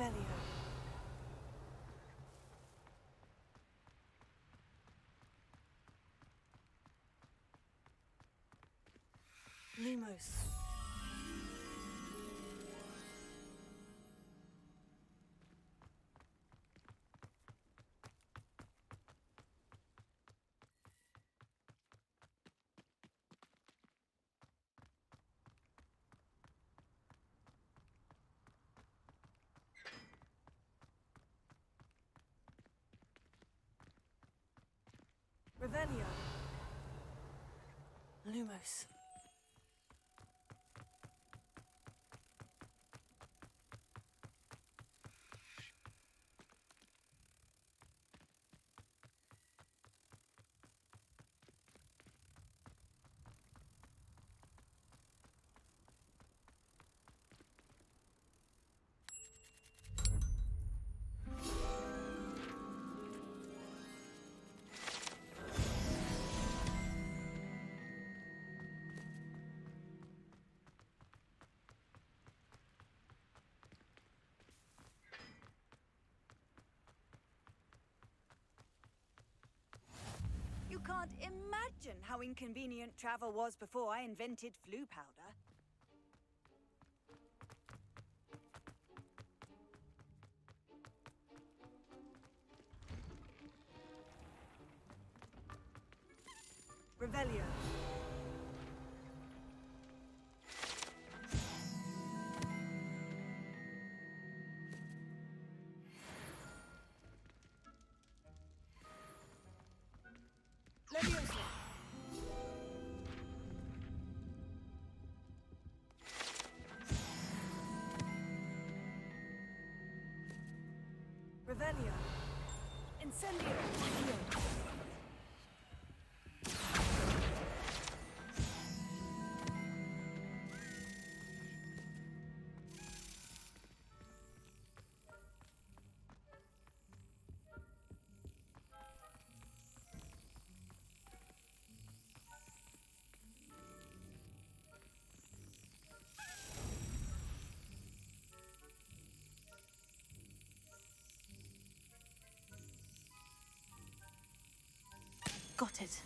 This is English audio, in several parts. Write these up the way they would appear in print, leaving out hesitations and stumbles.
Revelio. Lumos. Revelio. Lumos. You can't imagine how inconvenient travel was before I invented flu powder. Revelio. Leviosa. Revelio. Incendio. Got it.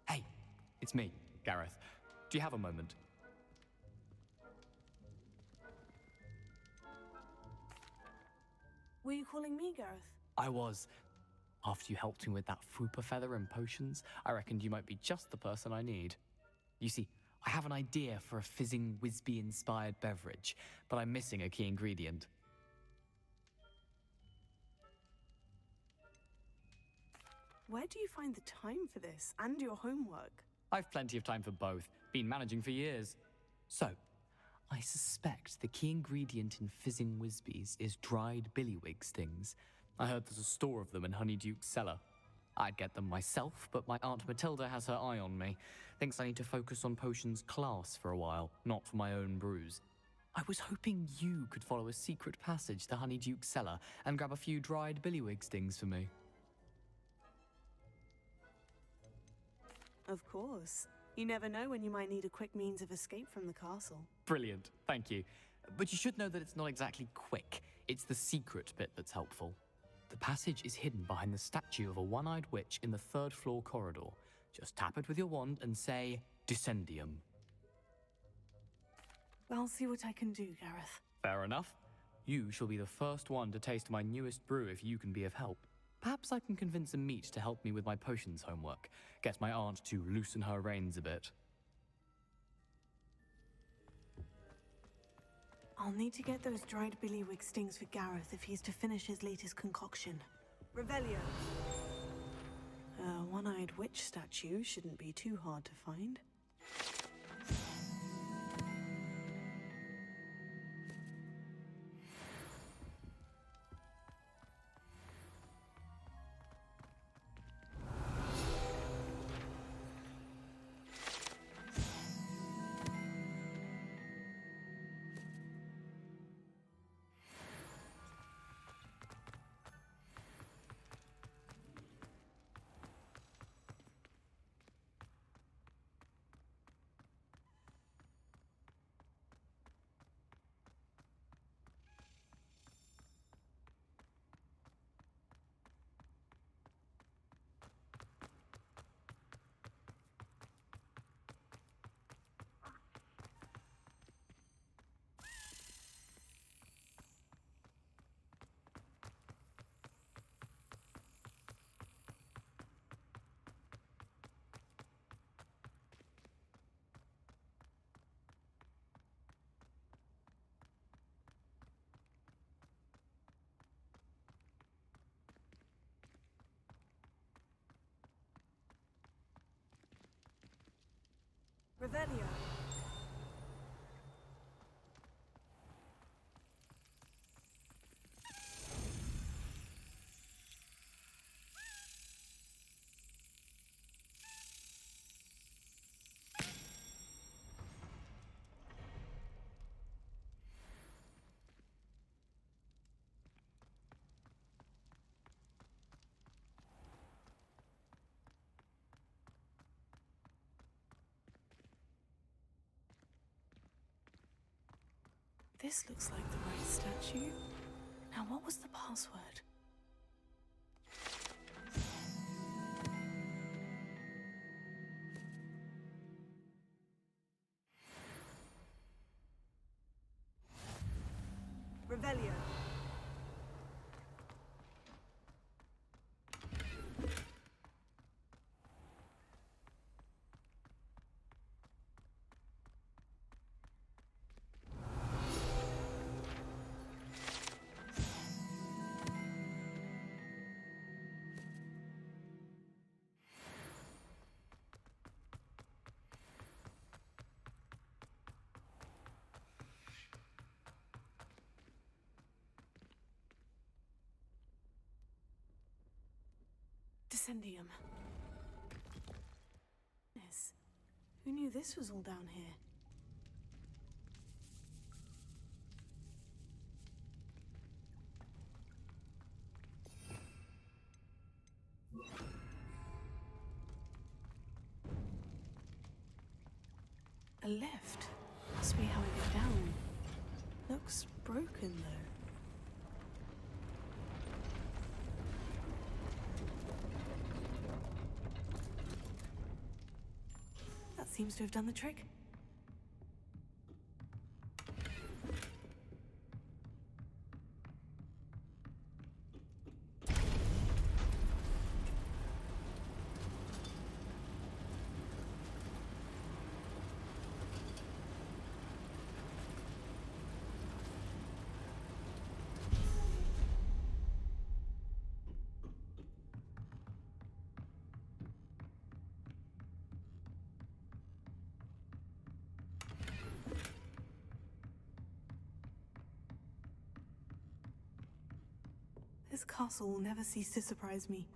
Hey, it's me, Gareth. Do you have a moment? Were you calling me, Gareth? I was. After you helped me with that Fupa feather and potions, I reckoned you might be just the person I need. You see, I have an idea for a fizzing Whizbee-inspired beverage, but I'm missing a key ingredient. Where do you find the time for this and your homework? I've plenty of time for both. Been managing for years. So, I suspect the key ingredient in fizzing Whizbees is dried billywig stings. I heard there's a store of them in Honeyduke's cellar. I'd get them myself, but my Aunt Matilda has her eye on me. Thinks I need to focus on potions class for a while, not for my own brews. I was hoping you could follow a secret passage to Honeyduke's cellar and grab a few dried billywig stings for me. Of course. You never know when you might need a quick means of escape from the castle. Brilliant, thank you. But you should know that it's not exactly quick. It's the secret bit that's helpful. The passage is hidden behind the statue of a one-eyed witch in the third-floor corridor. Just tap it with your wand and say, Dissendium. I'll see what I can do, Gareth. Fair enough. You shall be the first one to taste my newest brew if you can be of help. Perhaps I can convince a meat to help me with my potions homework. Get my aunt to loosen her reins a bit. I'll need to get those dried billywig stings for Gareth if he's to finish his latest concoction. Revelio. A one-eyed witch statue shouldn't be too hard to find. Revelio. This looks like the right statue. Now, what was the password? Revelio. Dissending. Yes. Who knew this was all down here? A lift. Must be how I get down. Looks broken though. That seems to have done the trick. This castle will never cease to surprise me.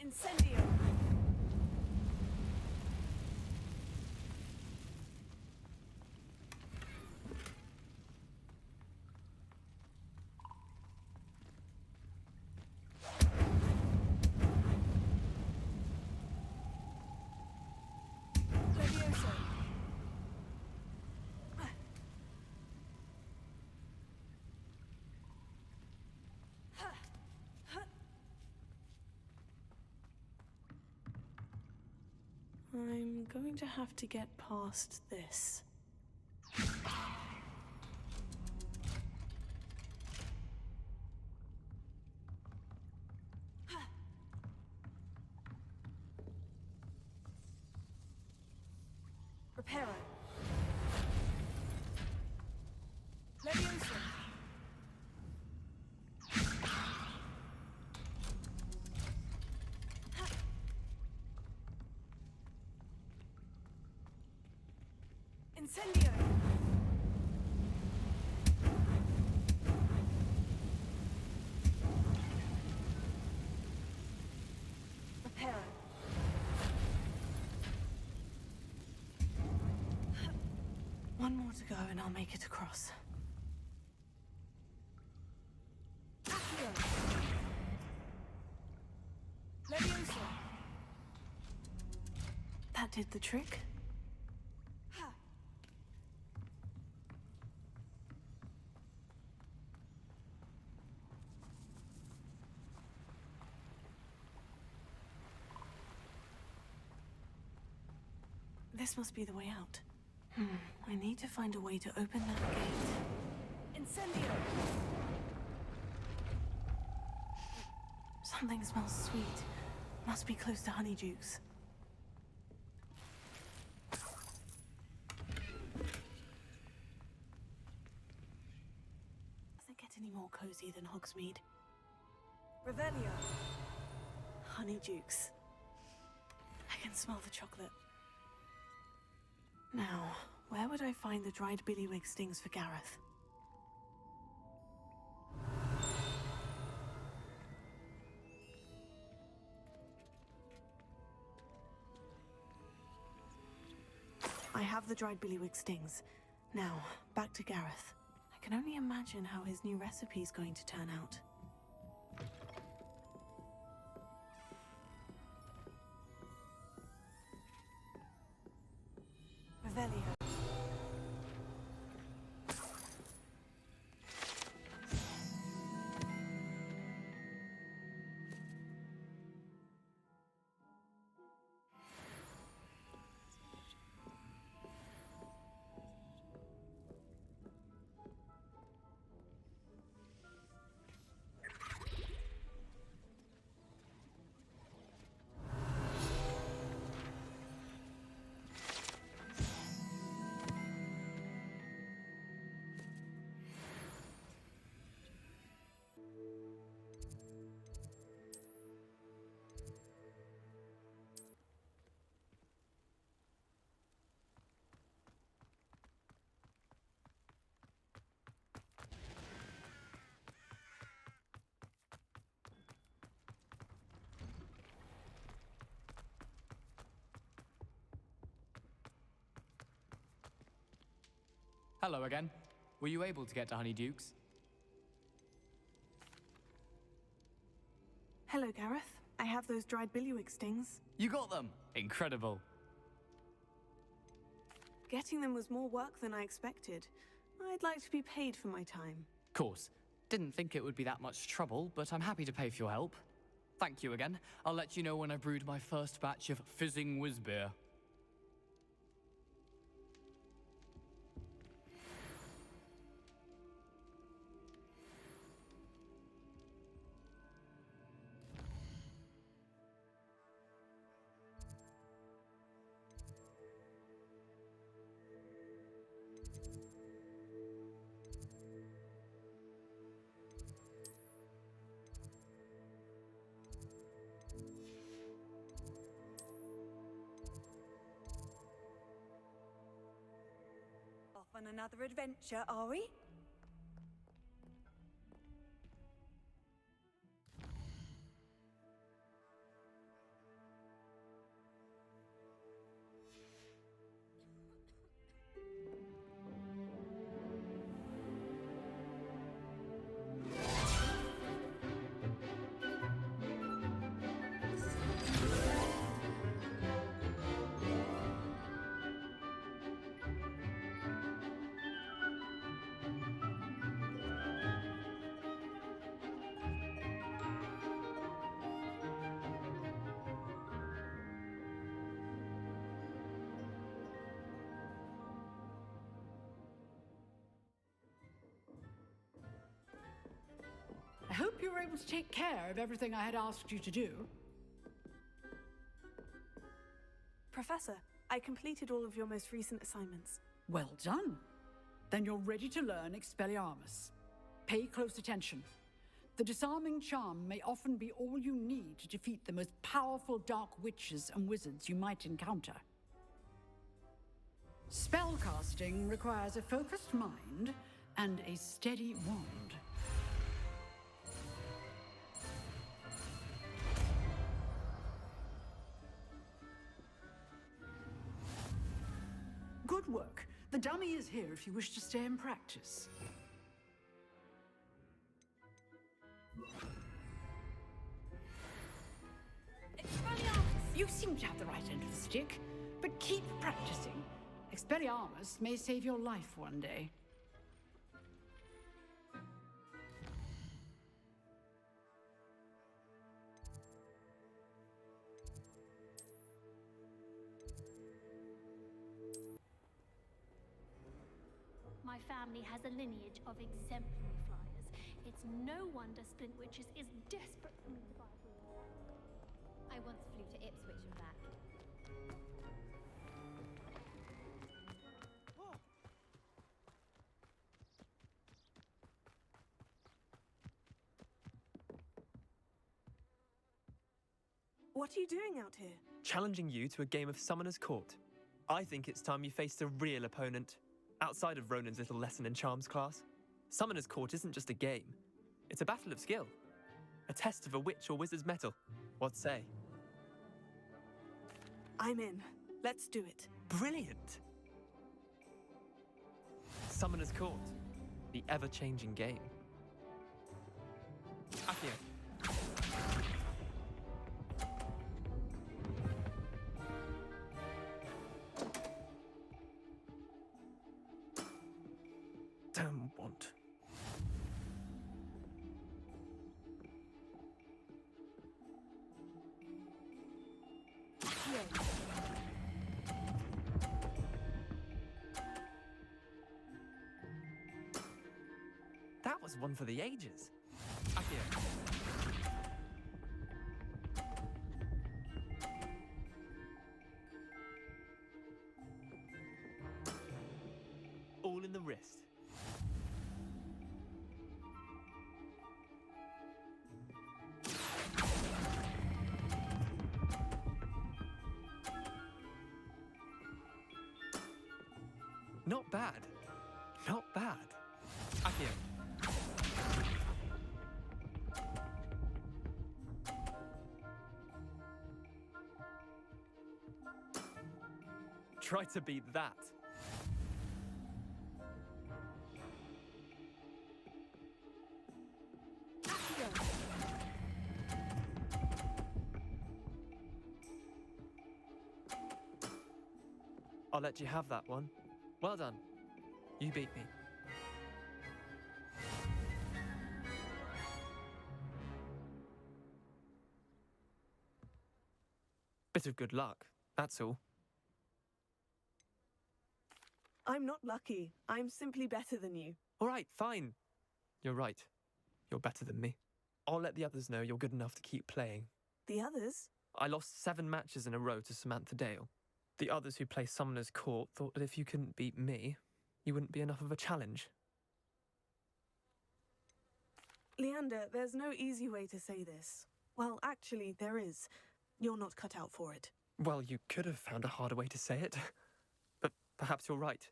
Incendio! Levioso. I'm going to have to get past this. Reparo. Levioso. Incendio. Reparo. One more to go and I'll make it across. Accio. Levioso. That did the trick. This must be the way out. I need to find a way to open that gate. Incendio! Something smells sweet. Must be close to Honeydukes. Doesn't get any more cozy than Hogsmeade. Revelio. Honeydukes. I can smell the chocolate. Now, where would I find the dried billywig stings for Gareth? I have the dried billywig stings. Now, back to Gareth. I can only imagine how his new recipe's going to turn out. Revelio. Hello again. Were you able to get to Honeydukes? Hello, Gareth. I have those dried billywig stings. You got them! Incredible. Getting them was more work than I expected. I'd like to be paid for my time. Course. Didn't think it would be that much trouble, but I'm happy to pay for your help. Thank you again. I'll let you know when I've brewed my first batch of fizzing whizbeer. Off on another adventure, are we? I hope you were able to take care of everything I had asked you to do. Professor, I completed all of your most recent assignments. Well done. Then you're ready to learn Expelliarmus. Pay close attention. The disarming charm may often be all you need to defeat the most powerful dark witches and wizards you might encounter. Spellcasting requires a focused mind and a steady wand. Good work. The dummy is here if you wish to stay and practice. You seem to have the right end of the stick, but keep practicing. Expelliarmus may save your life one day. family has a lineage of exemplary flyers. It's no wonder Splint Witches is desperate for me to buy for you. I once flew to Ipswich and back. What are you doing out here? Challenging you to a game of Summoner's Court. I think it's time you faced a real opponent, outside of Ronan's little lesson in Charms class. Summoner's Court isn't just a game. It's a battle of skill. A test of a witch or wizard's mettle. What say? I'm in. Let's do it. Brilliant! Summoner's Court. The ever-changing game. Accio. Don't want. That was one for the ages. Accio. All in the wrist. Not bad. Not bad. Accio. Try to beat that. I'll let you have that one. Well done. You beat me. Bit of good luck, that's all. I'm not lucky. I'm simply better than you. All right, fine. You're right. You're better than me. I'll let the others know you're good enough to keep playing. The others? I lost 7 matches in a row to Samantha Dale. The others who play Summoner's Court thought that if you couldn't beat me, you wouldn't be enough of a challenge. Leander, there's no easy way to say this. Well, actually, there is. You're not cut out for it. Well, you could have found a harder way to say it. But perhaps you're right.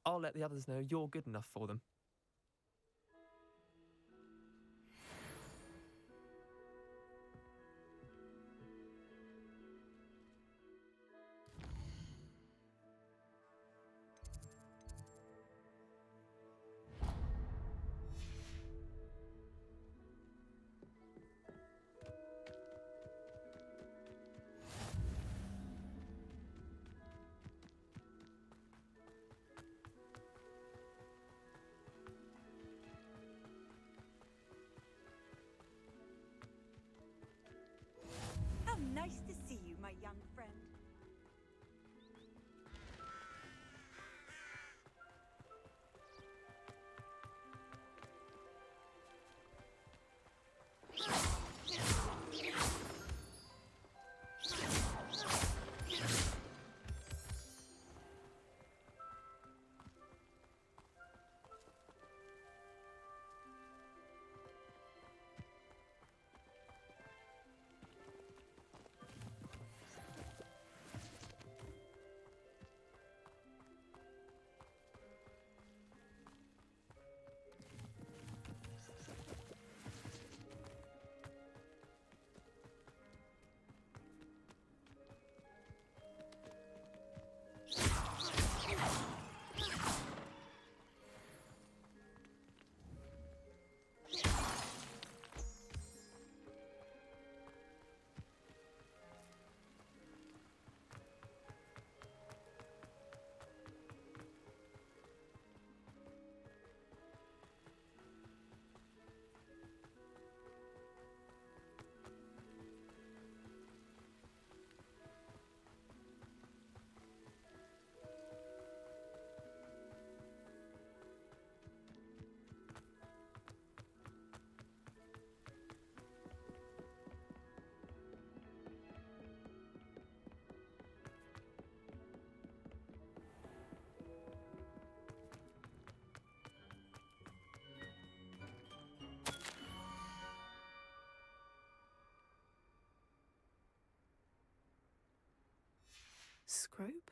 I'll let the others know you're good enough for them. Scrope?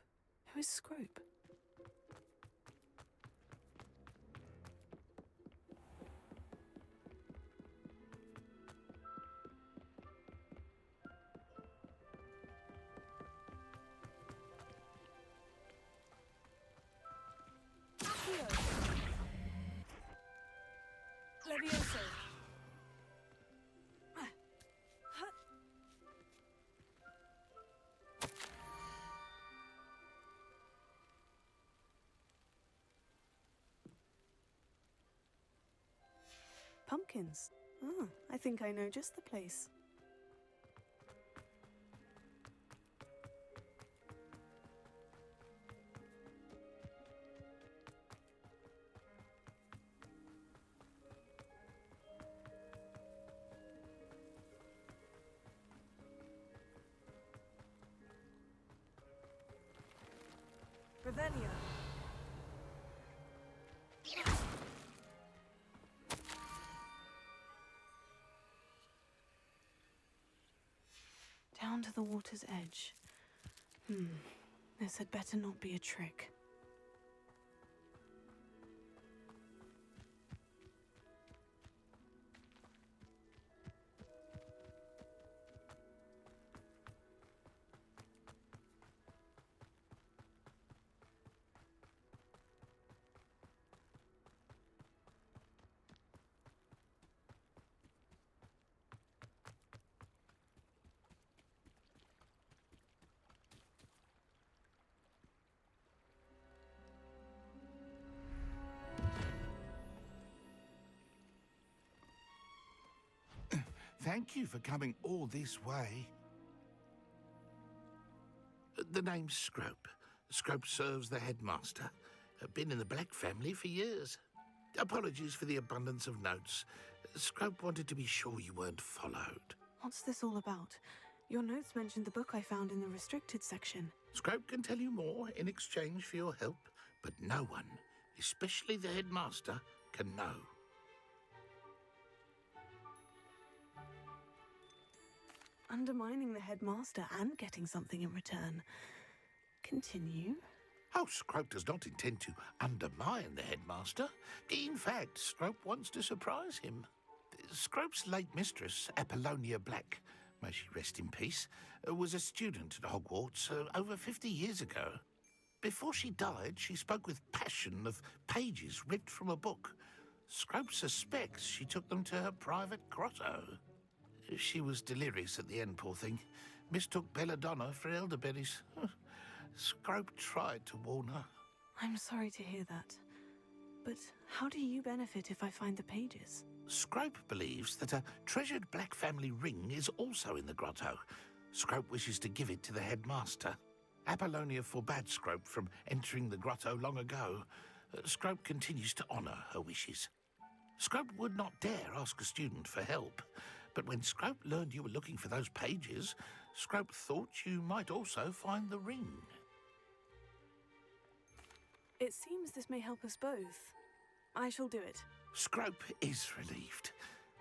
Who is Scrope? Levioso. Pumpkins. Ah, I think I know just the place. Revelio. Down to the water's edge. This had better not be a trick. Thank you for coming all this way. The name's Scrope. Scrope serves the headmaster. Been in the Black family for years. Apologies for the abundance of notes. Scrope wanted to be sure you weren't followed. What's this all about? Your notes mentioned the book I found in the restricted section. Scrope can tell you more in exchange for your help, but no one, especially the headmaster, can know. Undermining the headmaster and getting something in return. Continue. Oh, Scrope does not intend to undermine the headmaster. In fact, Scrope wants to surprise him. Scrope's late mistress, Apollonia Black, may she rest in peace, was a student at Hogwarts over 50 years ago. Before she died, she spoke with passion of pages ripped from a book. Scrope suspects she took them to her private grotto. She was delirious at the end, poor thing. Mistook belladonna for elderberries. Scrope tried to warn her. I'm sorry to hear that. But how do you benefit if I find the pages? Scrope believes that a treasured Black family ring is also in the grotto. Scrope wishes to give it to the headmaster. Apollonia forbade Scrope from entering the grotto long ago. Scrope continues to honour her wishes. Scrope would not dare ask a student for help. But when Scrope learned you were looking for those pages, Scrope thought you might also find the ring. It seems this may help us both. I shall do it. Scrope is relieved.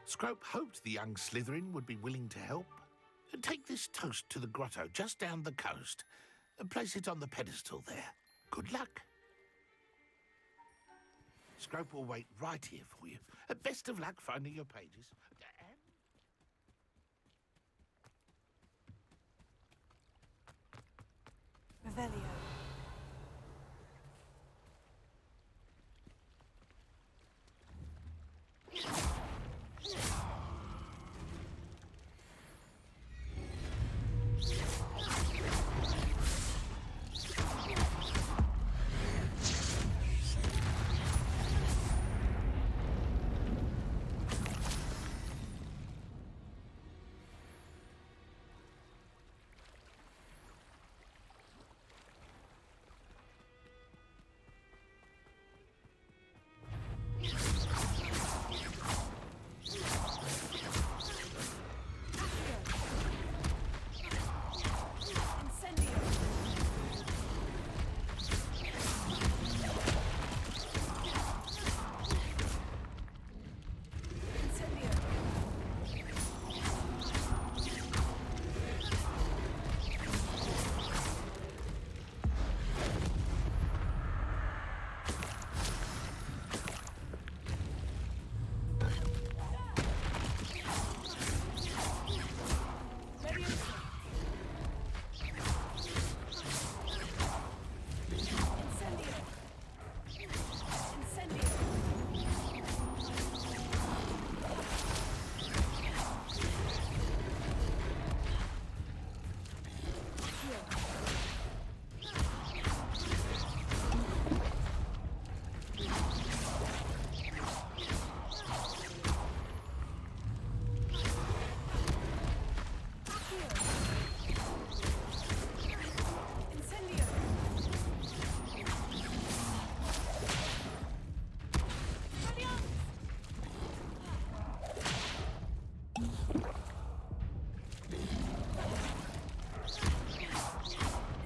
Scrope hoped the young Slytherin would be willing to help. Take this toast to the grotto just down the coast and place it on the pedestal there. Good luck. Scrope will wait right here for you. Best of luck finding your pages. Revelio.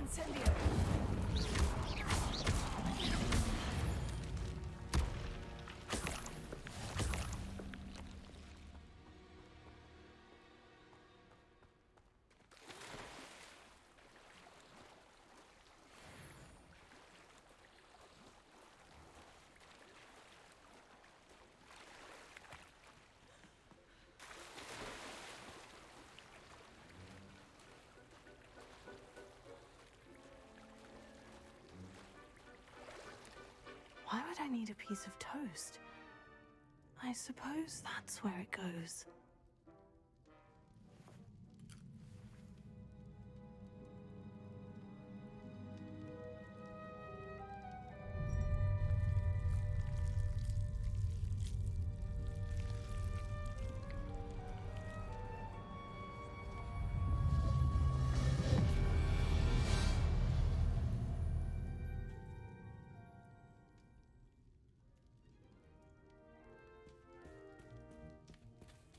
Incendio. Why would I need a piece of toast? I suppose that's where it goes.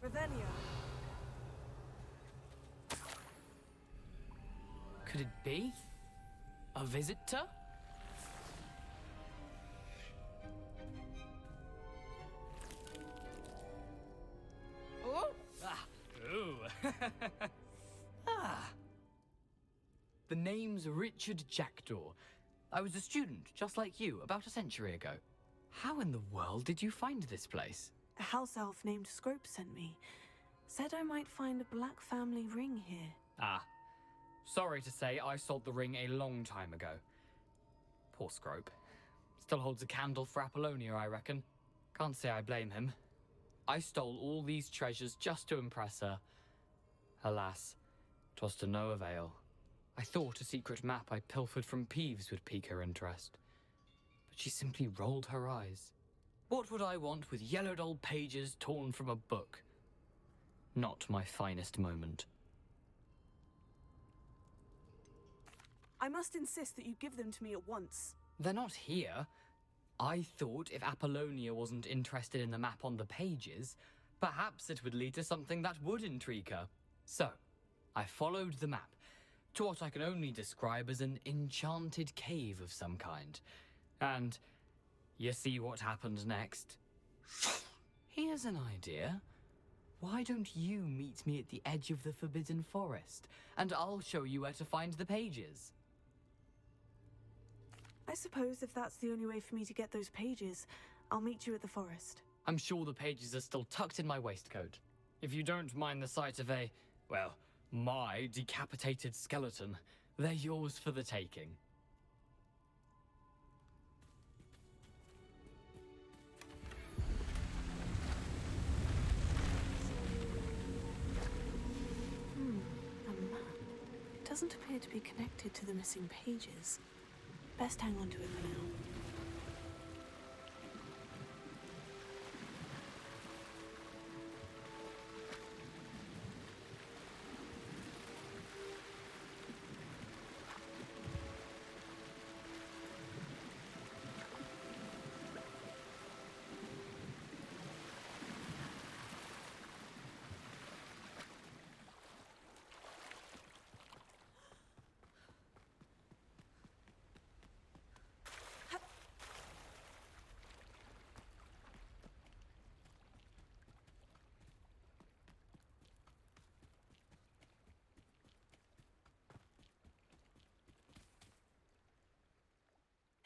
Revelio. Could it be? A visitor? Oh! Ah! Ooh! Ah! The name's Richard Jackdaw. I was a student, just like you, about a century ago. How in the world did you find this place? A house elf named Scrope sent me. Said I might find a black family ring here. Ah. Sorry to say, I sold the ring a long time ago. Poor Scrope. Still holds a candle for Apollonia, I reckon. Can't say I blame him. I stole all these treasures just to impress her. Alas, 'twas to no avail. I thought a secret map I pilfered from Peeves would pique her interest. But she simply rolled her eyes. What would I want with yellowed old pages torn from a book? Not my finest moment. I must insist that you give them to me at once. They're not here. I thought if Apollonia wasn't interested in the map on the pages, perhaps it would lead to something that would intrigue her. So, I followed the map to what I can only describe as an enchanted cave of some kind. And you see what happened next? Here's an idea. Why don't you meet me at the edge of the Forbidden Forest, and I'll show you where to find the pages? I suppose if that's the only way for me to get those pages, I'll meet you at the forest. I'm sure the pages are still tucked in my waistcoat. If you don't mind the sight of a, well, my decapitated skeleton, they're yours for the taking. A map. It doesn't appear to be connected to the missing pages. Best hang on to it for now.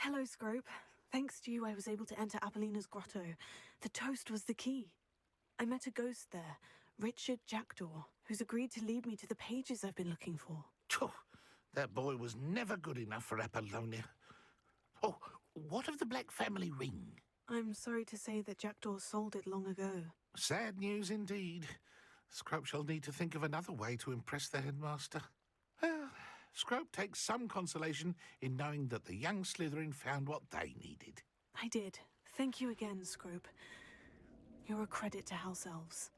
Hello, Scrope. Thanks to you, I was able to enter Apollina's grotto. The toast was the key. I met a ghost there, Richard Jackdaw, who's agreed to lead me to the pages I've been looking for. Phew, that boy was never good enough for Apollonia. Oh, what of the Black family ring? I'm sorry to say that Jackdaw sold it long ago. Sad news indeed. Scrope shall need to think of another way to impress the headmaster. Well, Scrope takes some consolation in knowing that the young Slytherin found what they needed. I did. Thank you again, Scrope. You're a credit to House Elves.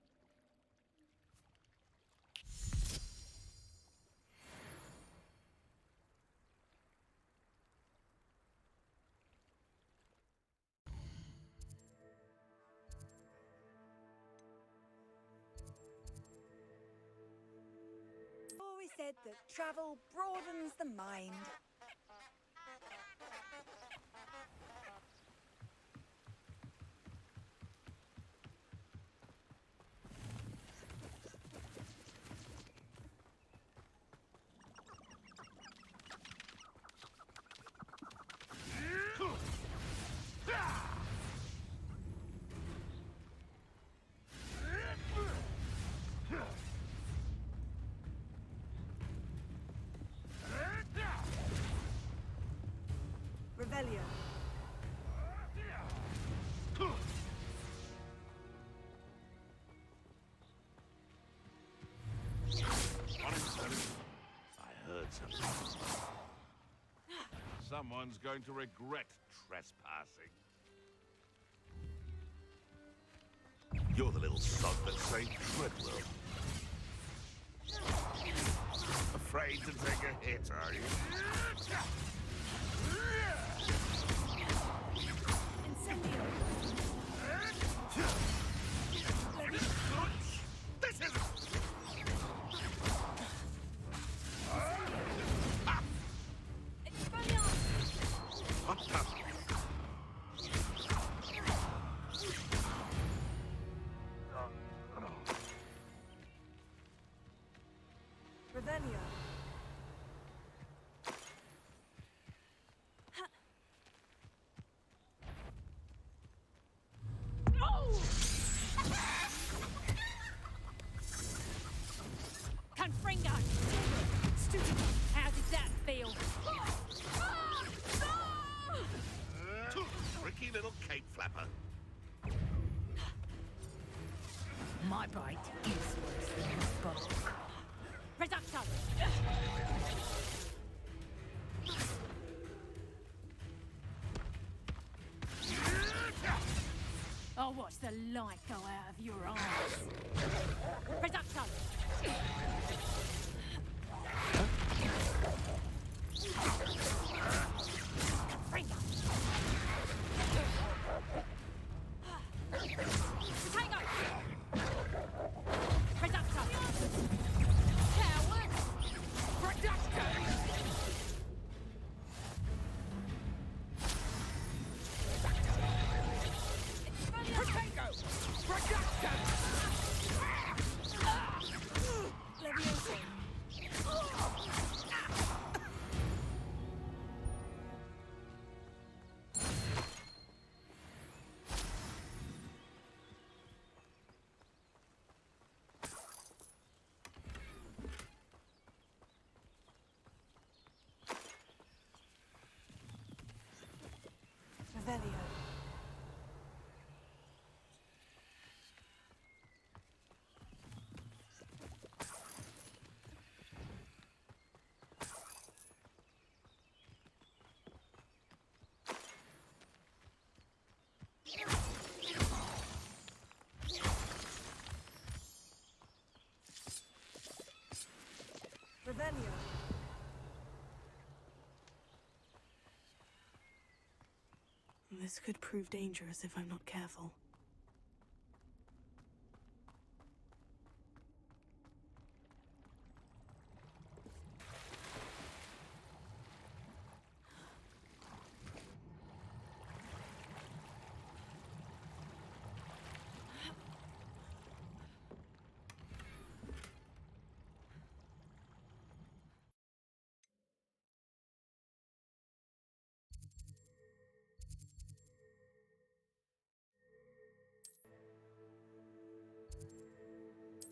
said that travel broadens the mind. Revelio. I heard something. Someone's going to regret trespassing. You're the little sod that saved Treadwell. Afraid to take a hit, are you? Incendio. This is... What the... Revelio. Confringo! Stupid. How did that feel? Tricky little cape flapper. My bite is worse than your bulk. Reducto! I'll watch the light go out of your eyes. Reducto! Confringo! Potato! Reducto! Coward! Reducto! Potato! Reducto! Leviosa. Revelio. Revelio. This could prove dangerous if I'm not careful.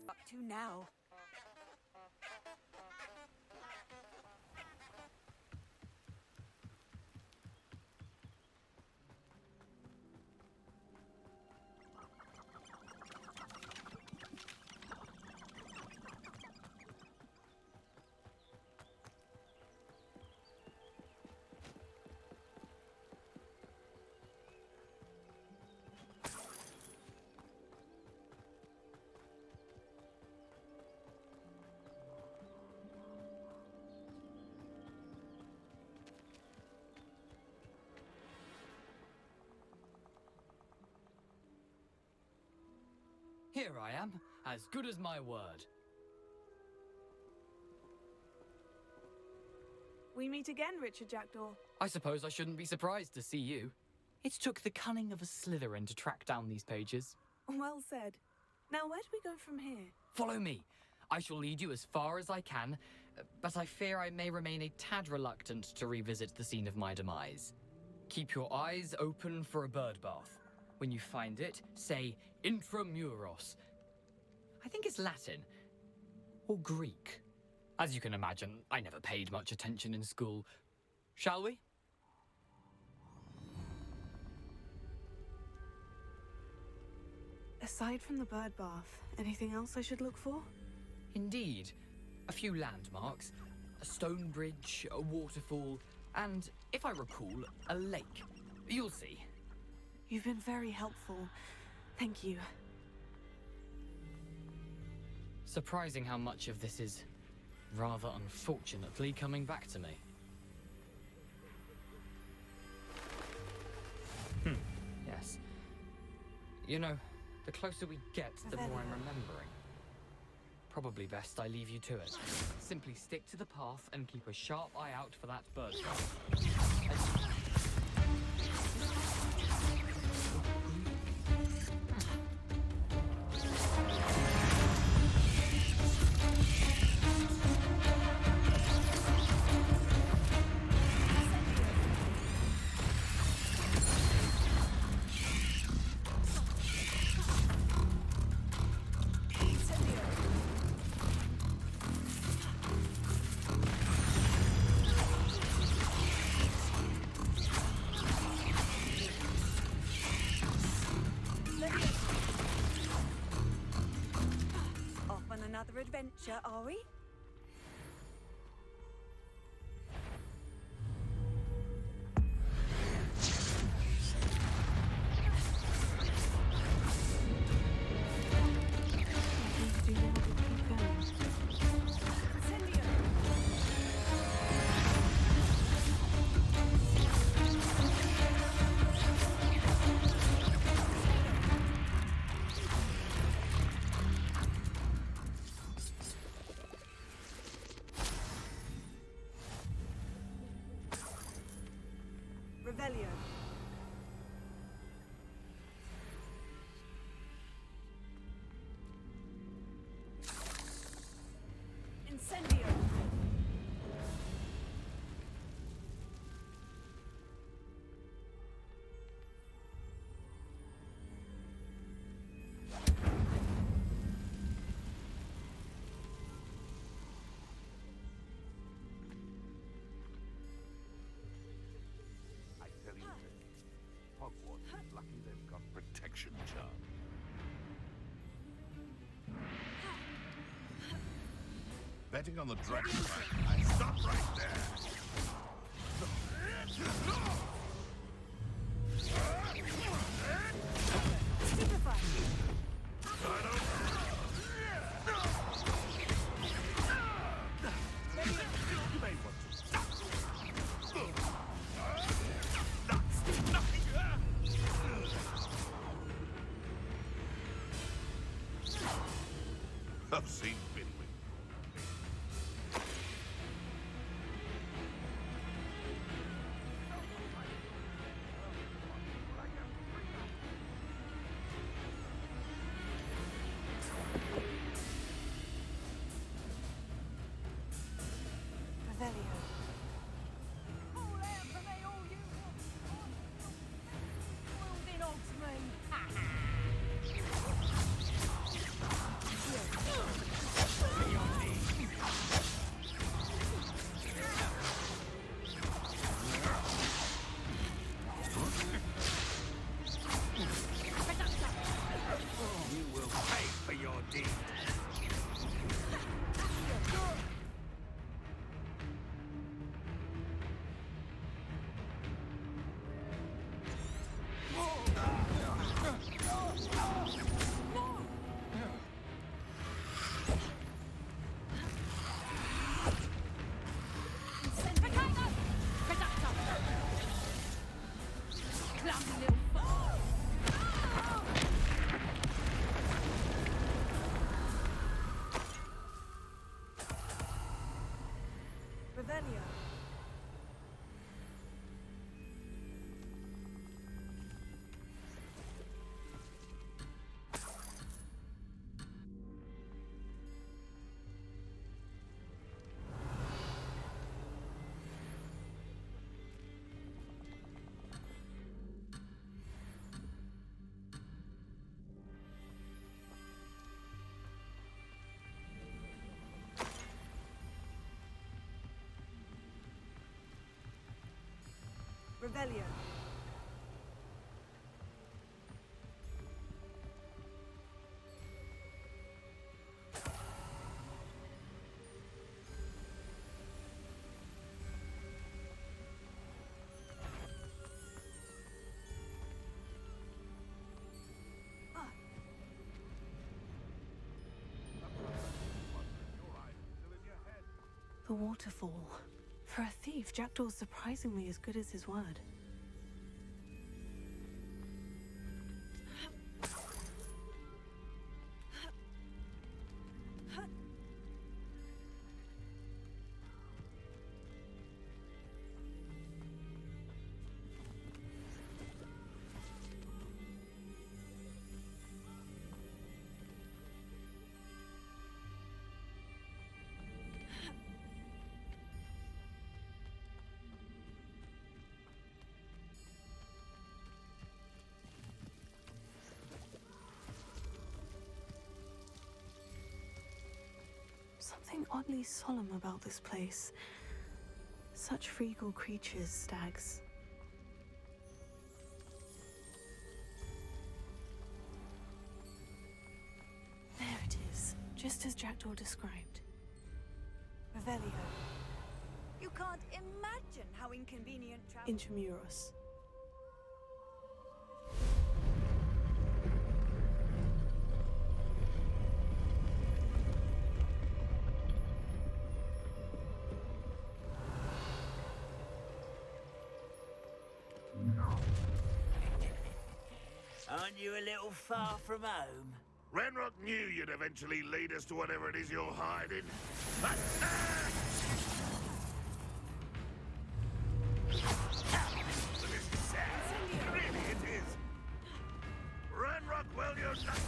Up to now. Here I am, as good as my word. We meet again, Richard Jackdaw. I suppose I shouldn't be surprised to see you. It took the cunning of a Slytherin to track down these pages. Well said. Now, where do we go from here? Follow me. I shall lead you as far as I can, but I fear I may remain a tad reluctant to revisit the scene of my demise. Keep your eyes open for a bird bath. When you find it, say intramuros. I think it's Latin. Or Greek. As you can imagine, I never paid much attention in school. Shall we? Aside from the bird bath, anything else I should look for? Indeed. A few landmarks, a stone bridge, a waterfall, and, if I recall, a lake. You'll see. You've been very helpful. Thank you. Surprising how much of this is, rather unfortunately, coming back to me. Yes. You know, the closer we get, the more I'm remembering. Probably best I leave you to it. Simply stick to the path and keep a sharp eye out for that bird. Another adventure, are we? Revelio. Incendio. Hogwarts is lucky they've got protection charm. Betting on the dragon fight. I stop right there. You may want to stop. I've seen Billy. Revelio. You will pay for your deed. Revelio. The waterfall. For a thief, Jackdaw's surprisingly as good as his word. Something oddly solemn about this place. Such regal creatures, stags. There it is, just as Jackdaw described. Revelio. You can't imagine how inconvenient travel... Intramuros. Aren't you a little far from home? Ranrock knew you'd eventually lead us to whatever it is you're hiding. This is sad. Really, it is. Ranrock, well, you're not...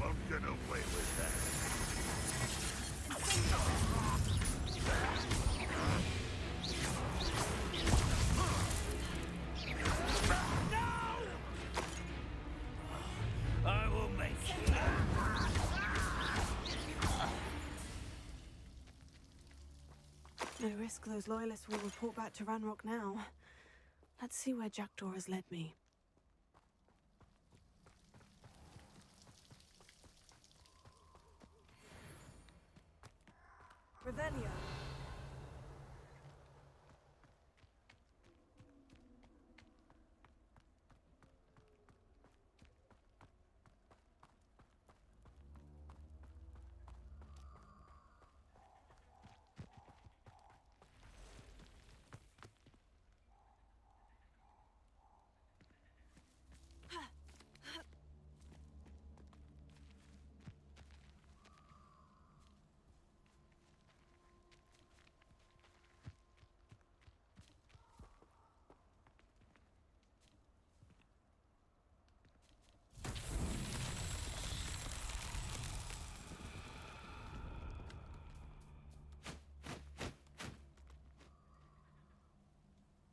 Won't get away with that. I will make you. No risk those loyalists will report back to Ranrock now. Let's see where Jackdaw has led me. Revelio.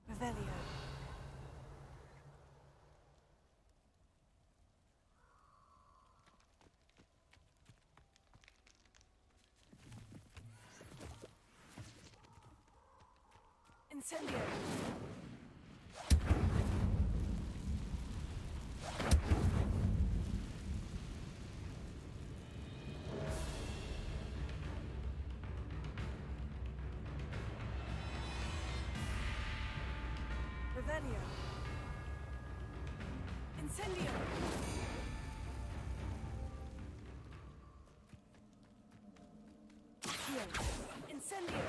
Revelio. Incendio. Revelio. Incendio. Incendio.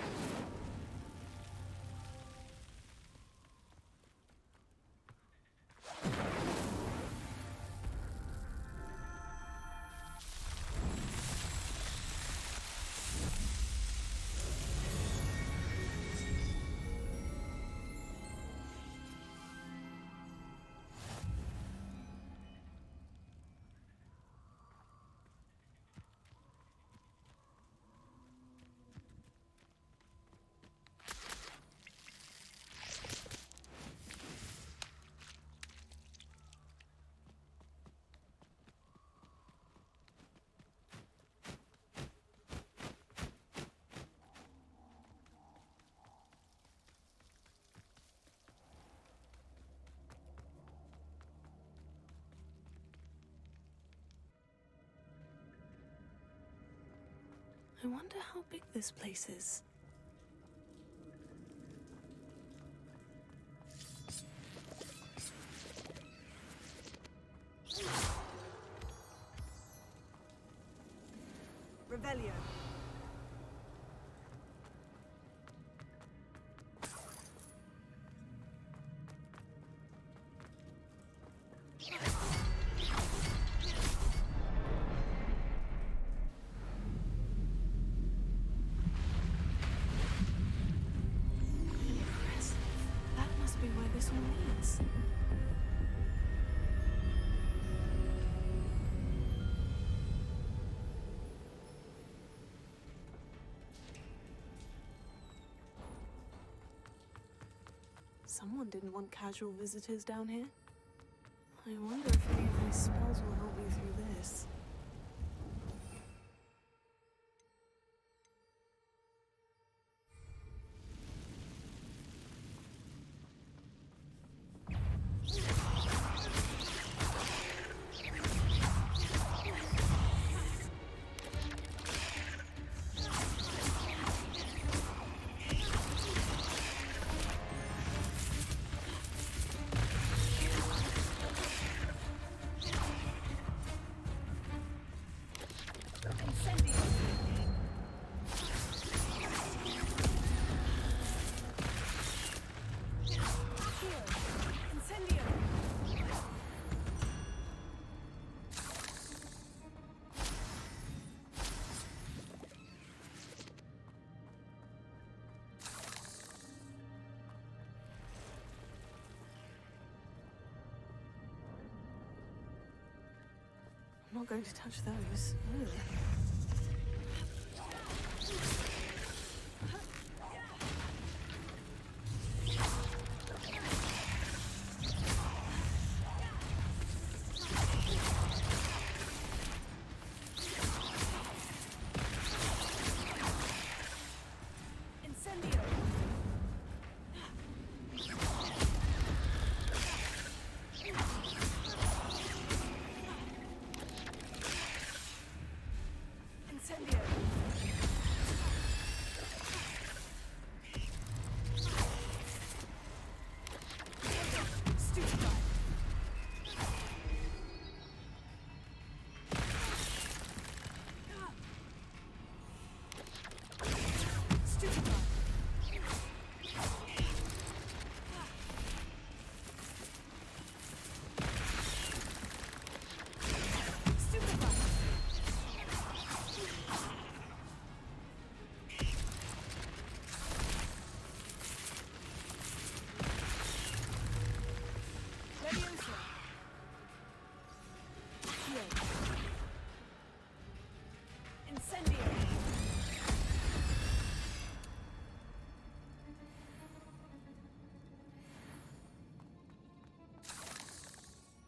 I wonder how big this place is. Revelio. Impressive. That must be where this one leads. Someone didn't want casual visitors down here. I wonder if any of these spells will help me through this. I'm not going to touch those. Ugh.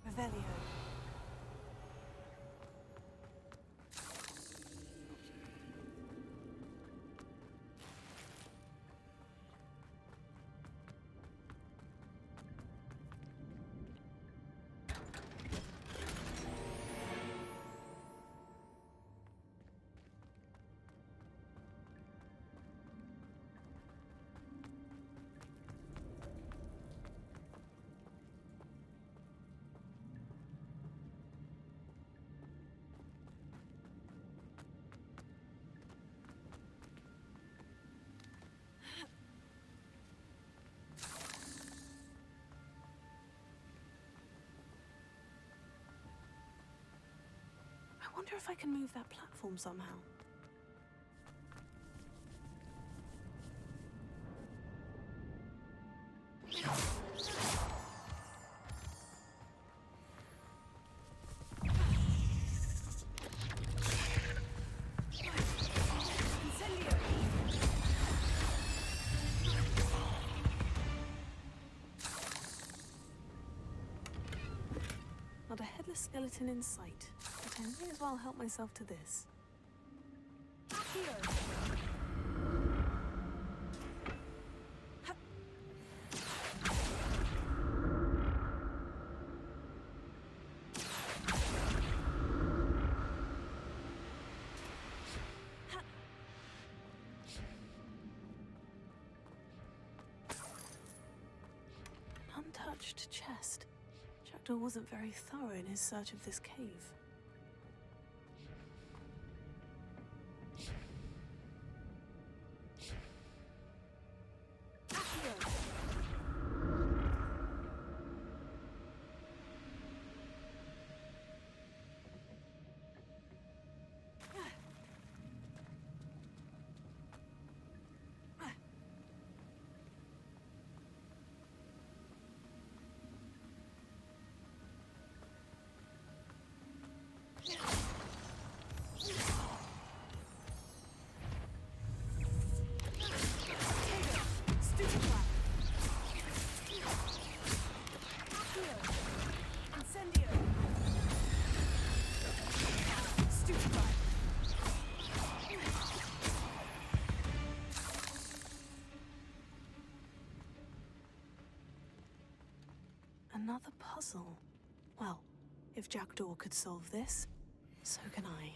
Revelio. I wonder if I can move that platform somehow. Not a headless skeleton in sight, but I may as well help myself to this. untouched chest. Jackdaw wasn't very thorough in his search of this cave. Another puzzle. Well, if Jackdaw could solve this, so can I.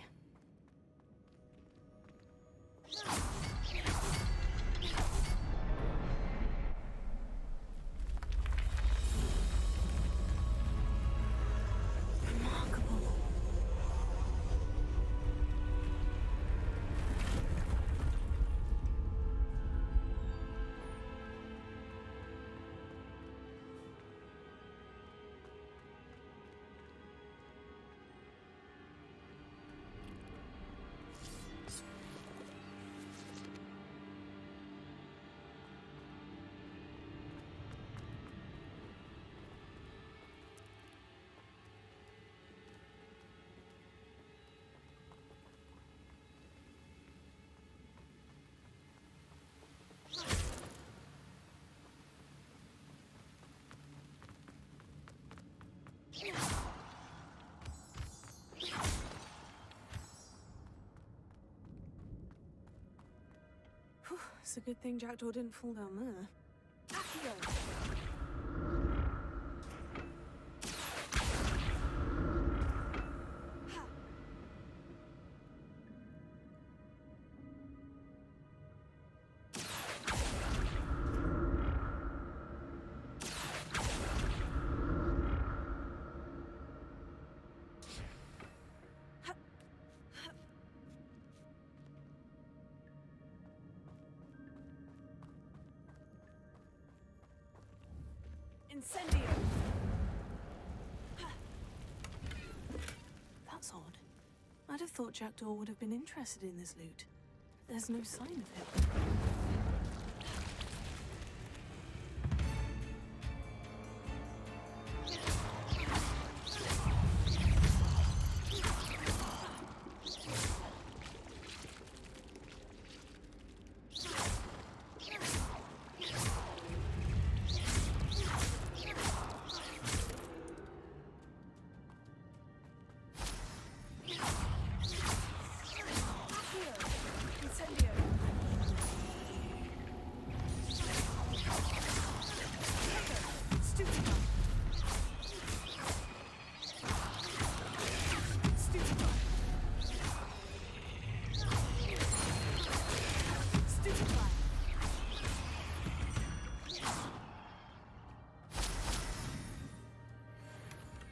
Remarkable. It's a good thing Jackdaw didn't fall down there. Incendio! That's odd. I'd have thought Jackdaw would have been interested in this loot. There's no sign of him.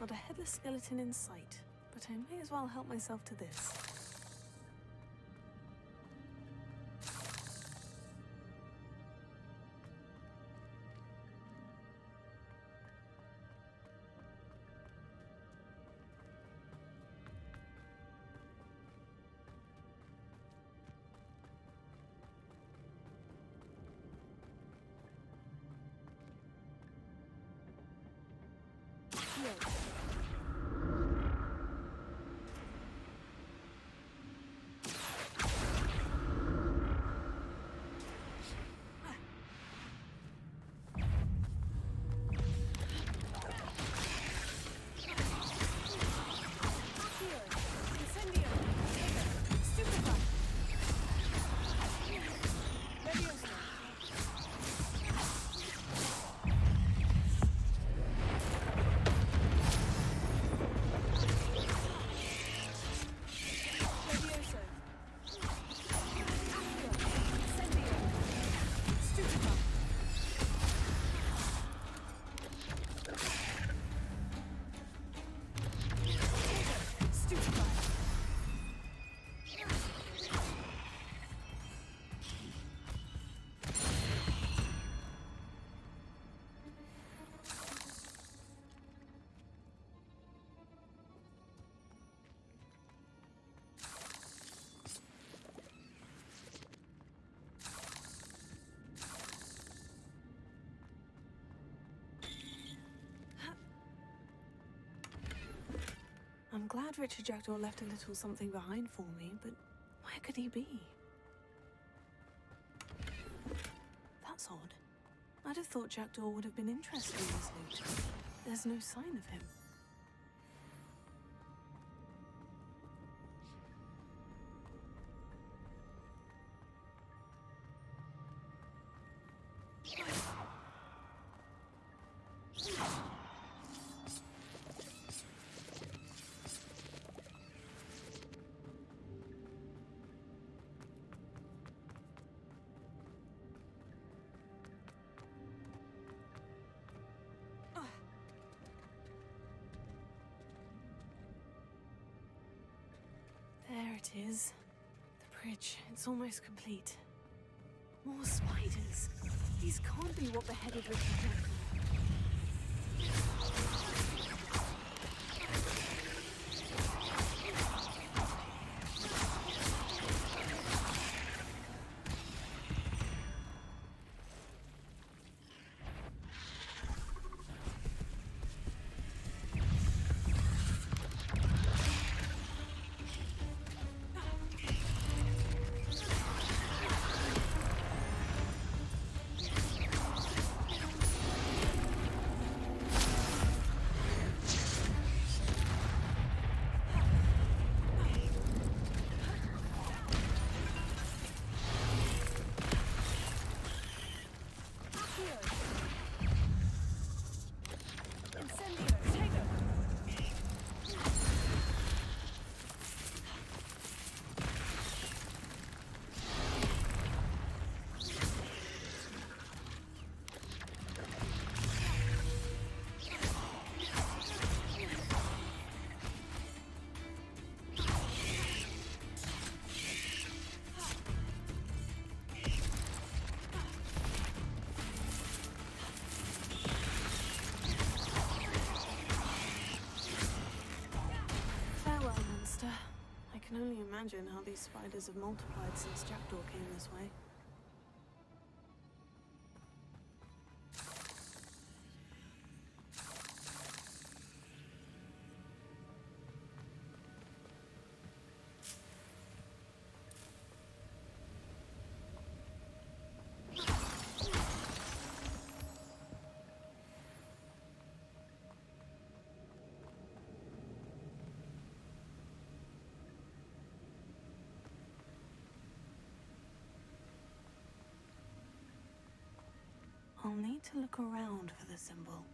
Not a headless skeleton in sight, but I may as well help myself to this. glad Richard Jackdaw left a little something behind for me, but where could he be? That's odd. I'd have thought Jackdaw would have been interested in this loot. There's no sign of him. There it is. The bridge. It's almost complete. More spiders. These can't be what beheaded Richard Jackdaw. I can only imagine how these spiders have multiplied since Jackdaw came this way. I'll need to look around for the symbol.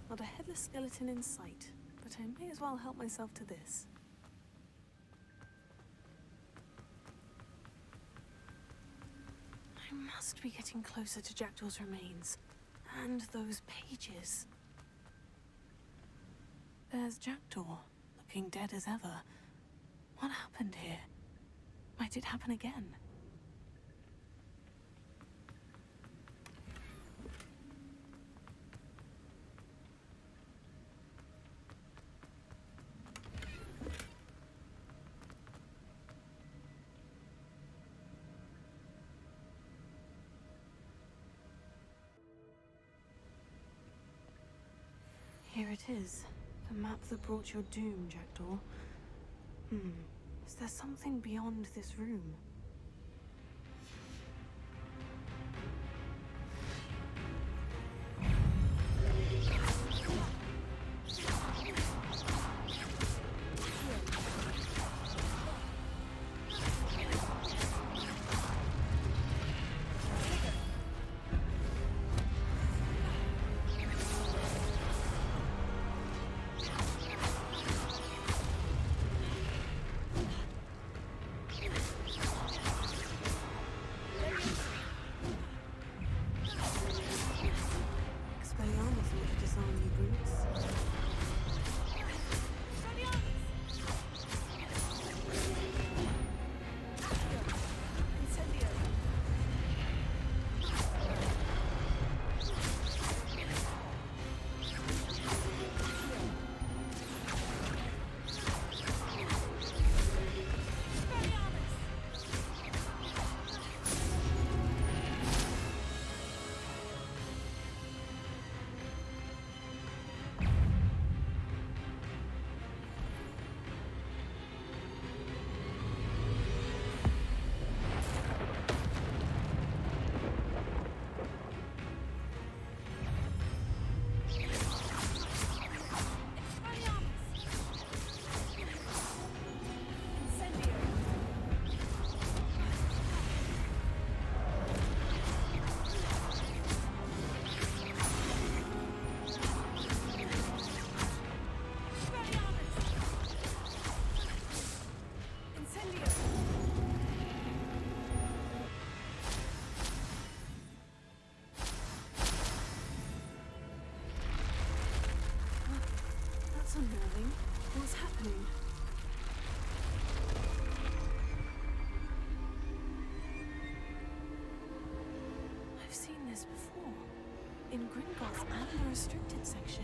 Not a headless skeleton in sight, but I may as well help myself to this. I must be getting closer to Jackdaw's remains. And those pages. There's Jackdaw, looking dead as ever. What happened here? Might it happen again? Here it is. The map that brought your doom, Jackdaw. Is there something beyond this room? happening? I've seen this before. In Gringotts and the restricted section.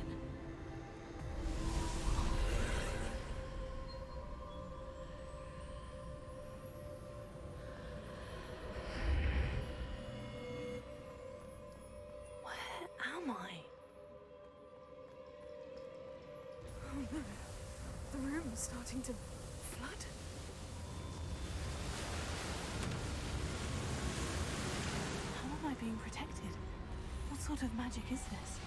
Where am I? Oh no. The room's starting to flood. How am I being protected? What sort of magic is this?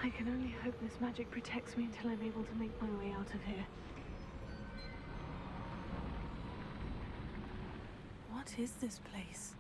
I can only hope this magic protects me until I'm able to make my way out of here. What is this place?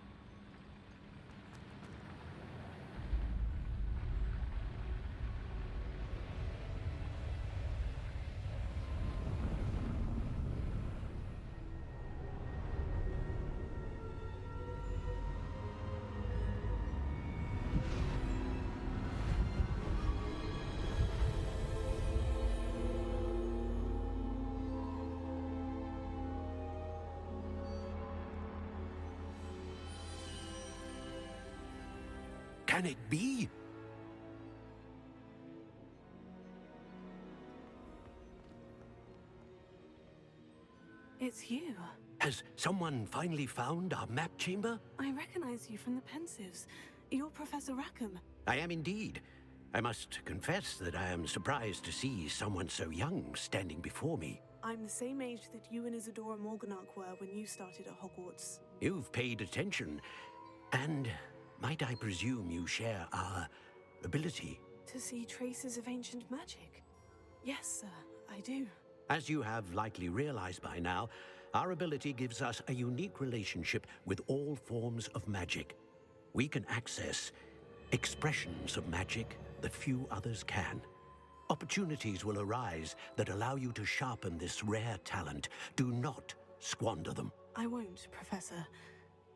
Can it be? It's you. Has someone finally found our map chamber? I recognize you from the Pensives. You're Professor Rackham. I am indeed. I must confess that I am surprised to see someone so young standing before me. I'm the same age that you and Isadora Morganach were when you started at Hogwarts. You've paid attention, and might I presume you share our ability? To see traces of ancient magic? Yes, sir, I do. As you have likely realized by now, our ability gives us a unique relationship with all forms of magic. We can access expressions of magic that few others can. Opportunities will arise that allow you to sharpen this rare talent. Do not squander them. I won't, Professor.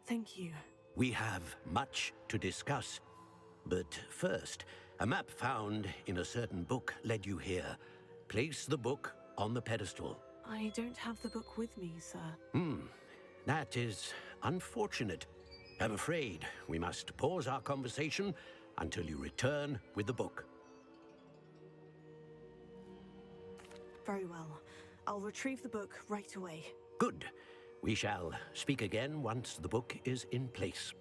Thank you. We have much to discuss. But first, a map found in a certain book led you here. Place the book on the pedestal. I don't have the book with me, sir. That is unfortunate. I'm afraid we must pause our conversation until you return with the book. Very well. I'll retrieve the book right away. Good. We shall speak again once the book is in place.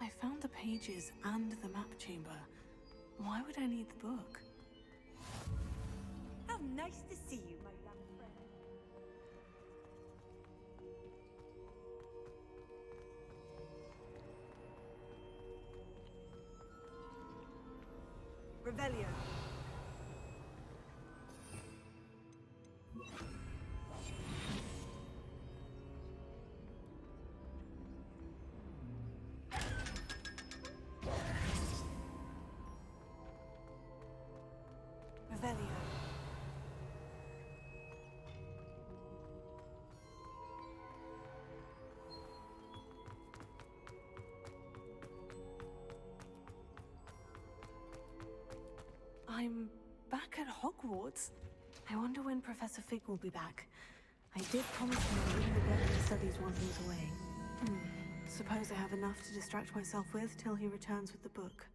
I found the pages and the map chamber. Why would I need the book? How nice to see you, my young friend. Revelio. Revelio. I'm back at Hogwarts. I wonder when Professor Fig will be back. I did promise him I wouldn't neglect his studies while he was away. Suppose I have enough to distract myself with till he returns with the book.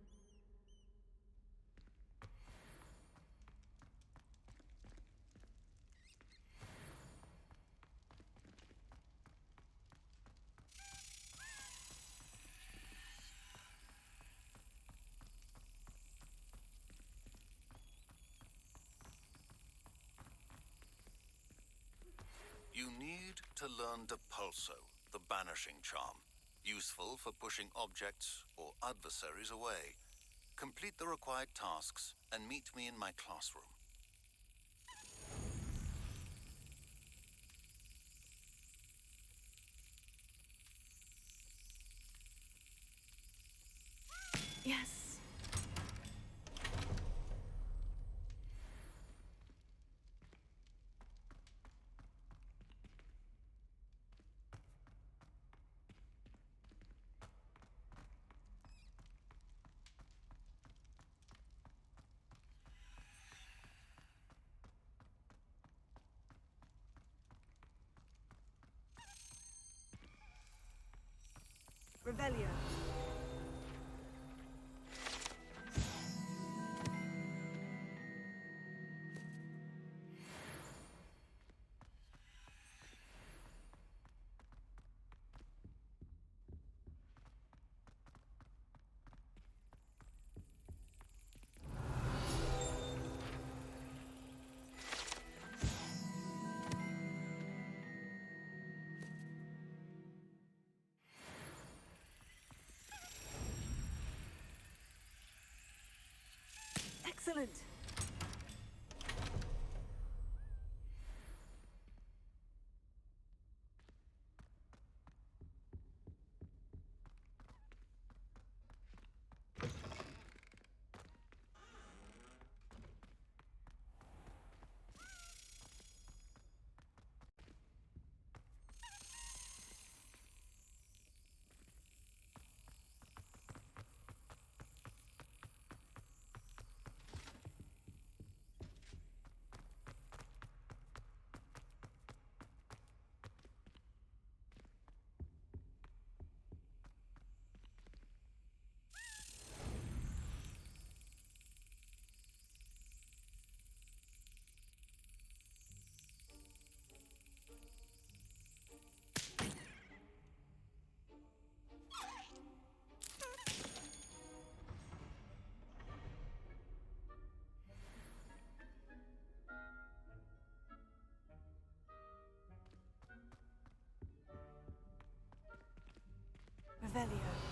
You need to to learn Depulso, the banishing charm. Useful for pushing objects or adversaries away. Complete the required tasks and meet me in my classroom. Yes. Revelio. Excellent. Revelio.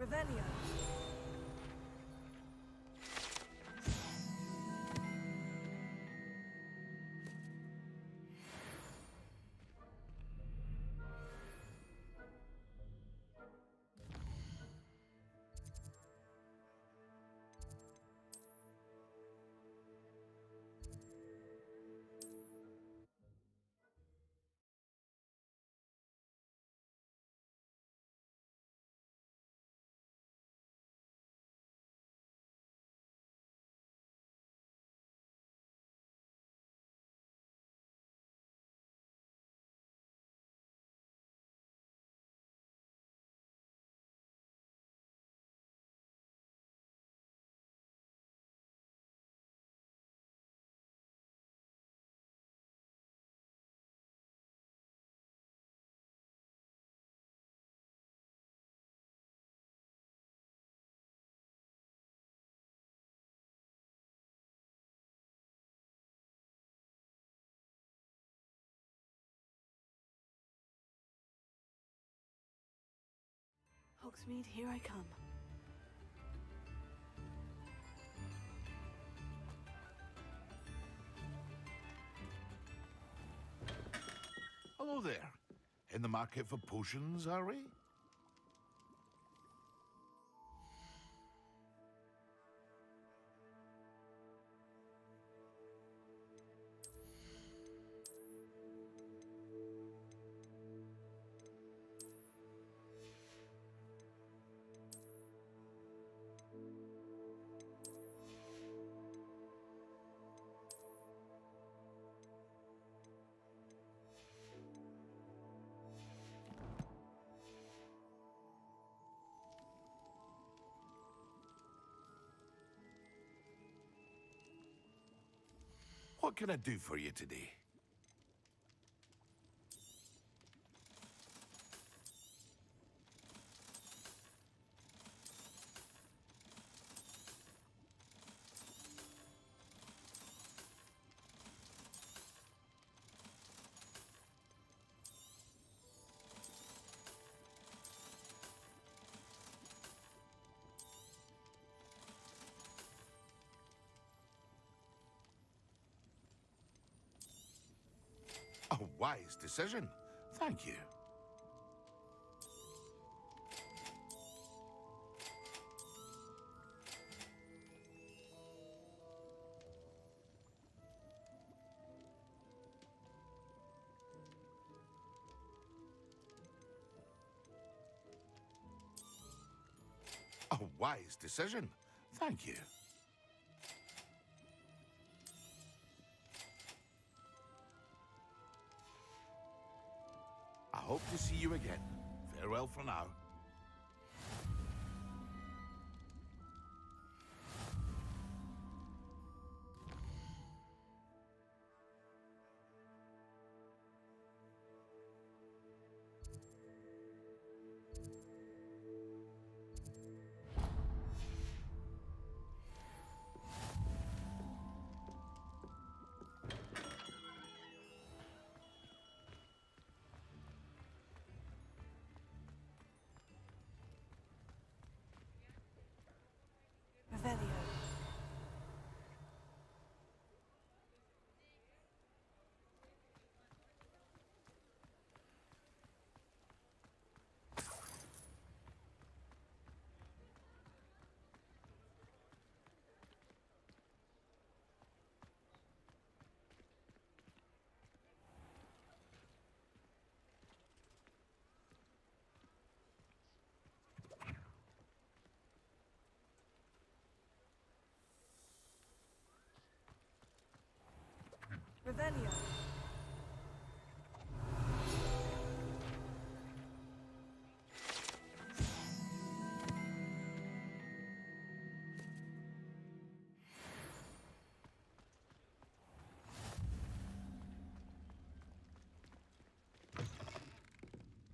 Revelio. Hogsmeade, here I come. Hello there. In the market for potions, are we? What can I do for you today? A wise decision. Thank you. A wise decision. Thank you. I hope to see you again. Farewell for now. Revelio. Revelio.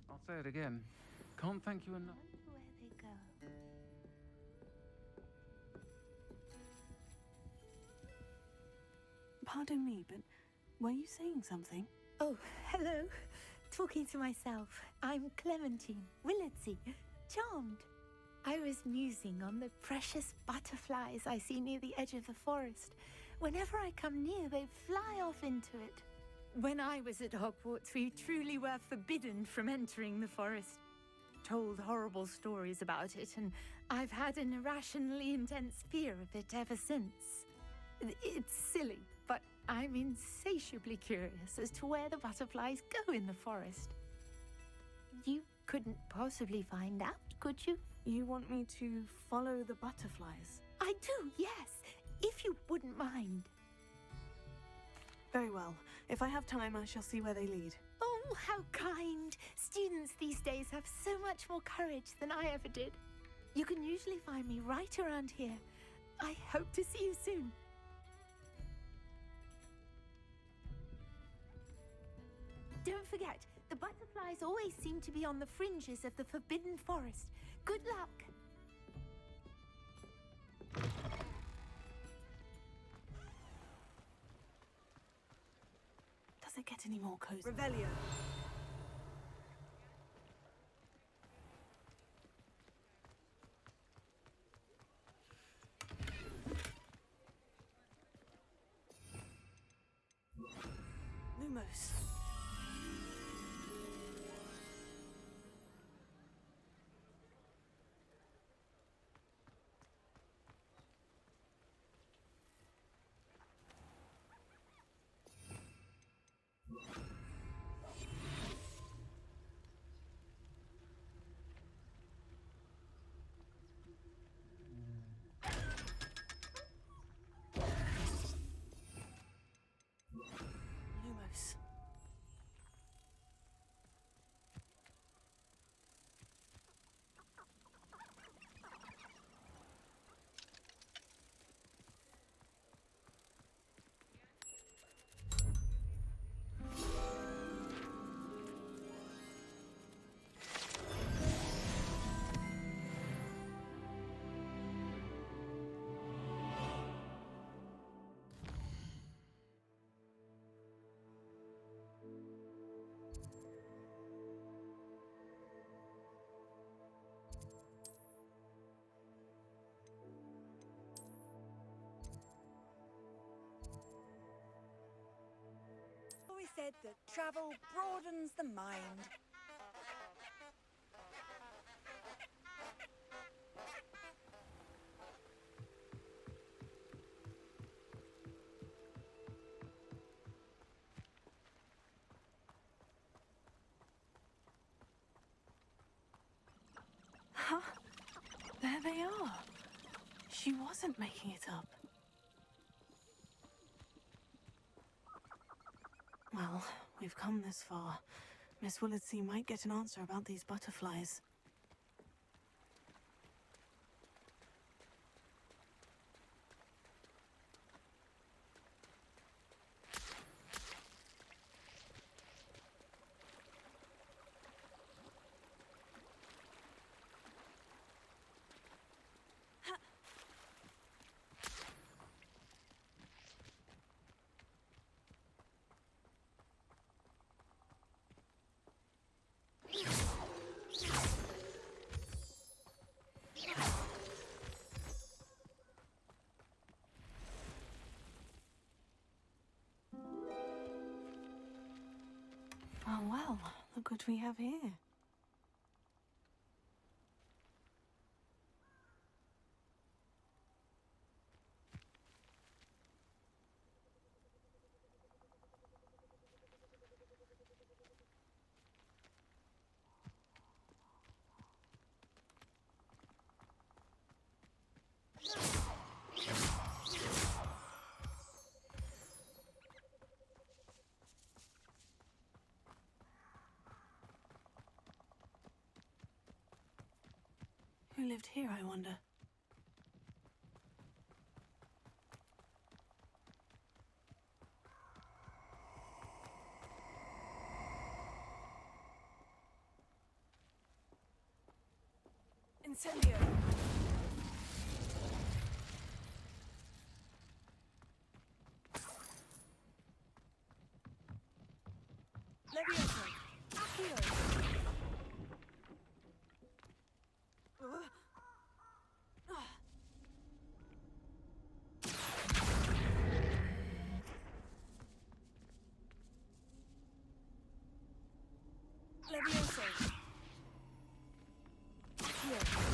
I'll say it again. Can't thank you enough. Where they go. Pardon me, but were you saying something? Oh, hello. Talking to myself. I'm Clementine, Willardsey, charmed. I was musing on the precious butterflies I see near the edge of the forest. Whenever I come near, they fly off into it. When I was at Hogwarts, we truly were forbidden from entering the forest. Told horrible stories about it, and I've had an irrationally intense fear of it ever since. It's silly, but I'm insatiably curious as to where the butterflies go in the forest. You couldn't possibly find out, could you? You want me to follow the butterflies? I do, yes, if you wouldn't mind. Very well. If I have time, I shall see where they lead. Oh, how kind! Students these days have so much more courage than I ever did. You can usually find me right around here. I hope to see you soon. Don't forget, the butterflies always seem to be on the fringes of the Forbidden Forest. Good luck! Does it get any more cozy? Revelio. Lumos. Lumos. said that travel broadens the mind. Huh? There they are. She wasn't making it up. Well, we've come this far. Miss Willardsea might get an answer about these butterflies. Oh well, look what we have here. Who lived here, I wonder? Incendio! Levioso! Accio! Levioso! Accio!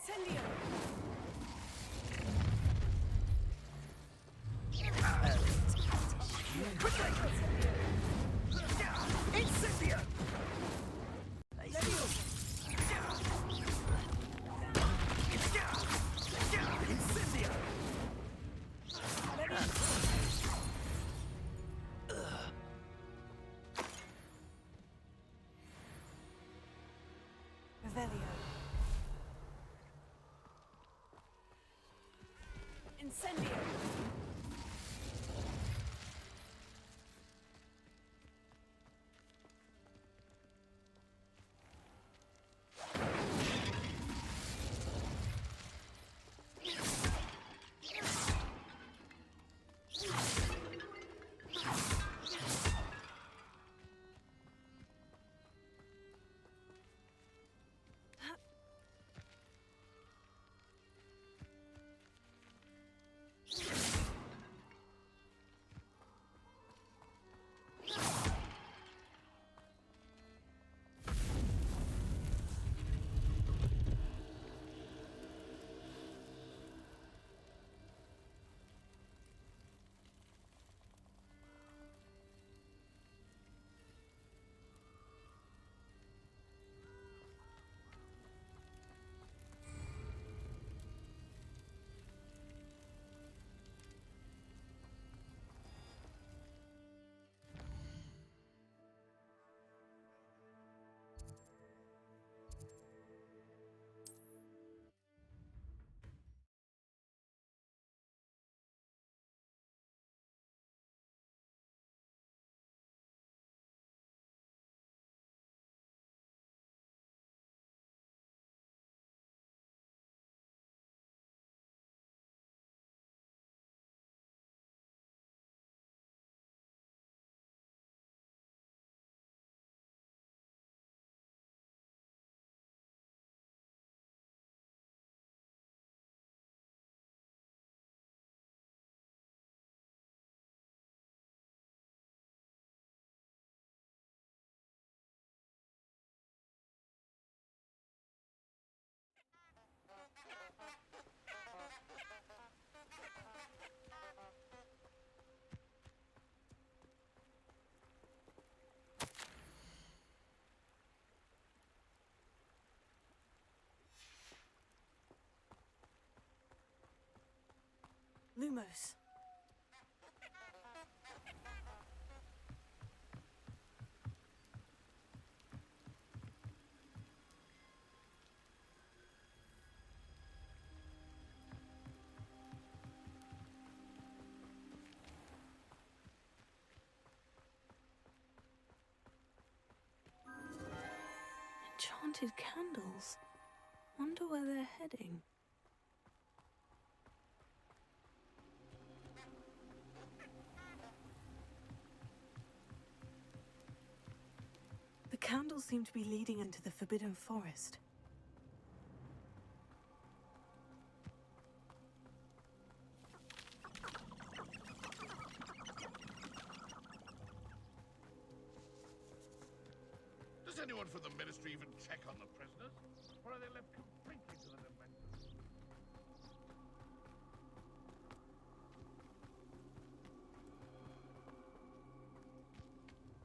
Incendio! Incendio! Incendio! Revelio. Incendio! Lumos. Enchanted candles. Wonder where they're heading. The candles seem to be leading into the Forbidden Forest. Does anyone from the Ministry even check on the prisoners? Or are they left completely to the Dementors?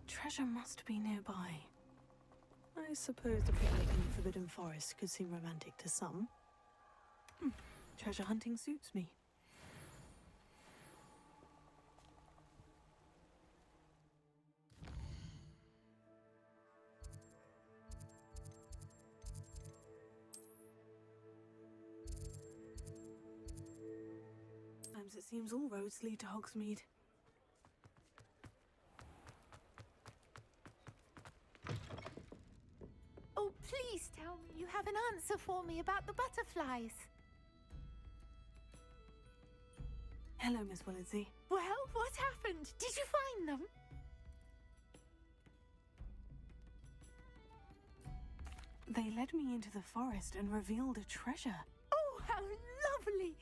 Treasure must be nearby. I suppose the picnic in the Forbidden Forest could seem romantic to some. Treasure hunting suits me. Sometimes it seems all roads lead to Hogsmeade. Oh, please tell me you have an answer for me about the butterflies. Hello, Miss Willitsey. Well, what happened? Did you find them? They led me into the forest and revealed a treasure. Oh, how lovely!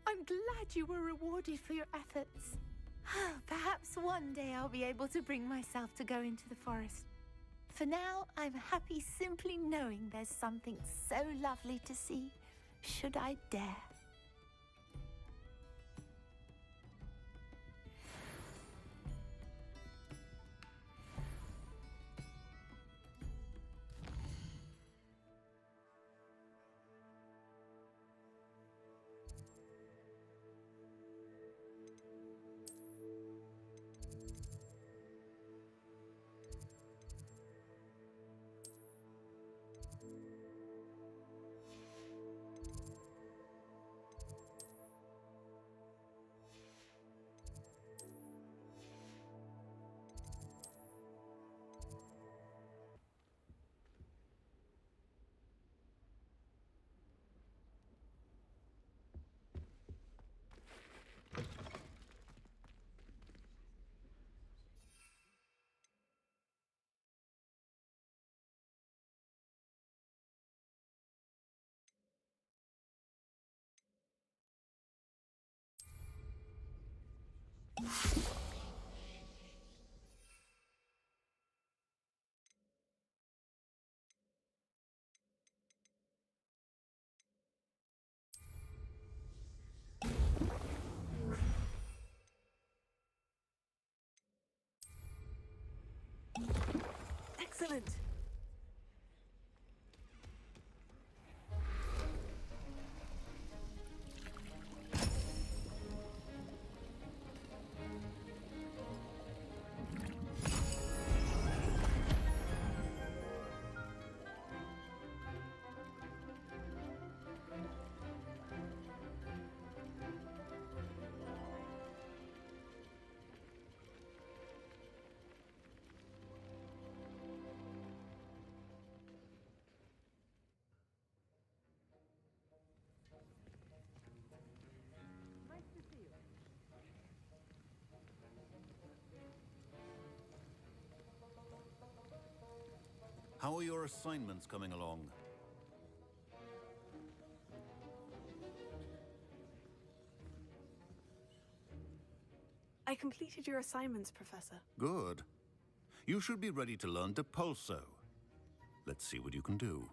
I'm glad you were rewarded for your efforts. Perhaps one day I'll be able to bring myself to go into the forest. For now, I'm happy simply knowing there's something so lovely to see. should I dare. Excellent. How are your assignments coming along? I completed your assignments, Professor. Good. You should be ready to learn Depulso. Let's see what you can do.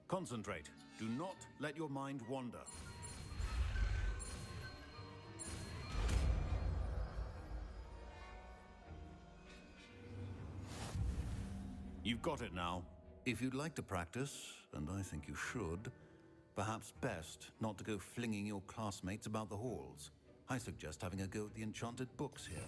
Concentrate. Do not let your mind wander. You've got it now. If you'd like to practice, and I think you should, perhaps best not to go flinging your classmates about the halls. I suggest having a go at the enchanted books here.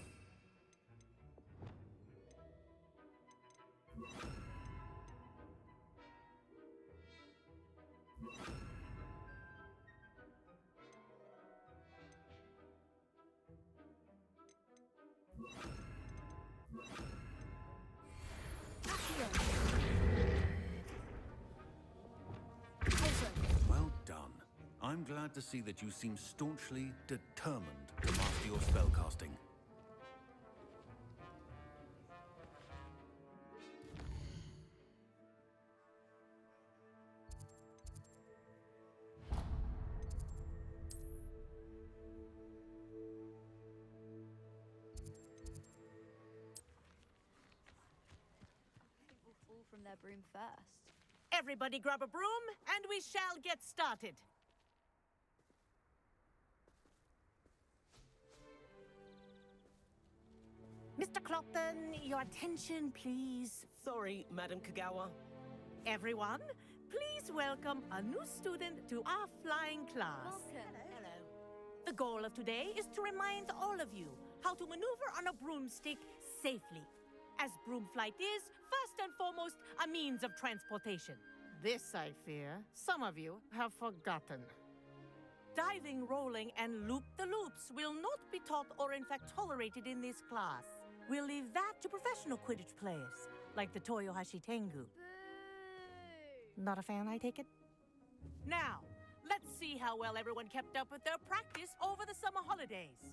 Well done. I'm glad to see that you seem staunchly determined to master your spellcasting. People fall from their broom first. Everybody grab a broom, and we shall get started. Mr. Clopton, your attention, please. Sorry, Madam Kogawa. Everyone, please welcome a new student to our flying class. Welcome. Hello. The goal of today is to remind all of you how to maneuver on a broomstick safely, as broom flight is, first and foremost, a means of transportation. This, I fear, some of you have forgotten. Diving, rolling, and loop-the-loops will not be taught or in fact tolerated in this class. We'll leave that to professional Quidditch players, like the Toyohashi Tengu. Not a fan, I take it? Now, let's see how well everyone kept up with their practice over the summer holidays.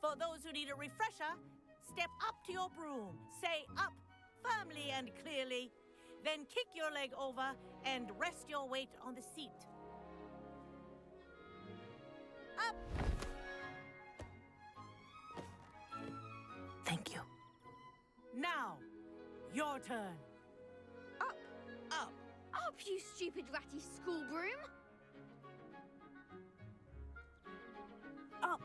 For those who need a refresher, step up to your broom, say up firmly and clearly, then kick your leg over and rest your weight on the seat. Up! Thank you. Now, your turn. Up, up, up! up, you stupid ratty school broom! Up!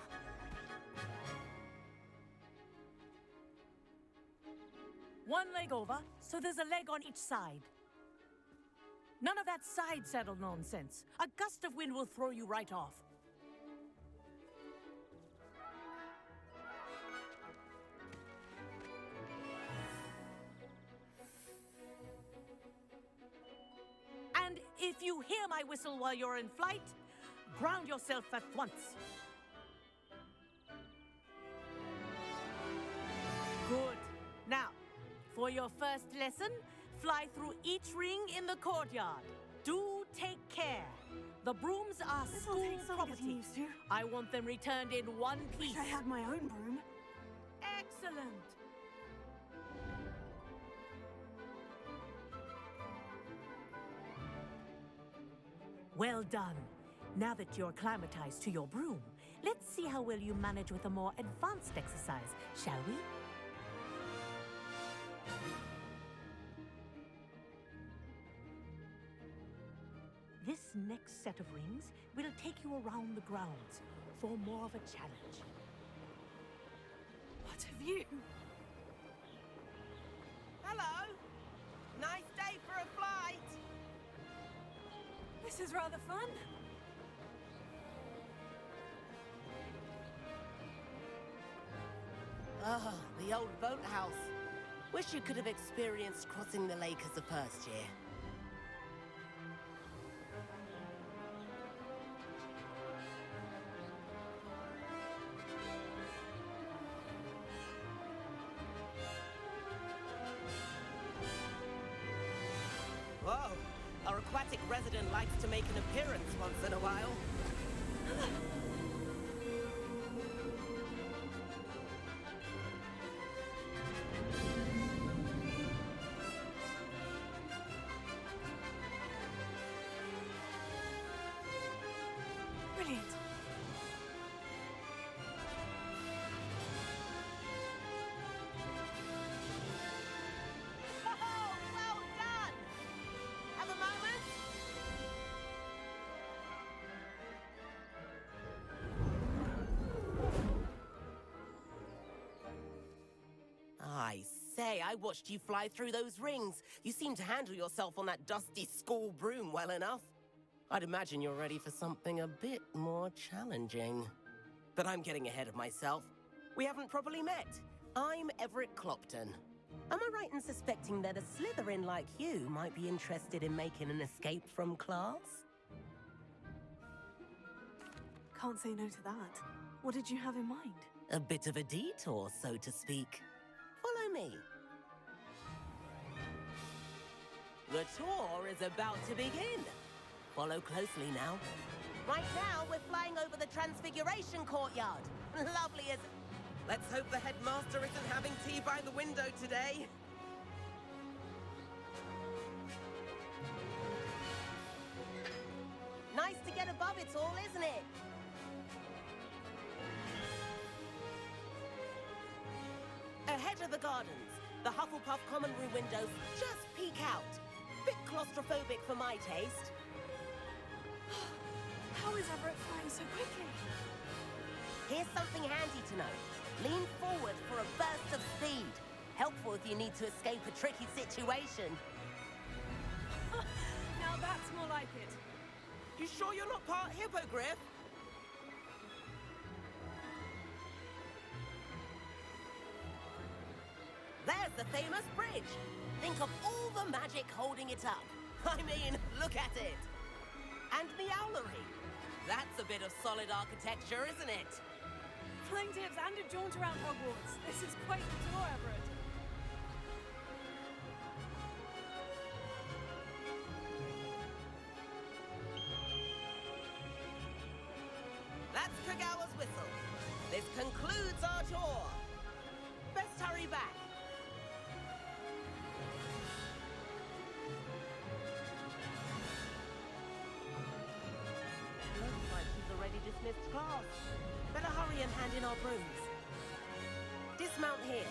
One leg over, so there's a leg on each side. None of that side saddle nonsense. A gust of wind will throw you right off. And if you hear my whistle while you're in flight, ground yourself at once. Good. Now, for your first lesson, fly through each ring in the courtyard. Do take care. The brooms are school property. I want them returned in one piece. Wish I had my own broom. Excellent. Well done. Now that you're acclimatized to your broom, let's see how well you manage with a more advanced exercise, shall we? This next set of rings will take you around the grounds for more of a challenge. What have you? Hello! Nice day for a flight! This is rather fun. Ah, the old boathouse. Wish you could have experienced crossing the lake as a first year. Whoa! Our aquatic resident likes to make an appearance once in a while. Brilliant. Oh, well done! Have a moment? I say, I watched you fly through those rings. You seem to handle yourself on that dusty school broom well enough. I'd imagine you're ready for something a bit more challenging. But I'm getting ahead of myself. We haven't properly met. I'm Everett Clopton. Am I right in suspecting that a Slytherin like you might be interested in making an escape from class? Can't say no to that. What did you have in mind? A bit of a detour, so to speak. Follow me. The tour is about to begin. Follow closely now. Right now, we're flying over the Transfiguration Courtyard. Lovely as... Let's hope the headmaster isn't having tea by the window today. Nice to get above it all, isn't it? Ahead of the gardens, the Hufflepuff common room windows just peek out. Bit claustrophobic for my taste. How is Everett flying so quickly? Here's something handy to know. Lean forward for a burst of speed. Helpful if you need to escape a tricky situation. Now that's more like it. You sure you're not part hippogriff? There's the famous bridge. Think of all the magic holding it up. I mean, look at it. And the owlery. That's a bit of solid architecture, isn't it? Flying tips and a jaunt around Hogwarts. This is quite the tour, Everett. That's Kogawa's whistle. This concludes our tour. Best hurry back. Looks like he's already dismissed class. Better hurry and hand in our brooms. Dismount here.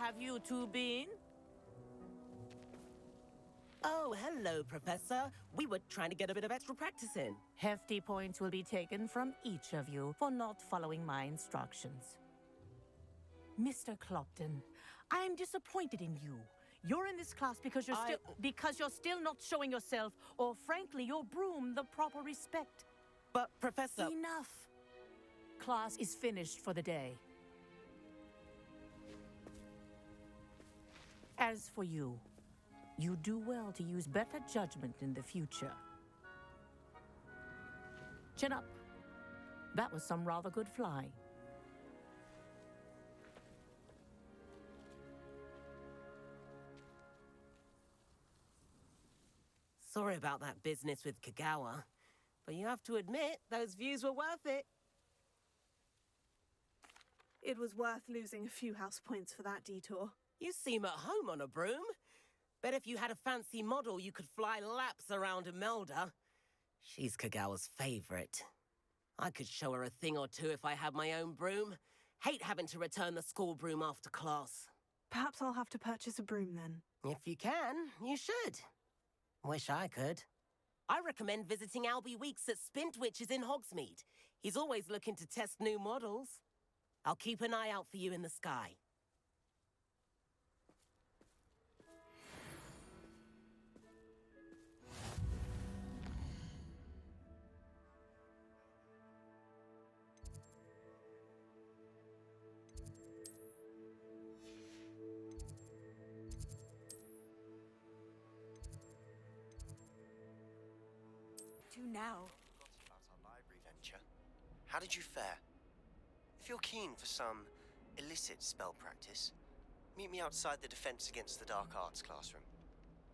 have you two been? Oh, hello, Professor. We were trying to get a bit of extra practice in. Hefty points will be taken from each of you for not following my instructions. Mr. Clopton, I am disappointed in you. You're in this class because you're still not showing yourself, or frankly, your broom, the proper respect. But, Professor... Enough. Class is finished for the day. As for you, you do well to use better judgment in the future. Chin up. That was some rather good flying. Sorry about that business with Kogawa, but you have to admit, those views were worth it. It was worth losing a few house points for that detour. You seem at home on a broom. Bet if you had a fancy model, you could fly laps around Imelda. She's Kogawa's favorite. I could show her a thing or two if I had my own broom. Hate having to return the school broom after class. Perhaps I'll have to purchase a broom then. If you can, you should. Wish I could. I recommend visiting Albie Weeks at Spintwitches in Hogsmeade. He's always looking to test new models. I'll keep an eye out for you in the sky. Now. About our library venture. How did you fare? If you're keen for some illicit spell practice, meet me outside the Defense Against the Dark Arts classroom.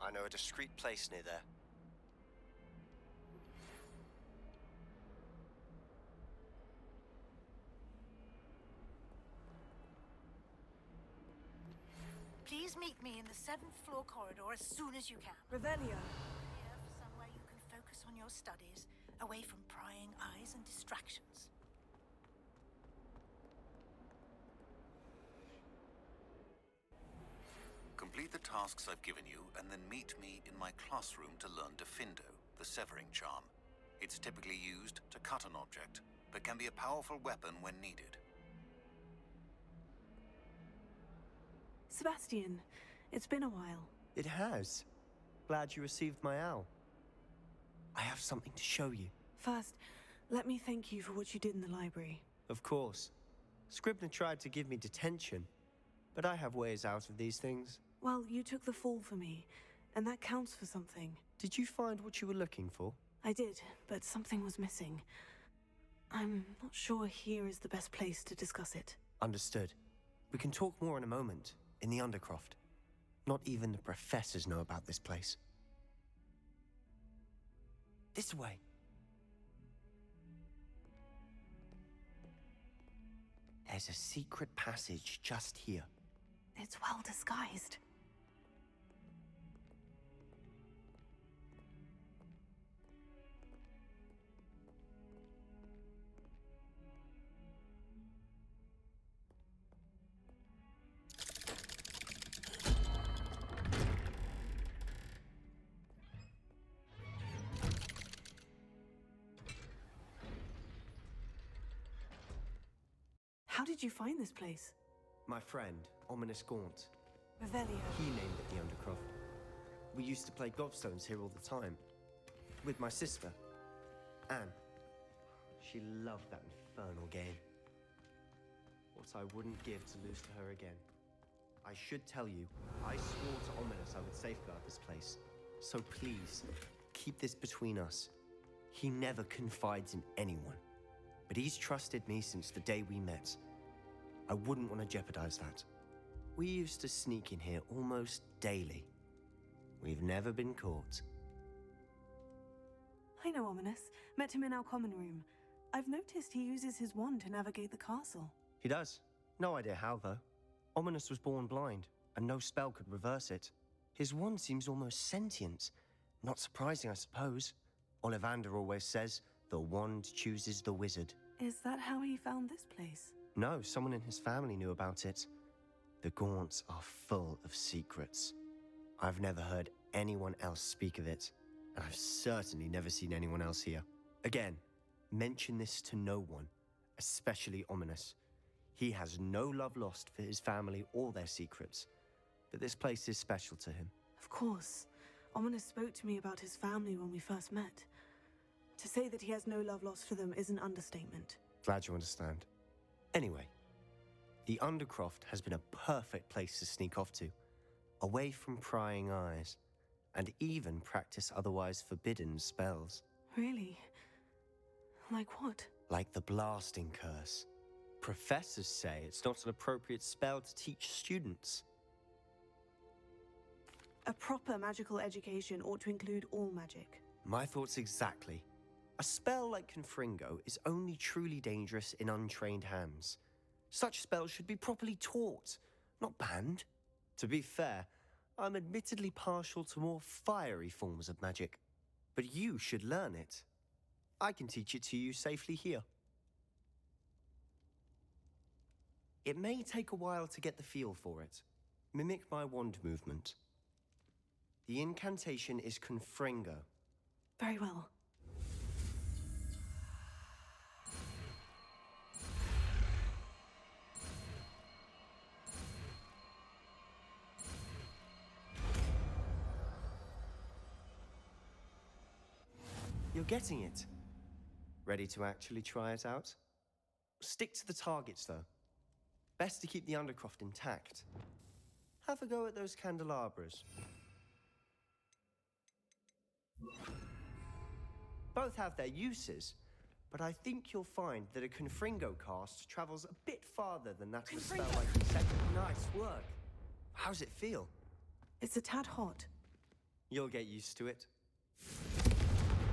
I know a discreet place near there. Please meet me in the 7th floor corridor as soon as you can. Revelio. Somewhere you can focus on your studies, away from prying eyes and distractions. Complete the tasks I've given you, and then meet me in my classroom to learn Diffindo, the severing charm. It's typically used to cut an object, but can be a powerful weapon when needed. Sebastian, it's been a while. It has. Glad you received my owl. I have something to show you. First, let me thank you for what you did in the library. Of course. Scribner tried to give me detention, but I have ways out of these things. Well, you took the fall for me, and that counts for something. Did you find what you were looking for? I did, but something was missing. I'm not sure here is the best place to discuss it. Understood. We can talk more in a moment, in the Undercroft. Not even the professors know about this place. This way. There's a secret passage just here. It's well disguised. How did you find this place? My friend, Ominous Gaunt. Revelio. He named it the Undercroft. We used to play gobstones here all the time. With my sister, Anne. She loved that infernal game. What I wouldn't give to lose to her again. I should tell you, I swore to Ominous I would safeguard this place. So please, keep this between us. He never confides in anyone. But he's trusted me since the day we met. I wouldn't want to jeopardize that. We used to sneak in here almost daily. We've never been caught. I know Ominous. Met him in our common room. I've noticed he uses his wand to navigate the castle. He does. No idea how, though. Ominous was born blind, and no spell could reverse it. His wand seems almost sentient. Not surprising, I suppose. Ollivander always says, the wand chooses the wizard. Is that how he found this place? No, someone in his family knew about it. The Gaunts are full of secrets. I've never heard anyone else speak of it, and I've certainly never seen anyone else here. Again, mention this to no one, especially Ominous. He has no love lost for his family or their secrets, but this place is special to him. Of course. Ominous spoke to me about his family when we first met. To say that he has no love lost for them is an understatement. Glad you understand. Anyway, the Undercroft has been a perfect place to sneak off to, away from prying eyes, and even practice otherwise forbidden spells. Really? Like what? Like the blasting curse. Professors say it's not an appropriate spell to teach students. A proper magical education ought to include all magic. My thoughts exactly. A spell like Confringo is only truly dangerous in untrained hands. Such spells should be properly taught, not banned. To be fair, I'm admittedly partial to more fiery forms of magic, but you should learn it. I can teach it to you safely here. It may take a while to get the feel for it. Mimic my wand movement. The incantation is Confringo. Very well. You're getting it. Ready to actually try it out? Stick to the targets, though. Best to keep the Undercroft intact. Have a go at those candelabras. Both have their uses, but I think you'll find that a Confringo cast travels a bit farther than that of a spell like Hecat. Nice work. How's it feel? It's a tad hot. You'll get used to it.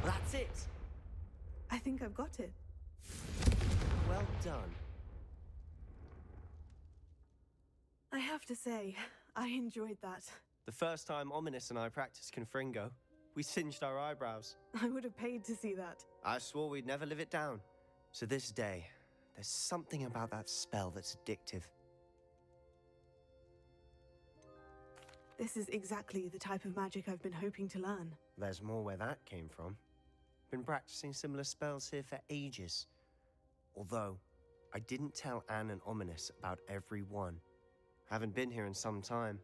That's it! I think I've got it. Well done. I have to say, I enjoyed that. The first time Ominous and I practiced Confringo, we singed our eyebrows. I would have paid to see that. I swore we'd never live it down. So this day, there's something about that spell that's addictive. This is exactly the type of magic I've been hoping to learn. There's more where that came from. Been practicing similar spells here for ages. Although, I didn't tell Anne and Ominous about every one. Haven't been here in some time.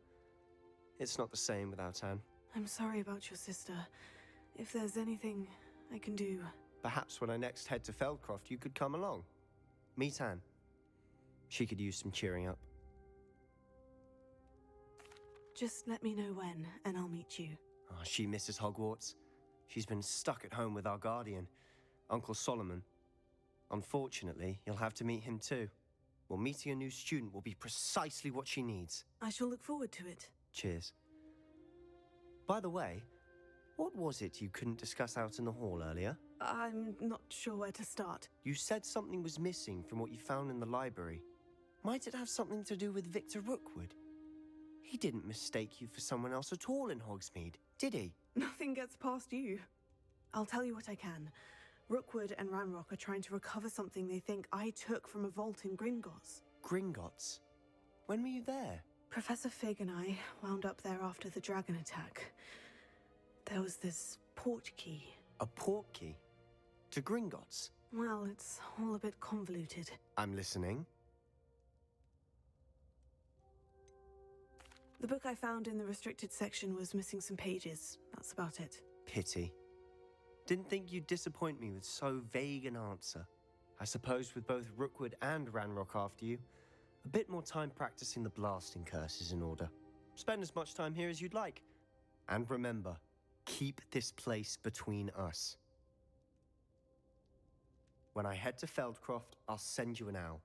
It's not the same without Anne. I'm sorry about your sister. If there's anything I can do... Perhaps when I next head to Feldcroft, you could come along. Meet Anne. She could use some cheering up. Just let me know when, and I'll meet you. Oh, she misses Hogwarts. She's been stuck at home with our guardian, Uncle Solomon. Unfortunately, you'll have to meet him too. Well, meeting a new student will be precisely what she needs. I shall look forward to it. Cheers. By the way, what was it you couldn't discuss out in the hall earlier? I'm not sure where to start. You said something was missing from what you found in the library. Might it have something to do with Victor Rookwood? He didn't mistake you for someone else at all in Hogsmeade, did he? Nothing gets past you. I'll tell you what I can. Rookwood and Ranrock are trying to recover something they think I took from a vault in Gringotts. Gringotts? When were you there? Professor Fig and I wound up there after the dragon attack. There was this port key. A port key? To Gringotts? Well, it's all a bit convoluted. I'm listening. The book I found in the restricted section was missing some pages. That's about it. Pity. Didn't think you'd disappoint me with so vague an answer. I suppose with both Rookwood and Ranrock after you, a bit more time practicing the blasting curse is in order. Spend as much time here as you'd like. And remember, keep this place between us. When I head to Feldcroft, I'll send you an owl.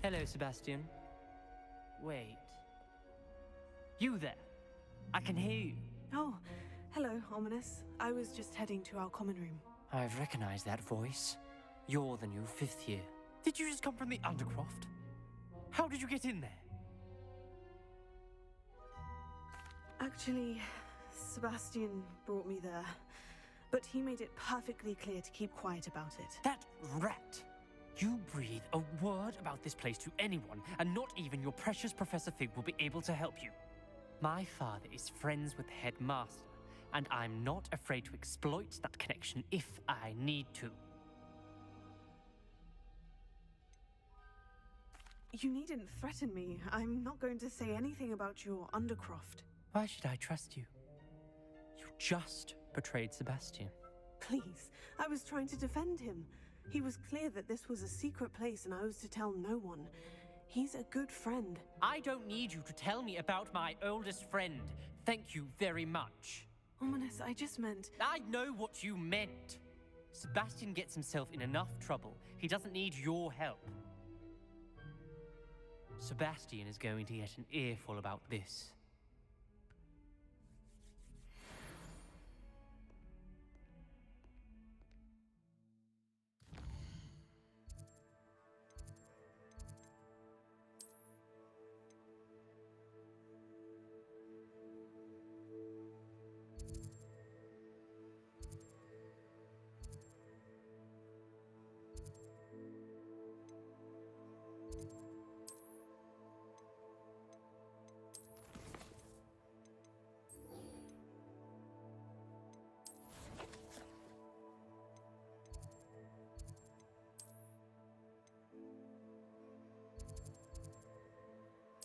Hello, Sebastian. Wait. You there? I can hear you. Oh, Hello, Ominous. I was just heading to our common room. I've recognized that voice. You're the new 5th year. Did you just come from the Undercroft? How did you get in there? Actually, Sebastian brought me there. But he made it perfectly clear to keep quiet about it. That rat! You breathe a word about this place to anyone, and not even your precious Professor Fig will be able to help you. My father is friends with the headmaster, and I'm not afraid to exploit that connection if I need to. You needn't threaten me. I'm not going to say anything about your Undercroft. Why should I trust you? You just betrayed Sebastian. Please, I was trying to defend him. He was clear that this was a secret place and I was to tell no one. He's a good friend. I don't need you to tell me about my oldest friend. Thank you very much. Ominous, I just meant... I know what you meant. Sebastian gets himself in enough trouble. He doesn't need your help. Sebastian is going to get an earful about this.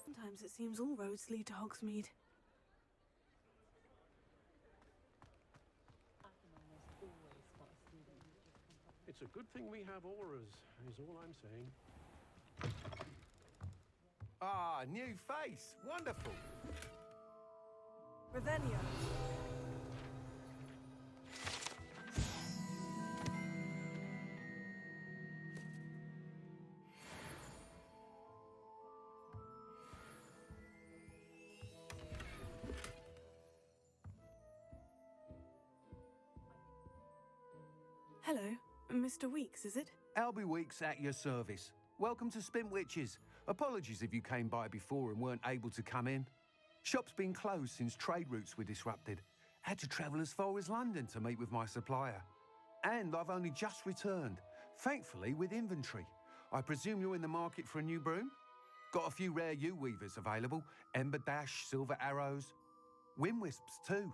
Sometimes it seems all roads lead to Hogsmeade. It's a good thing we have auras, is all I'm saying. Ah, new face. Wonderful. Revelio. Hello, Mr. Weeks, is it? Albie Weeks at your service. Welcome to Spintwitches. Apologies if you came by before and weren't able to come in. Shop's been closed since trade routes were disrupted. Had to travel as far as London to meet with my supplier. And I've only just returned, thankfully with inventory. I presume you're in the market for a new broom? Got a few rare U-weavers available. Ember Dash, Silver Arrows. Wind Wisps too.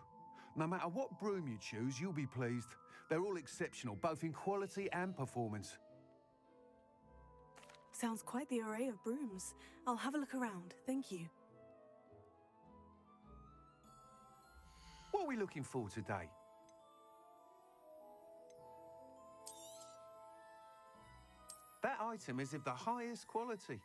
No matter what broom you choose, you'll be pleased. They're all exceptional, both in quality and performance. Sounds quite the array of brooms. I'll have a look around, thank you. What are we looking for today? That item is of the highest quality.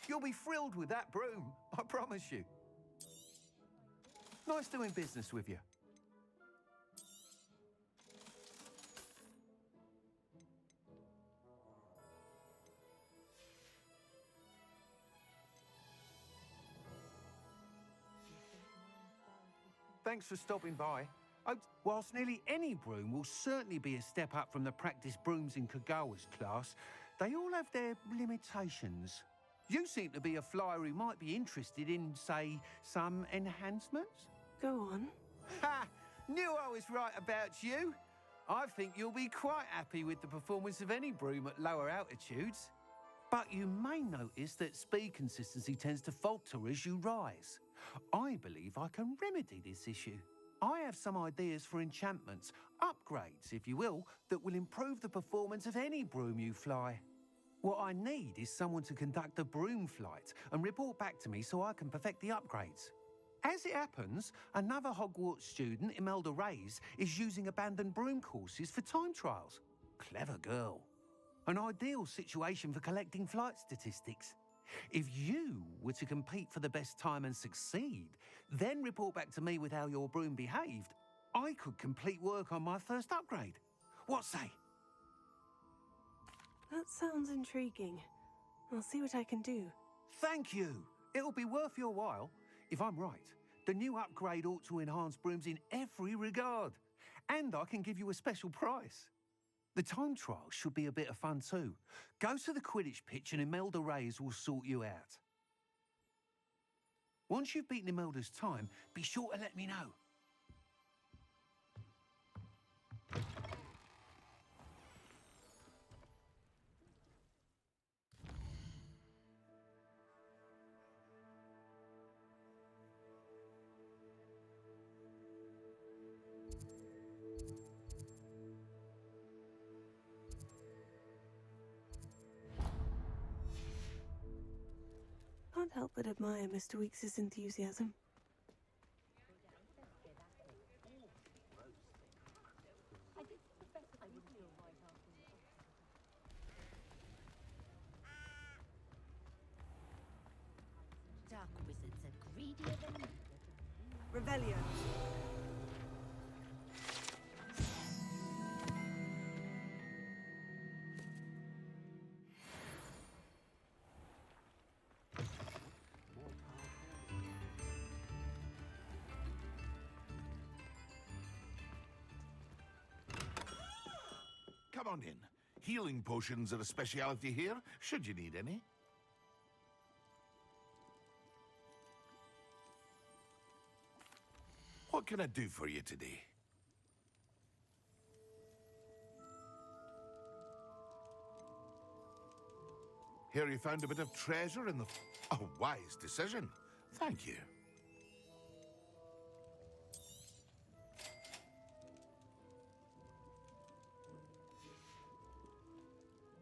You'll be thrilled with that broom, I promise you. Nice doing business with you. Thanks for stopping by. Whilst nearly any broom will certainly be a step up from the practice brooms in Kogawa's class, they all have their limitations. You seem to be a flyer who might be interested in, say, some enhancements? Go on. Ha! Knew I was right about you. I think you'll be quite happy with the performance of any broom at lower altitudes. But you may notice that speed consistency tends to falter as you rise. I believe I can remedy this issue. I have some ideas for enchantments, upgrades, if you will, that will improve the performance of any broom you fly. What I need is someone to conduct a broom flight and report back to me so I can perfect the upgrades. As it happens, another Hogwarts student, Imelda Reyes, is using abandoned broom courses for time trials. Clever girl. An ideal situation for collecting flight statistics. If you were to compete for the best time and succeed, then report back to me with how your broom behaved, I could complete work on my first upgrade. What say? That sounds intriguing. I'll see what I can do. Thank you. It'll be worth your while. If I'm right, the new upgrade ought to enhance brooms in every regard. And I can give you a special price. The time trial should be a bit of fun too. Go to the Quidditch pitch and Imelda Reyes will sort you out. Once you've beaten Imelda's time, be sure to let me know. Can't help but admire Mr. Weekes' enthusiasm. Dark wizards are greedier than... Revelio. Come on in. Healing potions are a speciality here, should you need any. What can I do for you today? Here you found a bit of treasure in the... A wise decision. Thank you.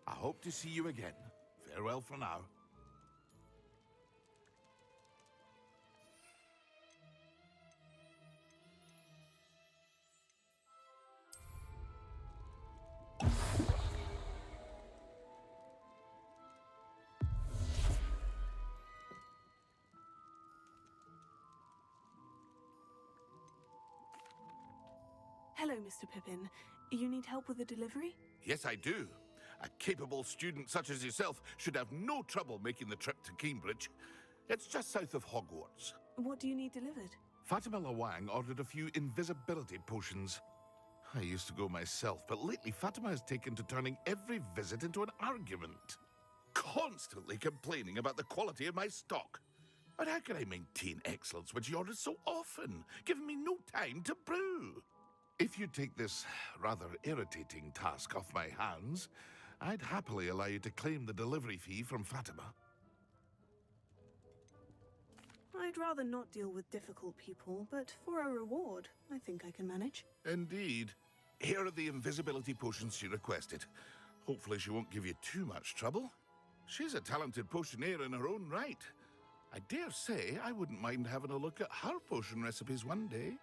I hope to see you again. Farewell for now. Hello, Mr. Pippin. You need help with the delivery? Yes, I do. A capable student such as yourself should have no trouble making the trip to Cambridge. It's just south of Hogwarts. What do you need delivered? Fatima Lawang ordered a few invisibility potions. I used to go myself, but lately Fatima has taken to turning every visit into an argument. Constantly complaining about the quality of my stock. But how can I maintain excellence when she orders so often, giving me no time to brew? If you take this rather irritating task off my hands, I'd happily allow you to claim the delivery fee from Fatima. I'd rather not deal with difficult people, but for a reward, I think I can manage. Indeed. Here are the invisibility potions she requested. Hopefully she won't give you too much trouble. She's a talented potioneer in her own right. I dare say I wouldn't mind having a look at her potion recipes one day.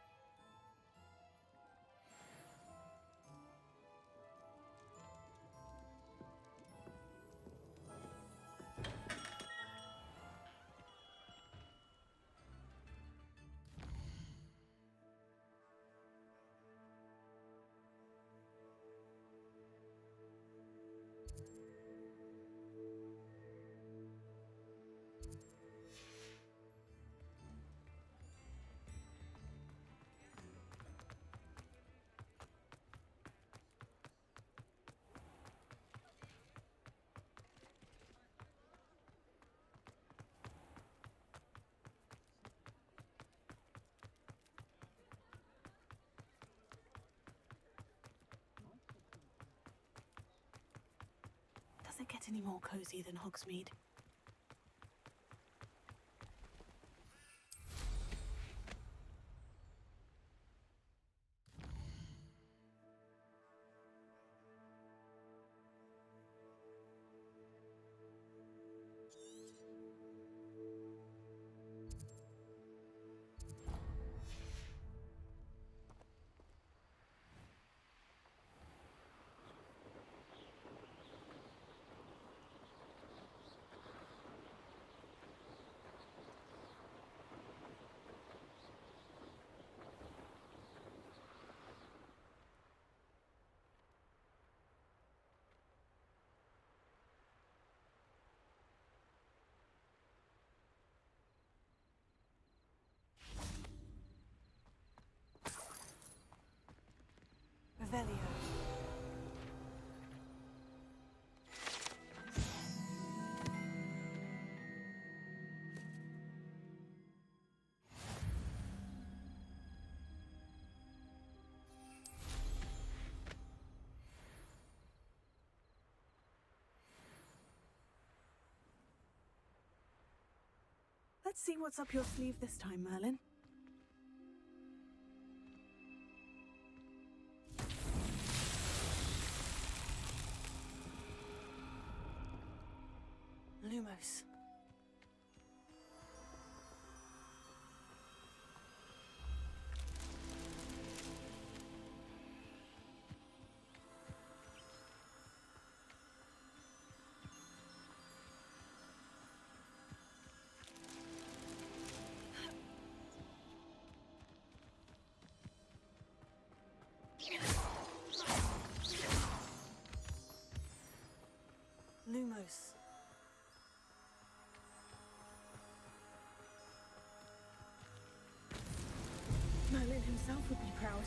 Does it get any more cozy than Hogsmeade? Revelio. Let's see what's up your sleeve this time, Merlin. Lumos. Lumos. Merlin himself would be proud.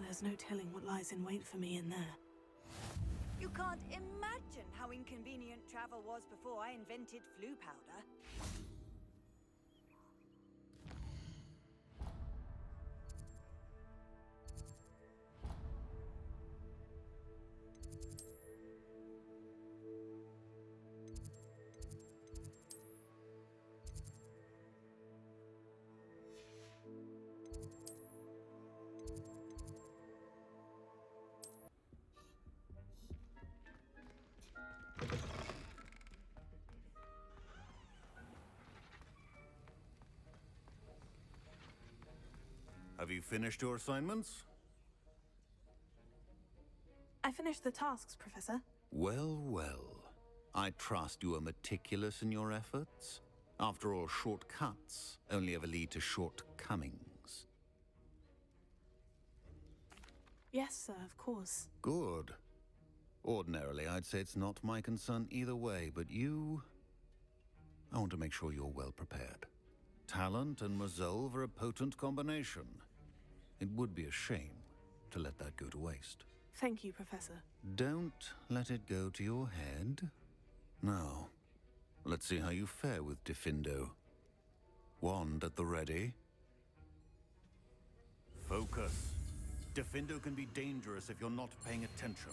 There's no telling what lies in wait for me in there. You can't imagine how inconvenient travel was before I invented flu powder. Have you finished your assignments? I finished the tasks, Professor. Well, well. I trust you are meticulous in your efforts. After all, shortcuts only ever lead to shortcomings. Yes, sir, of course. Good. Ordinarily, I'd say it's not my concern either way, but you... I want to make sure you're well prepared. Talent and resolve are a potent combination. It would be a shame to let that go to waste. Thank you, Professor. Don't let it go to your head. Now, let's see how you fare with Diffindo. Wand at the ready. Focus. Diffindo can be dangerous if you're not paying attention.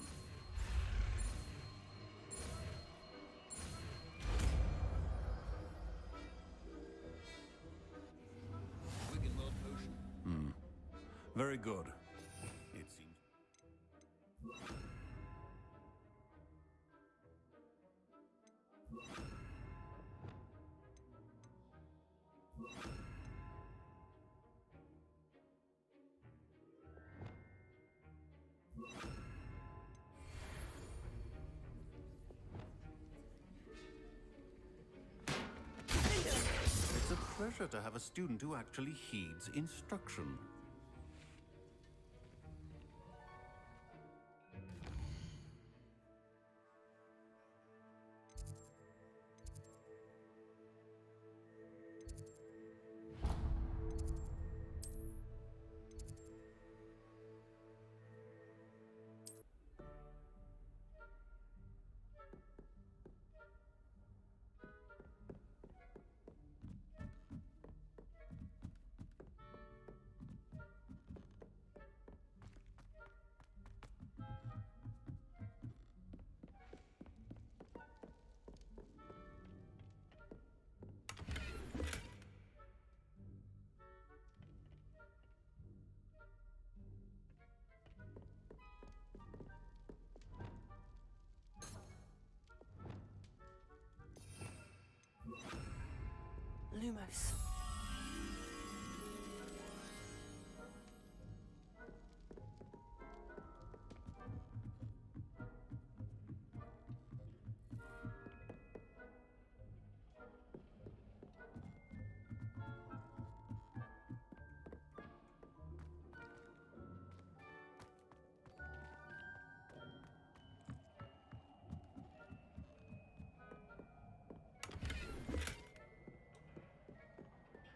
Very good. It seems. It's a pleasure to have a student who actually heeds instruction. Lumos.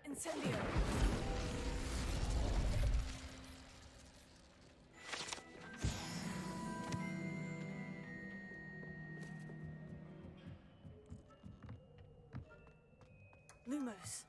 Incendio. Lumos.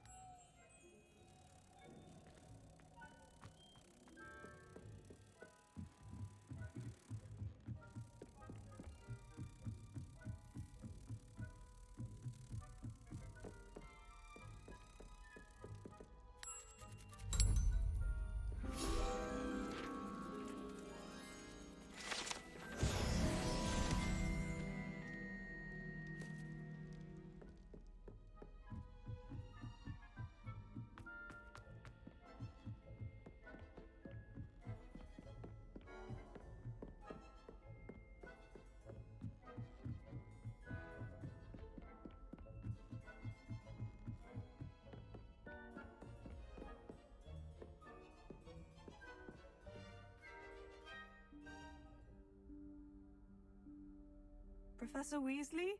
Professor Weasley?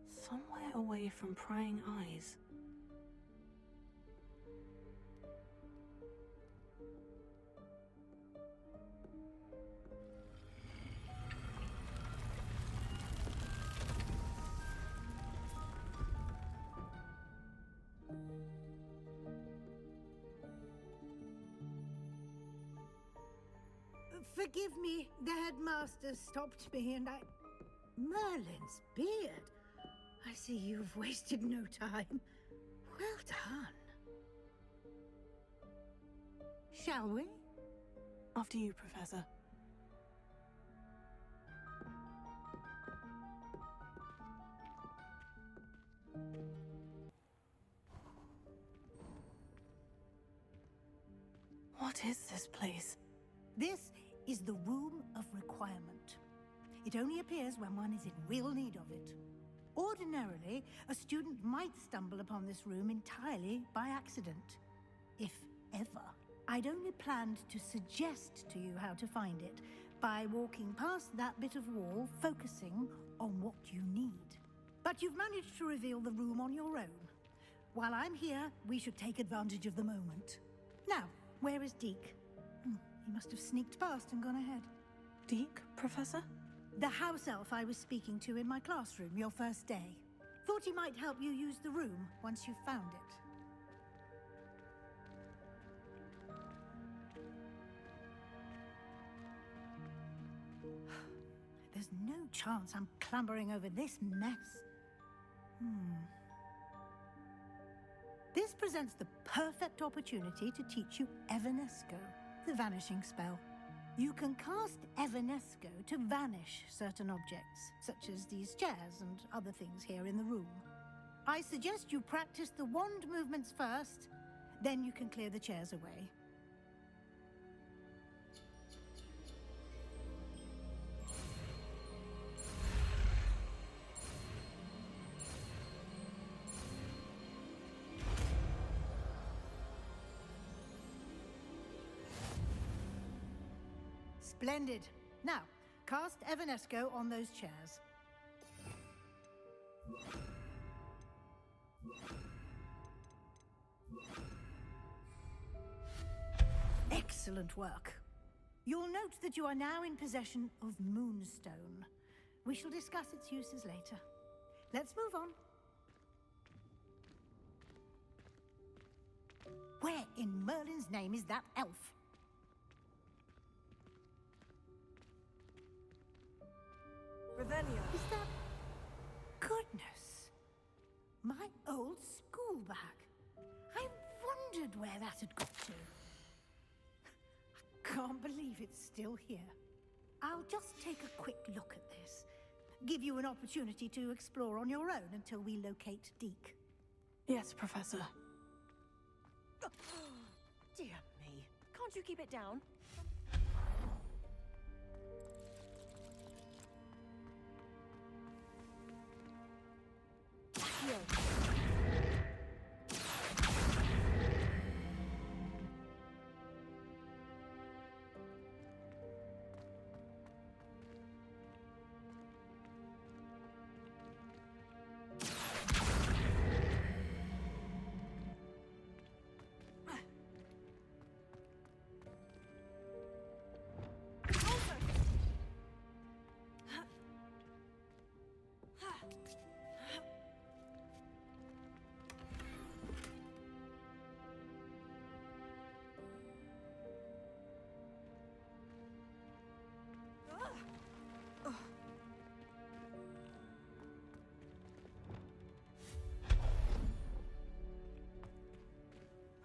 Somewhere away from prying eyes. Forgive me, the headmaster stopped me and I... Merlin's beard. I see you've wasted no time. Well done. Shall we? After you, Professor. What is this place? This is the Room of Requirement. It only appears when one is in real need of it. Ordinarily, a student might stumble upon this room entirely by accident. If ever. I'd only planned to suggest to you how to find it by walking past that bit of wall, focusing on what you need. But you've managed to reveal the room on your own. While I'm here, we should take advantage of the moment. Now, where is Deke? He must have sneaked past and gone ahead. Deke, Professor? The house elf I was speaking to in my classroom your first day. Thought he might help you use the room once you found it. There's no chance I'm clambering over this mess. This presents the perfect opportunity to teach you Evanesco, the vanishing spell. You can cast Evanesco to vanish certain objects, such as these chairs and other things here in the room. I suggest you practice the wand movements first, then you can clear the chairs away. Splendid. Now, cast Evanesco on those chairs. Excellent work. You'll note that you are now in possession of Moonstone. We shall discuss its uses later. Let's move on. Where in Merlin's name is that elf? Revelio. Is that... Goodness. My old school bag. I wondered where that had got to. I can't believe it's still here. I'll just take a quick look at this. give you an opportunity to explore on your own until we locate Deke. Yes, Professor. Dear me. Can't you keep it down?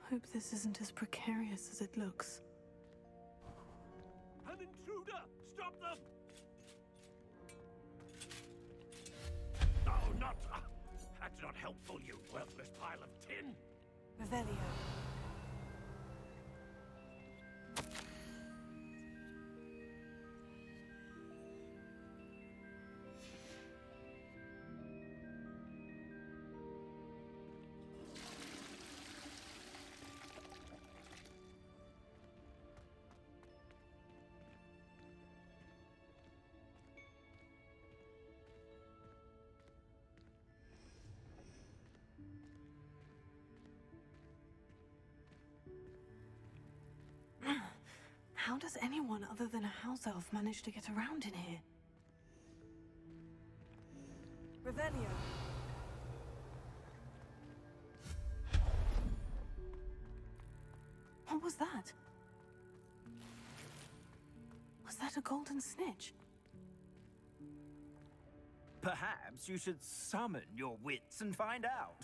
Hope this isn't as precarious as it looks. An intruder! Stop them! No, not... that's not helpful, you worthless pile of tin! Revelio. How does anyone other than a house elf manage to get around in here? Revelio. What was that? Was that a golden snitch? Perhaps you should summon your wits and find out.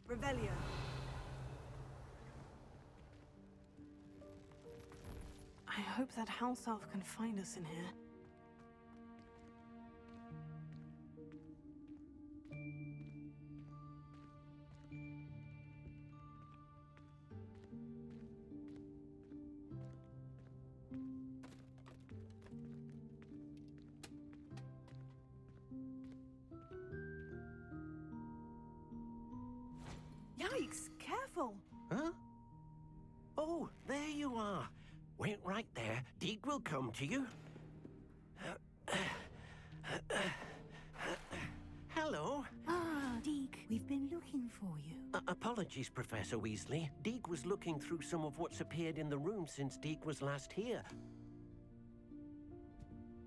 Revelio. I hope that house elf can find us in here. Yikes! Careful! Huh? Oh, there you are. Wait right there. Deke will come to you. Hello. Ah, Deke, we've been looking for you. Apologies, Professor Weasley. Deke was looking through some of what's appeared in the room since Deke was last here.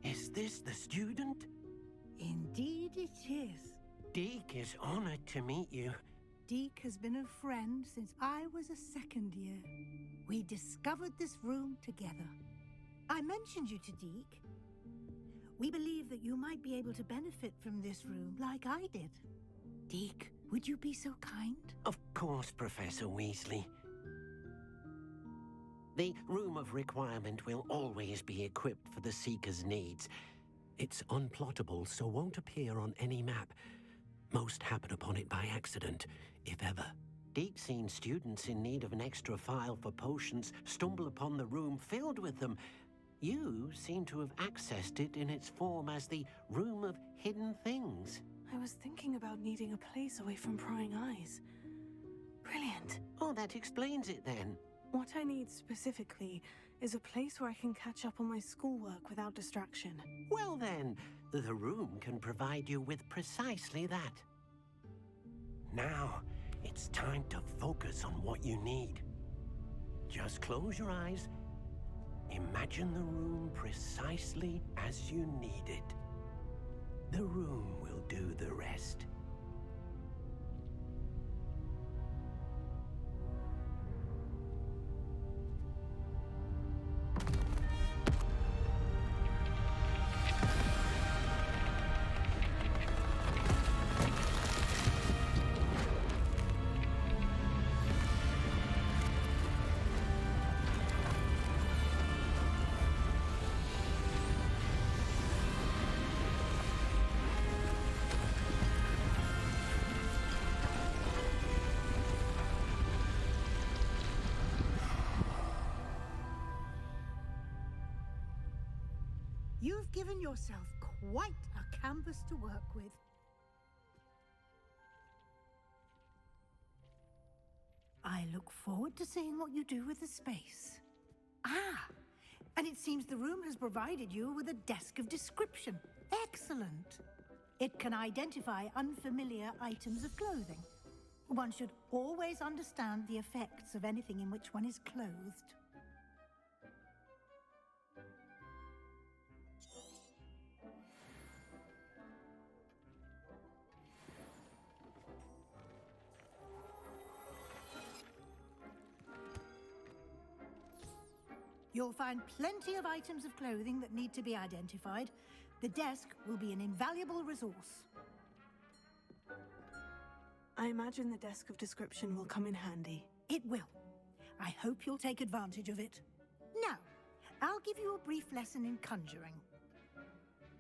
Is this the student? Indeed it is. Deke is honored to meet you. Deke has been a friend since I was a second year. We discovered this room together. I mentioned you to Deke. We believe that you might be able to benefit from this room like I did. Deke, would you be so kind? Of course, Professor Weasley. The Room of Requirement will always be equipped for the Seeker's needs. It's unplottable, so won't appear on any map. Most happen upon it by accident, if ever. Deke's seen students in need of an extra file for potions stumble upon the room filled with them. You seem to have accessed it in its form as the Room of Hidden Things. I was thinking about needing a place away from prying eyes. Brilliant. Oh, that explains it then. What I need specifically is a place where I can catch up on my schoolwork without distraction. Well then, the room can provide you with precisely that. Now, it's time to focus on what you need. Just close your eyes. Imagine the room precisely as you need it. The room will do the rest. You've given yourself quite a canvas to work with. I look forward to seeing what you do with the space. Ah, and it seems the room has provided you with a desk of description. Excellent. It can identify unfamiliar items of clothing. One should always understand the effects of anything in which one is clothed. You'll find plenty of items of clothing that need to be identified. The desk will be an invaluable resource. I imagine the desk of description will come in handy. It will. I hope you'll take advantage of it. Now, I'll give you a brief lesson in conjuring.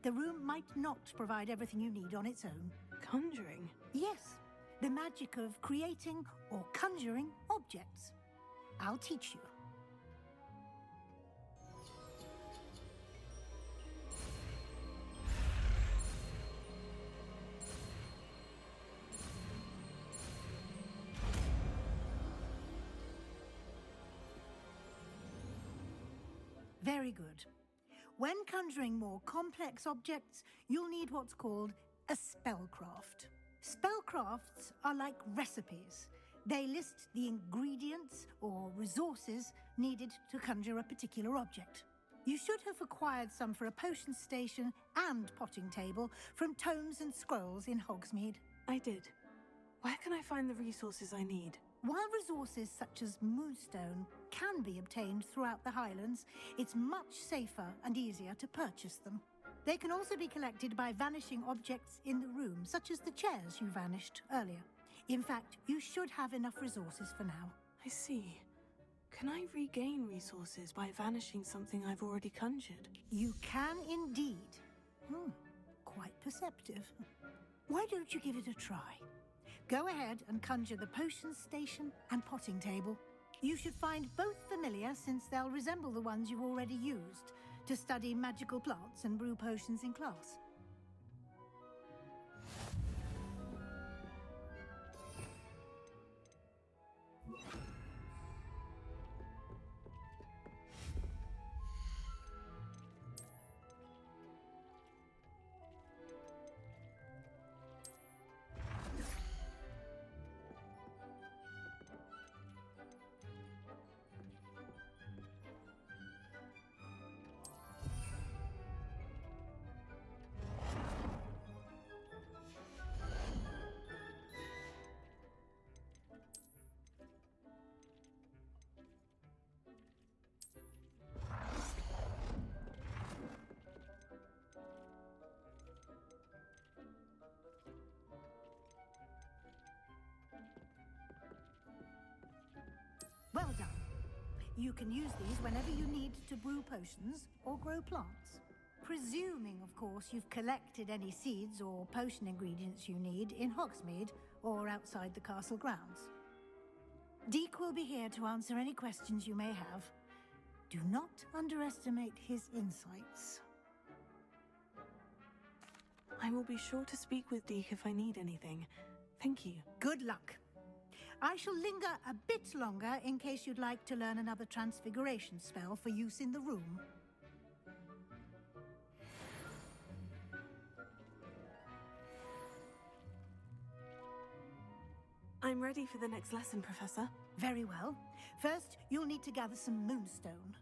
The room might not provide everything you need on its own. Conjuring? Yes, the magic of creating or conjuring objects. I'll teach you. Very good. When conjuring more complex objects, you'll need what's called a spellcraft. Spellcrafts are like recipes. They list the ingredients or resources needed to conjure a particular object. You should have acquired some for a potion station and potting table from tomes and scrolls in Hogsmeade. I did. Where can I find the resources I need? While resources such as moonstone can be obtained throughout the Highlands, it's much safer and easier to purchase them. They can also be collected by vanishing objects in the room, such as the chairs you vanished earlier. In fact, you should have enough resources for now. I see. Can I regain resources by vanishing something I've already conjured? You can indeed. Quite perceptive. Why don't you give it a try? Go ahead and conjure the potion station and potting table. You should find both familiar, since they'll resemble the ones you've already used to study magical plants and brew potions in class. Well done. You can use these whenever you need to brew potions or grow plants. Presuming, of course, you've collected any seeds or potion ingredients you need in Hogsmeade or outside the castle grounds. Deek will be here to answer any questions you may have. Do not underestimate his insights. I will be sure to speak with Deek if I need anything. Thank you. Good luck. I shall linger a bit longer in case you'd like to learn another transfiguration spell for use in the room. I'm ready for the next lesson, Professor. Very well. First, you'll need to gather some moonstone.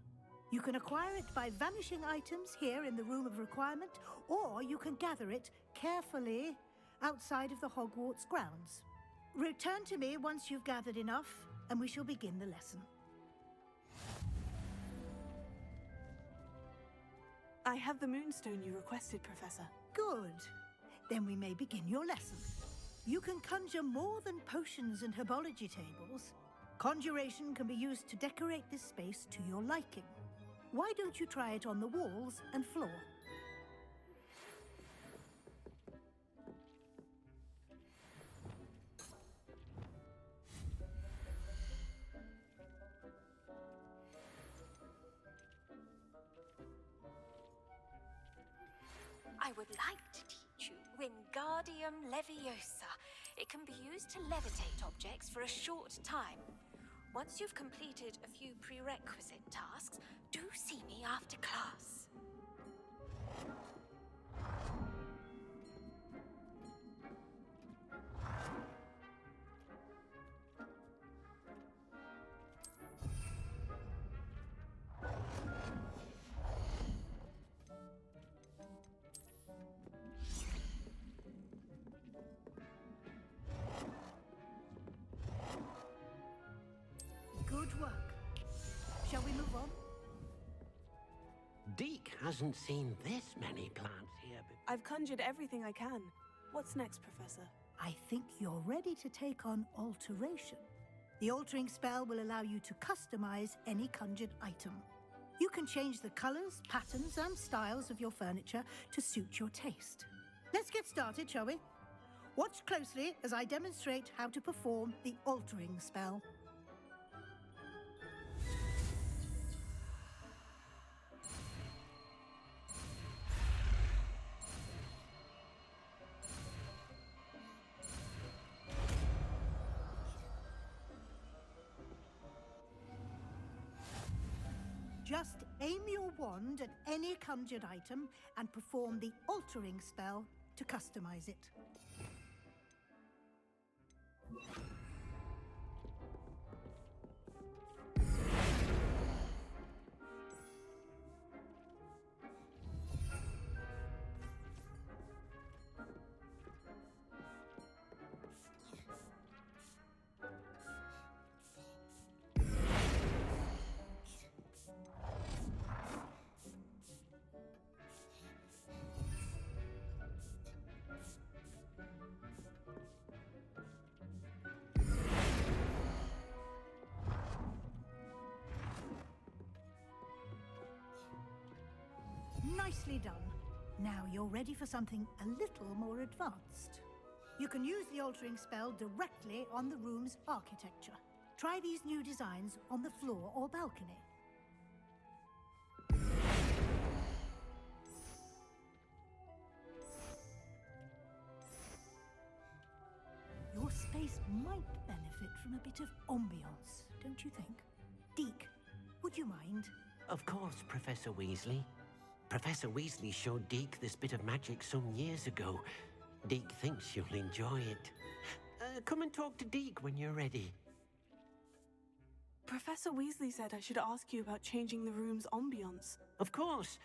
You can acquire it by vanishing items here in the Room of Requirement, or you can gather it carefully outside of the Hogwarts grounds. Return to me once you've gathered enough, and we shall begin the lesson. I have the moonstone you requested, Professor. Good. Then we may begin your lesson. You can conjure more than potions and herbology tables. Conjuration can be used to decorate this space to your liking. Why don't you try it on the walls and floor? I would like to teach you Wingardium Leviosa. It can be used to levitate objects for a short time. Once you've completed a few prerequisite tasks, do see me after class. Good work. Shall we move on? Deke hasn't seen this many plants here before. I've conjured everything I can. What's next, Professor? I think you're ready to take on alteration. The altering spell will allow you to customize any conjured item. You can change the colors, patterns, and styles of your furniture to suit your taste. Let's get started, shall we? Watch closely as I demonstrate how to perform the altering spell. Just aim your wand at any conjured item and perform the altering spell to customize it. Nicely done. Now you're ready for something a little more advanced. You can use the altering spell directly on the room's architecture. Try these new designs on the floor or balcony. Your space might benefit from a bit of ambiance, don't you think? Deke, would you mind? Of course, Professor Weasley. Professor Weasley showed Deke this bit of magic some years ago. Deke thinks you'll enjoy it. Come and talk to Deke when you're ready. Professor Weasley said I should ask you about changing the room's ambience. Of course.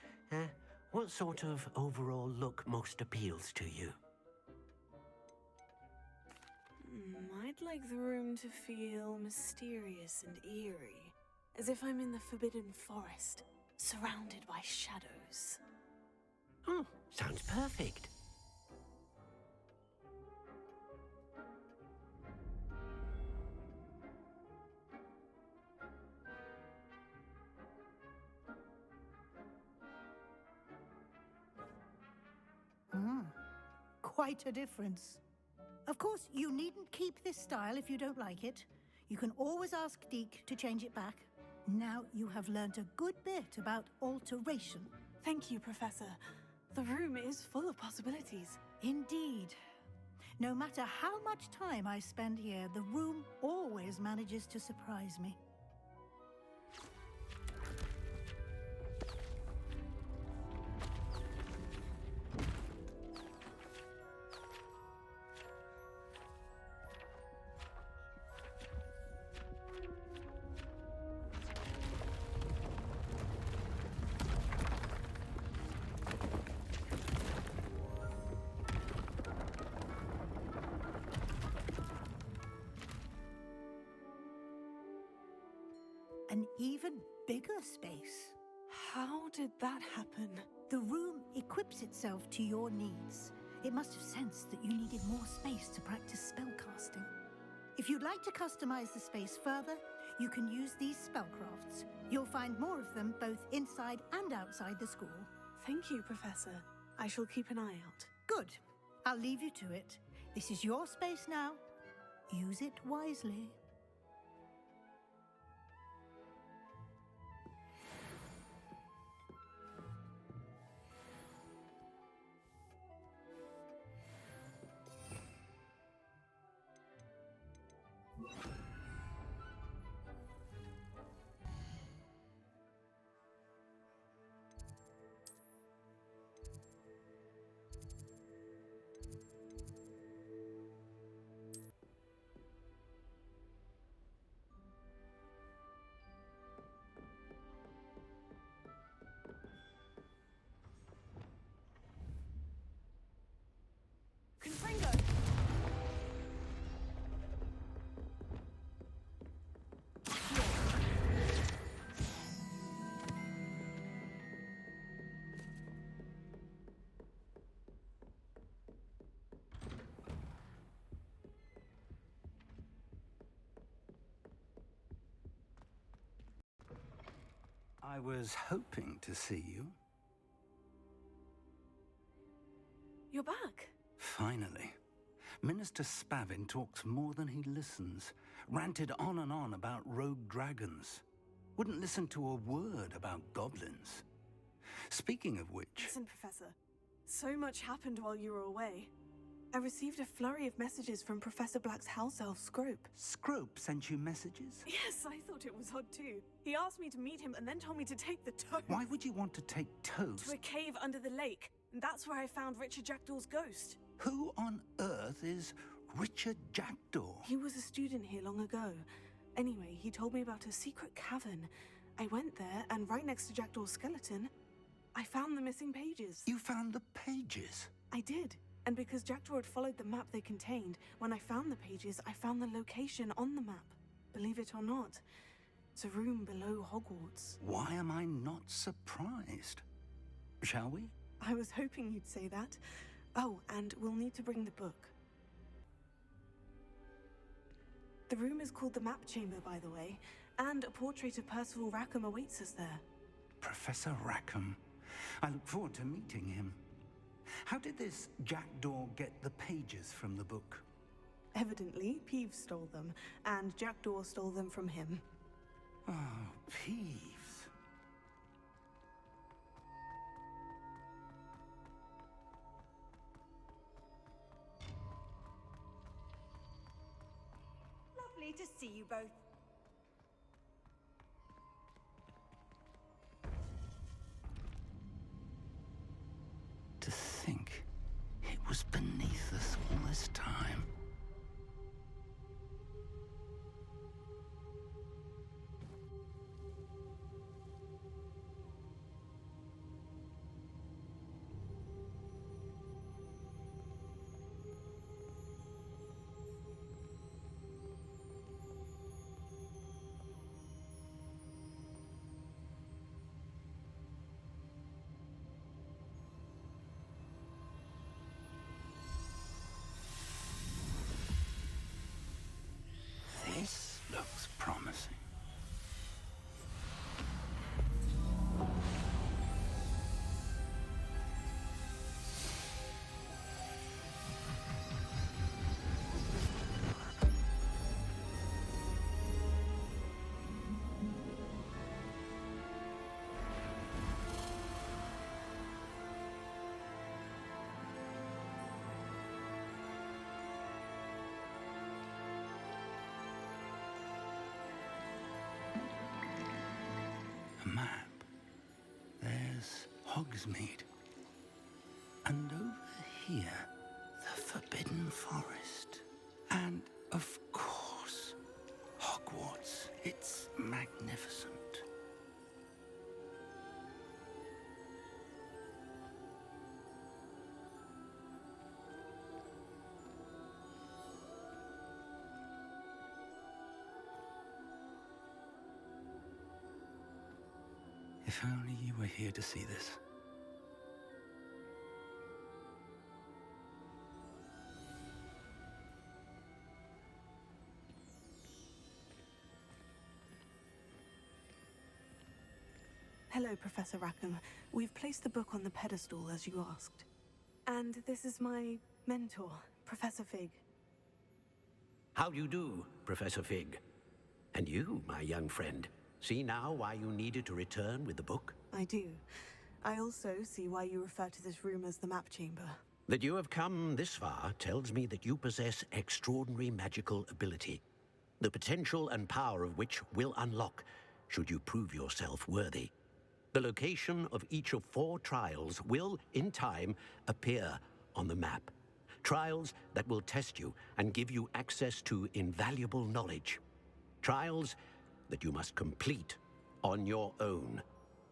What sort of overall look most appeals to you? I'd like the room to feel mysterious and eerie, as if I'm in the Forbidden Forest, surrounded by shadows. Oh, sounds perfect. Quite a difference. Of course, you needn't keep this style if you don't like it. You can always ask Deke to change it back. Now you have learned a good bit about alteration. Thank you, Professor. The room is full of possibilities. Indeed. No matter how much time I spend here, the room always manages to surprise me. even bigger space. How did that happen? The room equips itself to your needs. It must have sensed that you needed more space to practice spellcasting. If you'd like to customize the space further, you can use these spellcrafts. You'll find more of them both inside and outside the school. Thank you, Professor. I shall keep an eye out. Good. I'll leave you to it. This is your space now. Use it wisely. I was hoping to see you. You're back. Finally. Minister Spavin talks more than he listens. Ranted on and on about rogue dragons. Wouldn't listen to a word about goblins. Speaking of which... Listen, Professor. So much happened while you were away. I received a flurry of messages from Professor Black's house elf, Scrope. Scrope sent you messages? Yes, I thought it was odd too. He asked me to meet him and then told me to take the toast. Why would you want to take toast? To a cave under the lake. And that's where I found Richard Jackdaw's ghost. Who on earth is Richard Jackdaw? He was a student here long ago. Anyway, he told me about a secret cavern. I went there, and right next to Jackdaw's skeleton, I found the missing pages. You found the pages? I did. And because Jackdaw had followed the map they contained, when I found the pages, I found the location on the map. Believe it or not, it's a room below Hogwarts. Why am I not surprised? Shall we? I was hoping you'd say that. Oh, and we'll need to bring the book. The room is called the Map Chamber, by the way, and a portrait of Percival Rackham awaits us there. Professor Rackham. I look forward to meeting him. How did this Jackdaw get the pages from the book? Evidently, Peeves stole them, and Jackdaw stole them from him. Oh, Peeves. Lovely to see you both. To think it was beneath us all this time. This looks promising. A map. There's Hogsmeade. And over here, the Forbidden Forest. And, of course, Hogwarts. It's magnificent. If only you were here to see this. Hello, Professor Rackham. We've placed the book on the pedestal as you asked. And this is my mentor, Professor Fig. How do you do, Professor Fig? And you, my young friend, see now why you needed to return with the book? I do. I also see why you refer to this room as the map chamber. That you have come this far tells me that you possess extraordinary magical ability, the potential and power of which will unlock should you prove yourself worthy. The location of each of 4 trials will, in time, appear on the map. Trials that will test you and give you access to invaluable knowledge. Trials that you must complete on your own.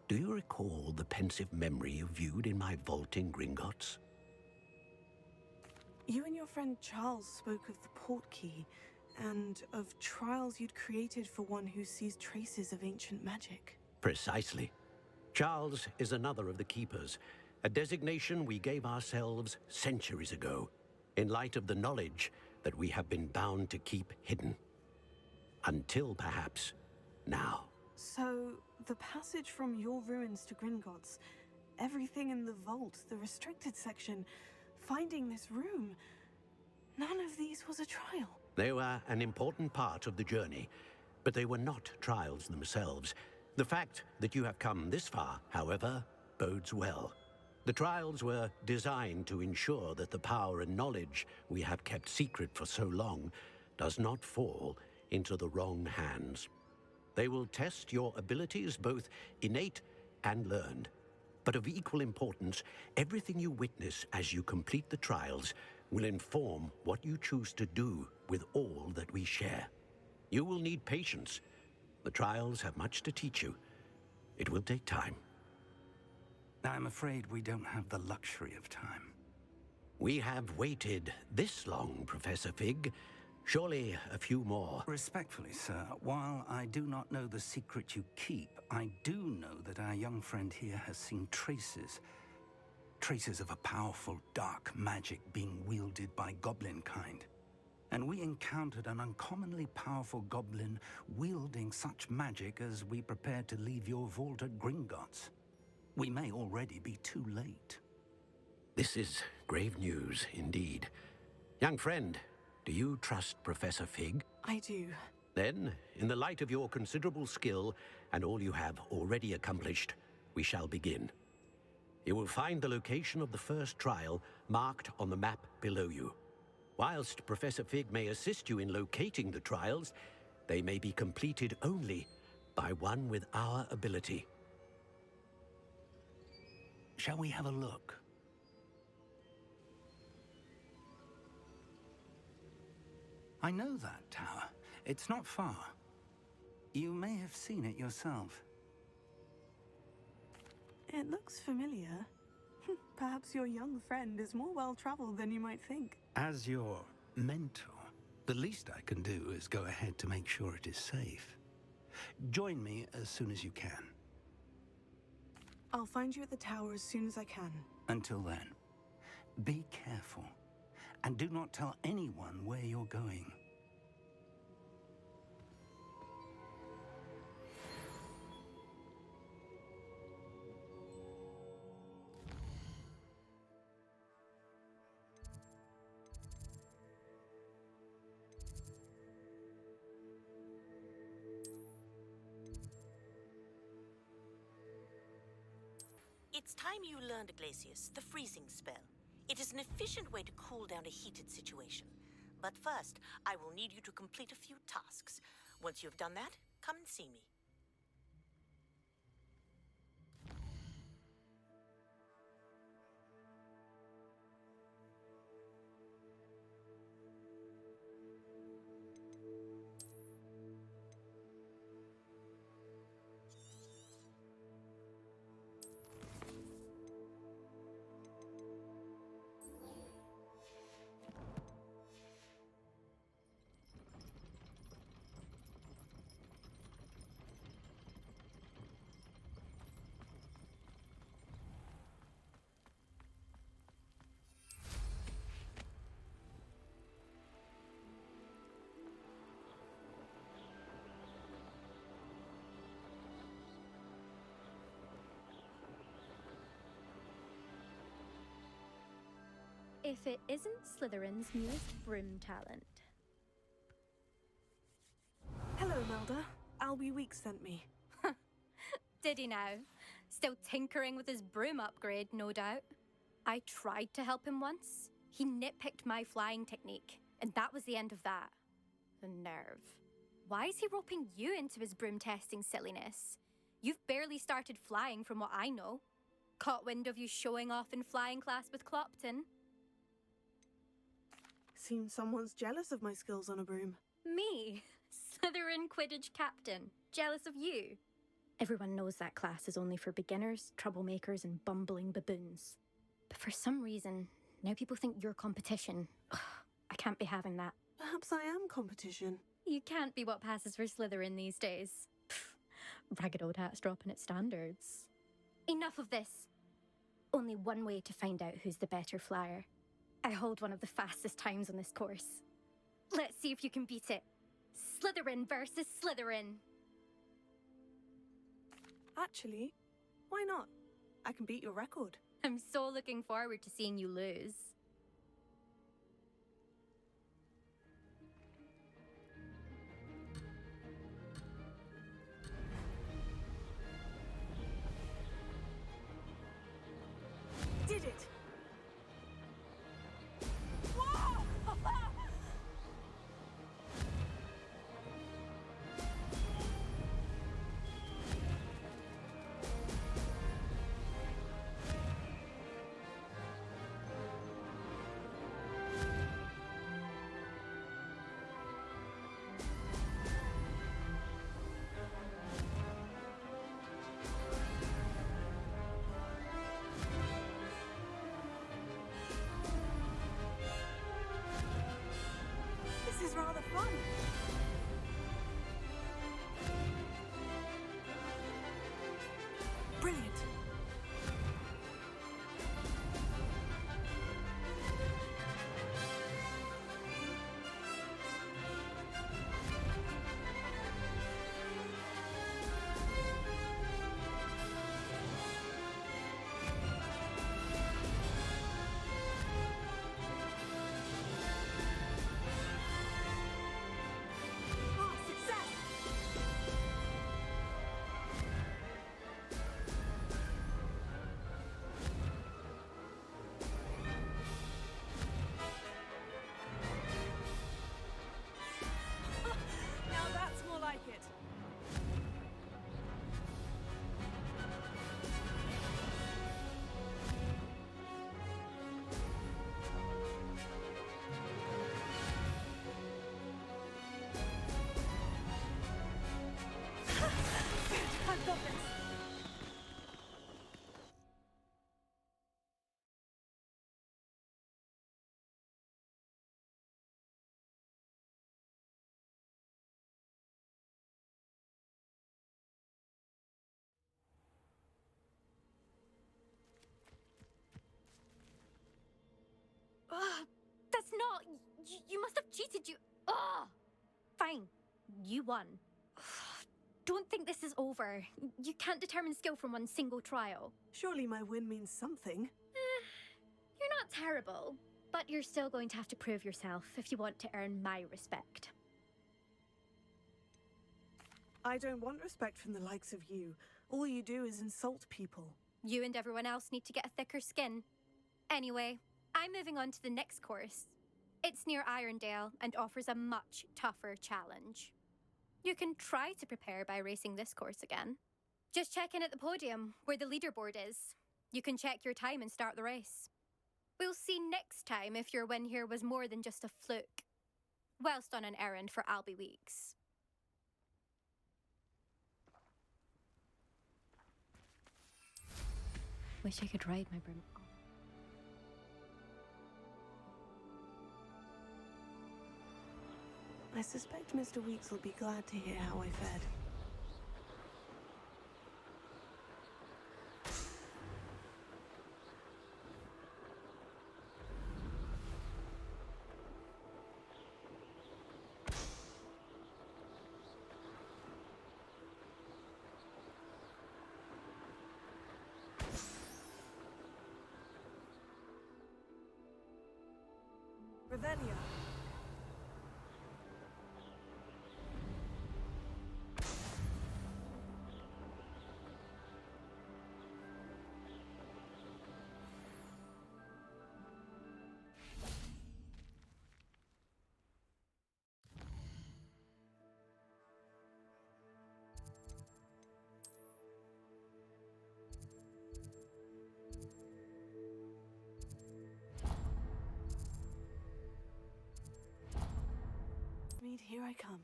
Do you recall the pensive memory you viewed in my vault in Gringotts? You and your friend Charles spoke of the port key, and of trials you'd created for one who sees traces of ancient magic. Precisely. Charles is another of the Keepers, a designation we gave ourselves centuries ago, in light of the knowledge that we have been bound to keep hidden. Until, perhaps, now. So, the passage from your ruins to Gringotts, everything in the vault, the restricted section, finding this room, none of these was a trial. They were an important part of the journey, but they were not trials themselves. The fact that you have come this far, however, bodes well. The trials were designed to ensure that the power and knowledge we have kept secret for so long does not fall into the wrong hands. They will test your abilities, both innate and learned. But of equal importance, everything you witness as you complete the trials will inform what you choose to do with all that we share. You will need patience. The trials have much to teach you. It will take time. I'm afraid we don't have the luxury of time. We have waited this long, Professor Fig. Surely a few more. Respectfully, sir, while I do not know the secret you keep, I do know that our young friend here has seen traces of a powerful dark magic being wielded by goblin kind. And we encountered an uncommonly powerful goblin wielding such magic as we prepared to leave your vault at Gringotts. We may already be too late. This is grave news indeed. Young friend, do you trust Professor Fig? I do. Then, in the light of your considerable skill and all you have already accomplished, we shall begin. You will find the location of the first trial marked on the map below you. Whilst Professor Fig may assist you in locating the trials, they may be completed only by one with our ability. Shall we have a look? I know that tower. It's not far. You may have seen it yourself. It looks familiar. Perhaps your young friend is more well-traveled than you might think. As your mentor, the least I can do is go ahead to make sure it is safe. Join me as soon as you can. I'll find you at the tower as soon as I can. Until then, be careful, and do not tell anyone where you're going. It's time you learned, Glacius, the freezing spell. It is an efficient way to cool down a heated situation. But first, I will need you to complete a few tasks. Once you have done that, come and see me. if it isn't Slytherin's newest broom talent. Hello, Melda. Albie Weeks sent me. Did he now? Still tinkering with his broom upgrade, no doubt. I tried to help him once. He nitpicked my flying technique, and that was the end of that. The nerve. Why is he roping you into his broom testing silliness? You've barely started flying from what I know. Caught wind of you showing off in flying class with Clopton. Seems someone's jealous of my skills on a broom. Me? Slytherin Quidditch captain. Jealous of you? Everyone knows that class is only for beginners, troublemakers, and bumbling baboons. But for some reason, now people think you're competition. Ugh, I can't be having that. Perhaps I am competition. You can't be what passes for Slytherin these days. Pfft, ragged old hat's dropping its standards. Enough of this. Only one way to find out who's the better flyer. I hold one of the fastest times on this course. Let's see if you can beat it. Slytherin versus Slytherin. Actually, why not? I can beat your record. I'm so looking forward to seeing you lose. Did it! This is rather fun. Brilliant. Now that's more like it. I've got this. That's not... You must have cheated, you... Ugh! Fine. You won. Don't think this is over. You can't determine skill from one single trial. Surely my win means something. You're not terrible, but you're still going to have to prove yourself if you want to earn my respect. I don't want respect from the likes of you. All you do is insult people. You and everyone else need to get a thicker skin. Anyway, I'm moving on to the next course. It's near Irondale and offers a much tougher challenge. You can try to prepare by racing this course again. Just check in at the podium, where the leaderboard is. You can check your time and start the race. We'll see next time if your win here was more than just a fluke. Whilst on an errand for Albie Weeks. Wish I could ride my broom. I suspect Mr. Weeks will be glad to hear how I fared. Revelio. Mead, here I come.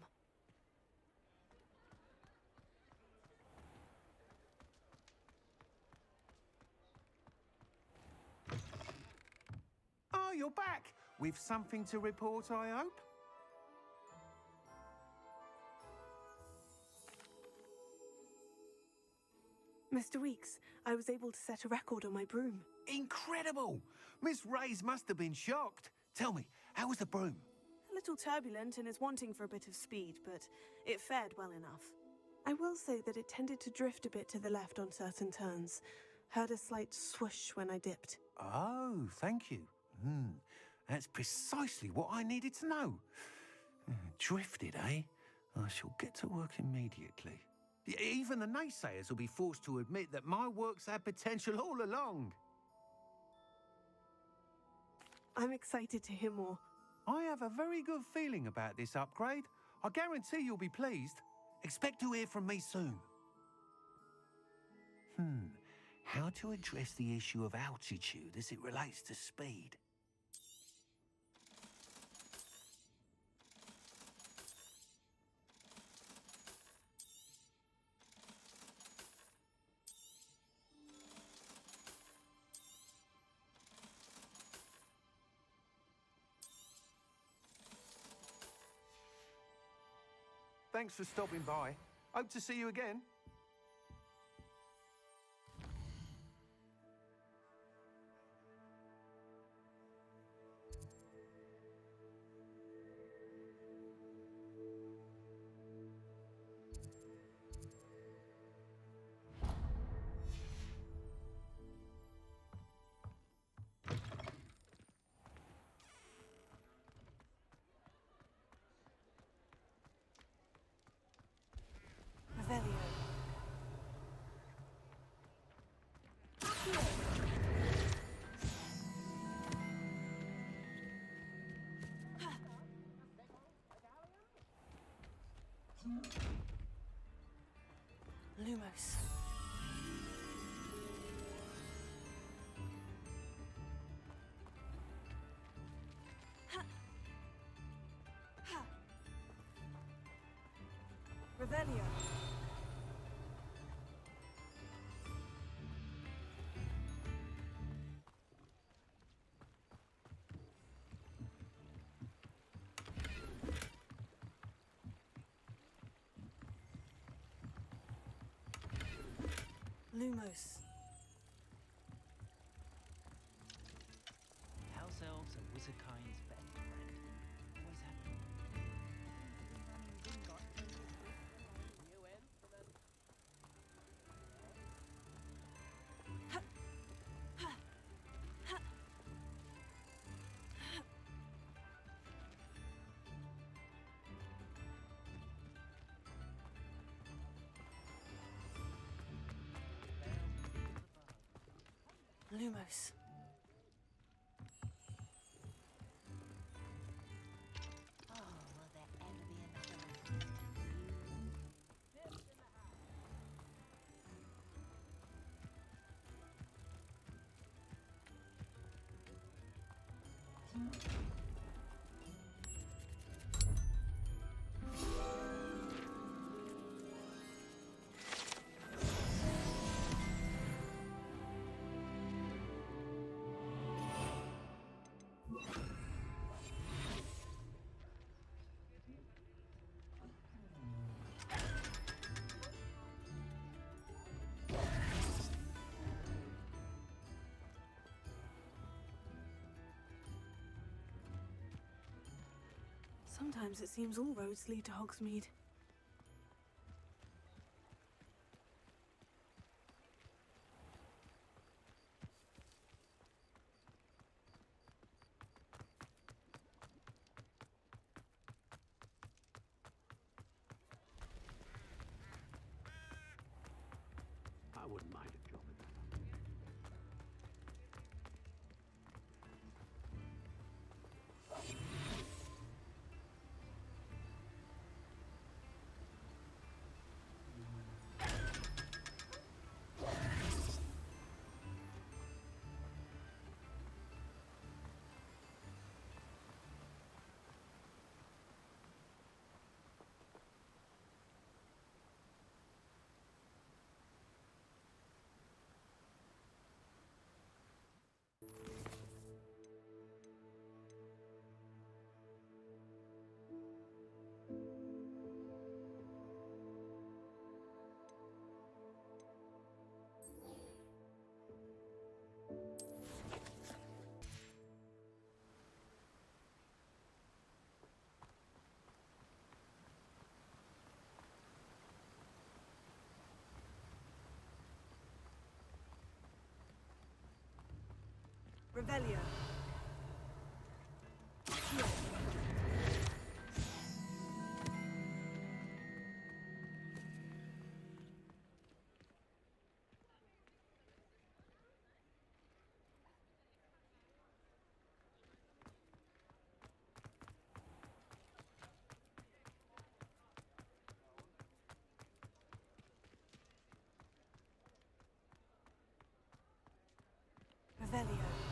Oh, you're back! With something to report, I hope? Mr. Weeks, I was able to set a record on my broom. Incredible! Miss Ray's must have been shocked. Tell me, how was the broom? A little turbulent and is wanting for a bit of speed, but it fared well enough. I will say that it tended to drift a bit to the left on certain turns. Heard a slight swoosh when I dipped. Oh, thank you. That's precisely what I needed to know. Drifted, eh? I shall get to work immediately. Even the naysayers will be forced to admit that my work's had potential all along. I'm excited to hear more. I have a very good feeling about this upgrade. I guarantee you'll be pleased. Expect to hear from me soon. How to address the issue of altitude as it relates to speed? Thanks for stopping by. Hope to see you again. Revelio. Lumos. Revelio. Lumos. House elves are Wizardkind's best friend. Always have been. Lumos. Sometimes it seems all roads lead to Hogsmeade. wouldn't mind a job at that. Revelio. Revelio.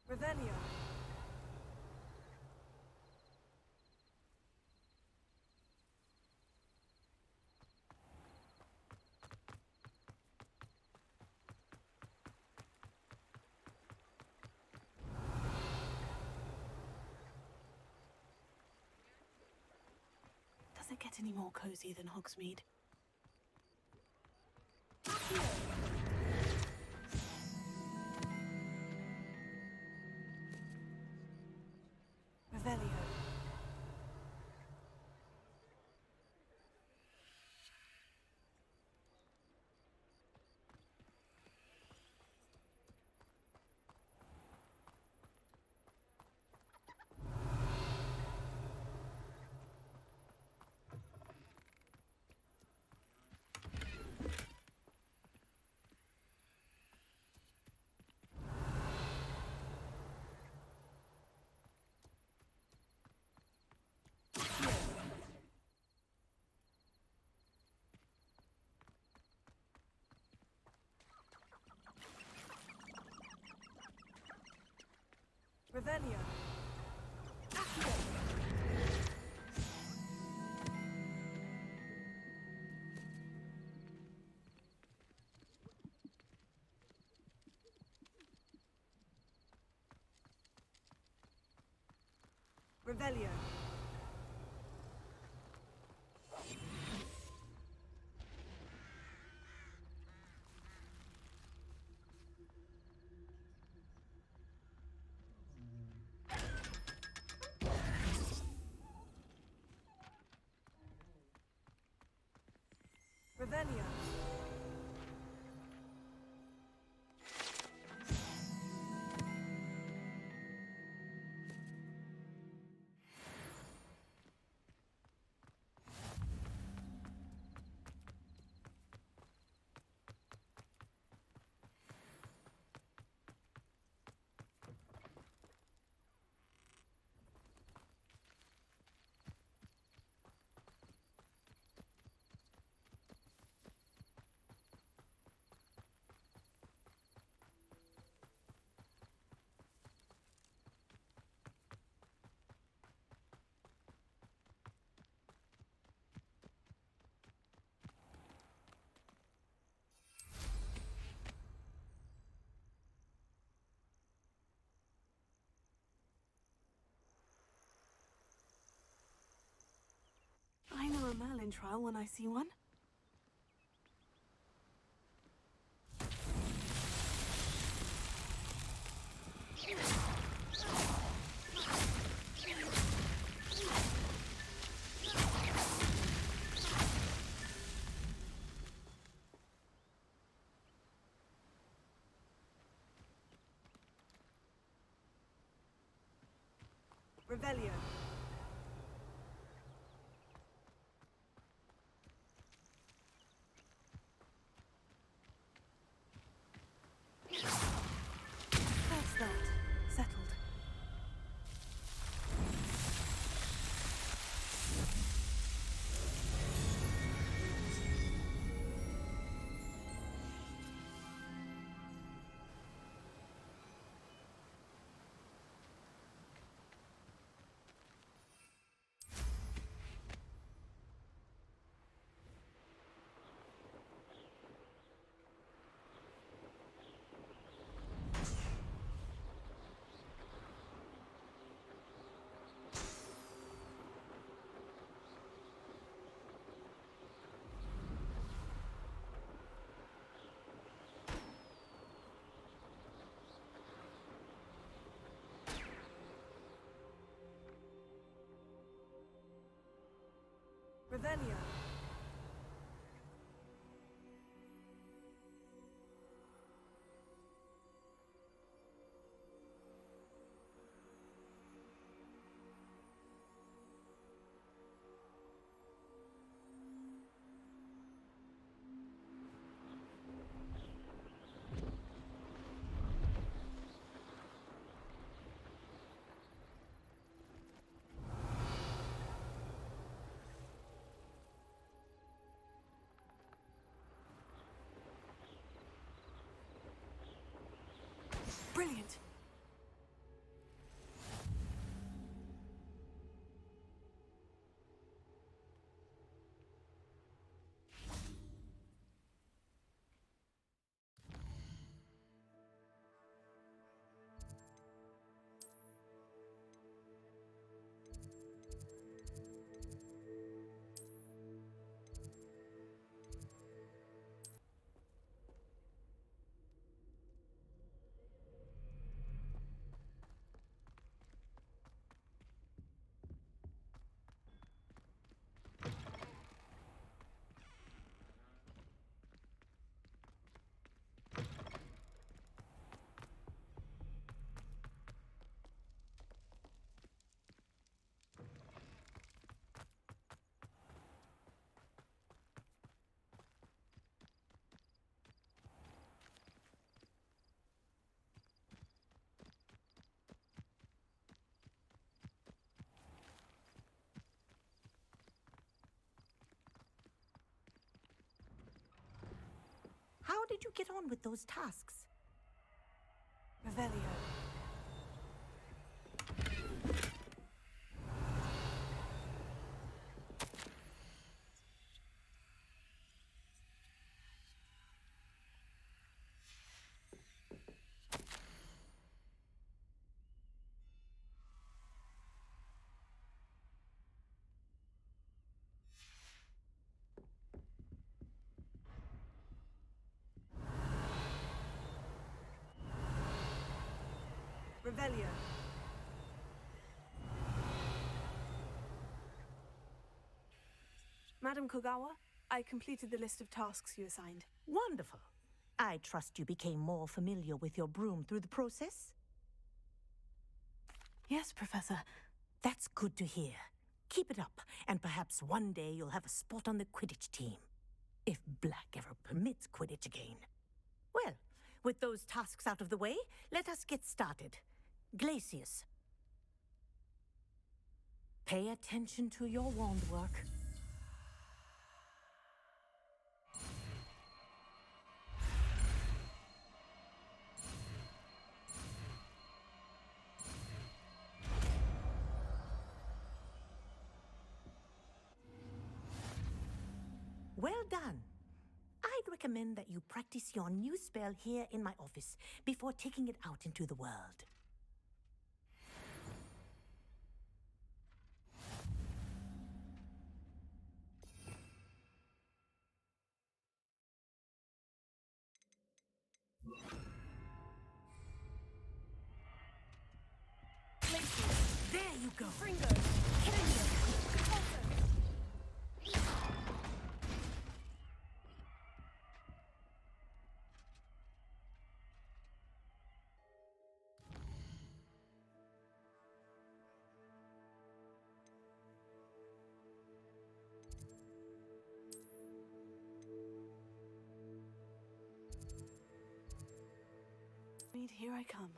Revelio. Does it get any more cozy than Hogsmeade? Revelio. Revelio. Revelio. Revelio. Merlin trial when I see one. Revelio. That's that. Settled. Revelio. Brilliant. How did you get on with those tasks? Revelio. Revelio. Madam Kogawa, I completed the list of tasks you assigned. Wonderful. I trust you became more familiar with your broom through the process? Yes, Professor. That's good to hear. Keep it up, and perhaps one day you'll have a spot on the Quidditch team. If Black ever permits Quidditch again. Well, with those tasks out of the way, let us get started. Glacius. Pay attention to your wand work. Well done. I'd recommend that you practice your new spell here in my office before taking it out into the world. There you go. Fringo. Here I come.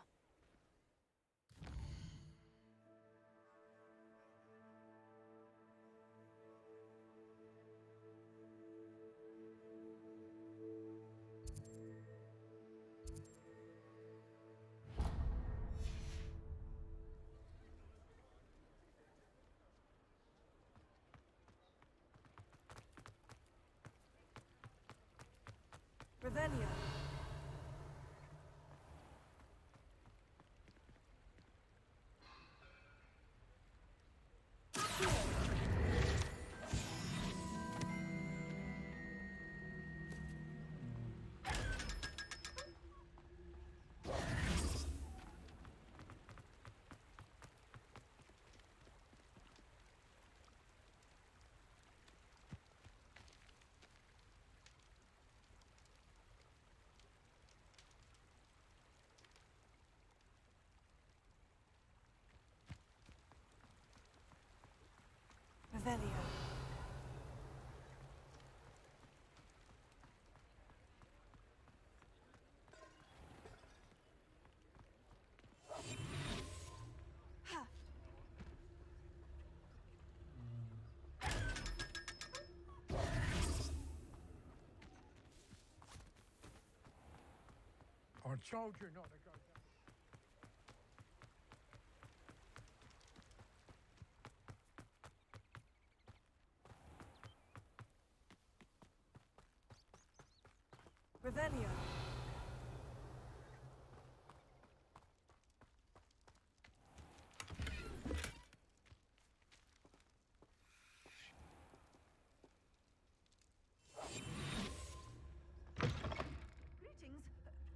Revelio. Revelio. I told you not to go down. Revelio. Greetings.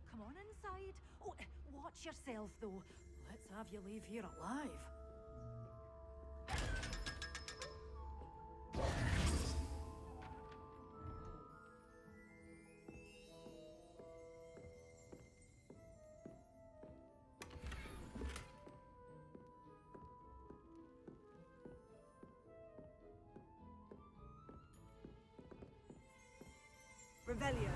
Come on inside. Oh, watch yourself, though. Let's have you leave here alive. Revelio.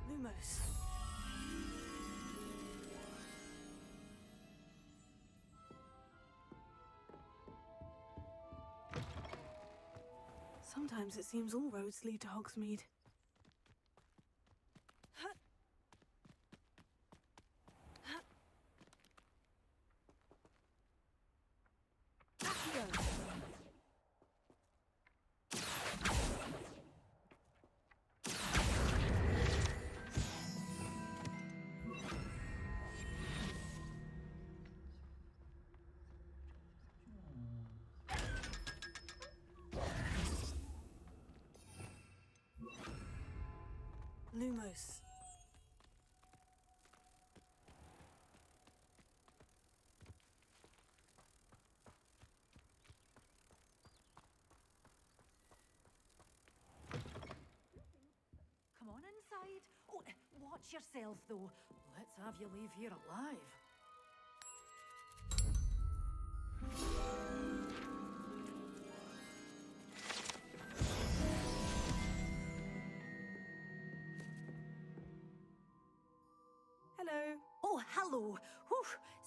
Lumos. Sometimes it seems all roads lead to Hogsmeade. Lumos. Come on inside. Oh, watch yourself, though. Let's have you leave here alive. Hello. Oh, hello. Whew.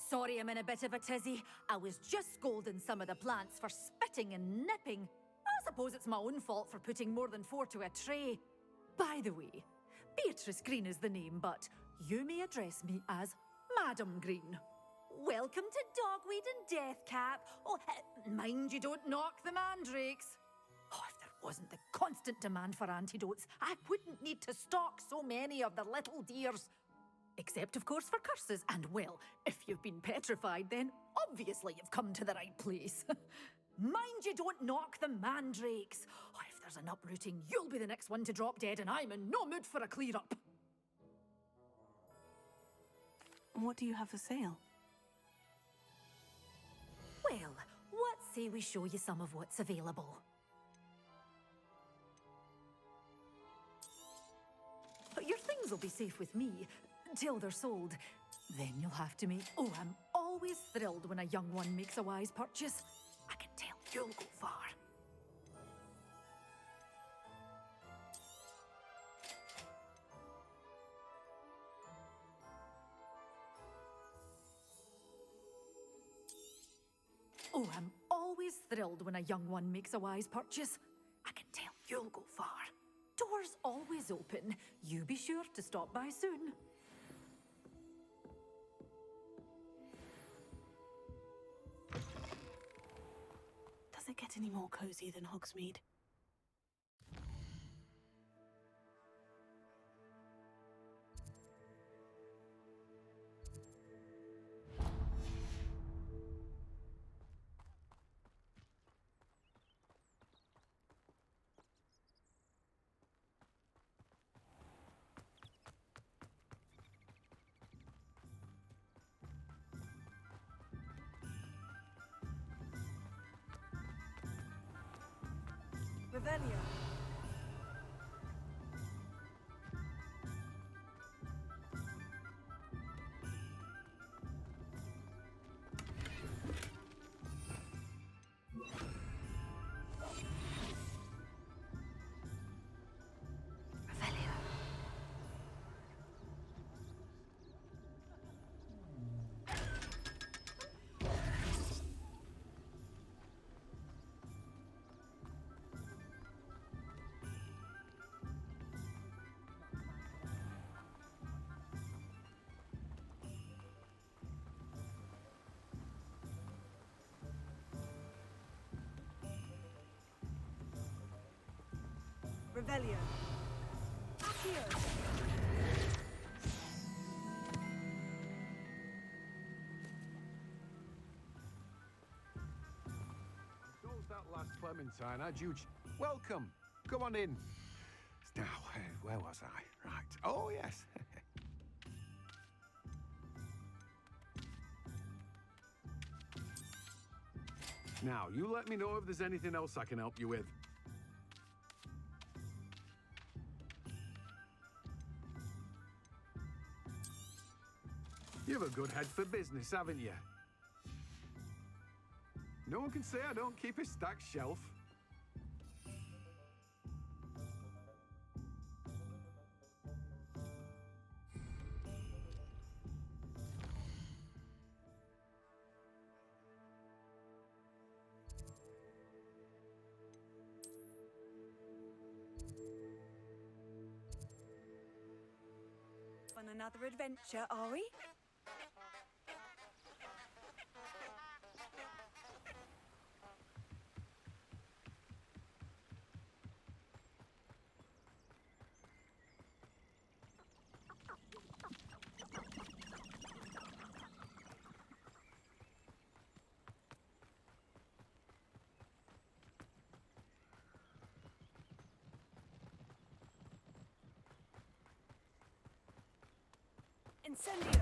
Sorry I'm in a bit of a tizzy. I was just scolding some of the plants for spitting and nipping. I suppose it's my own fault for putting more than 4 to a tray. By the way, Beatrice Green is the name, but you may address me as Madam Green. Welcome to Dogweed and Deathcap. Oh, mind you don't knock the mandrakes. Oh, if there wasn't the constant demand for antidotes, I wouldn't need to stock so many of the little dears. Except, of course, for curses. And, well, if you've been petrified, then obviously you've come to the right place. Mind you don't knock the mandrakes. Oh, if there's an uprooting, you'll be the next one to drop dead, and I'm in no mood for a clear-up. What do you have for sale? Well, what say we show you some of what's available? But your things will be safe with me, till they're sold. Then you'll have to make... Oh, I'm always thrilled when a young one makes a wise purchase. I can tell you'll go far. Oh, I'm always thrilled when a young one makes a wise purchase. I can tell you'll go far. Doors always open. You be sure to stop by soon. Does it get any more cozy than Hogsmeade? Revelio. Revelio. Accio. Goes that last Clementine, had you... Welcome. Come on in. Now, where was I? Right. Oh, yes. Now, you let me know if there's anything else I can help you with. You've a good head for business, haven't you? No one can say I don't keep a stacked shelf. On another adventure, are we? Incendio!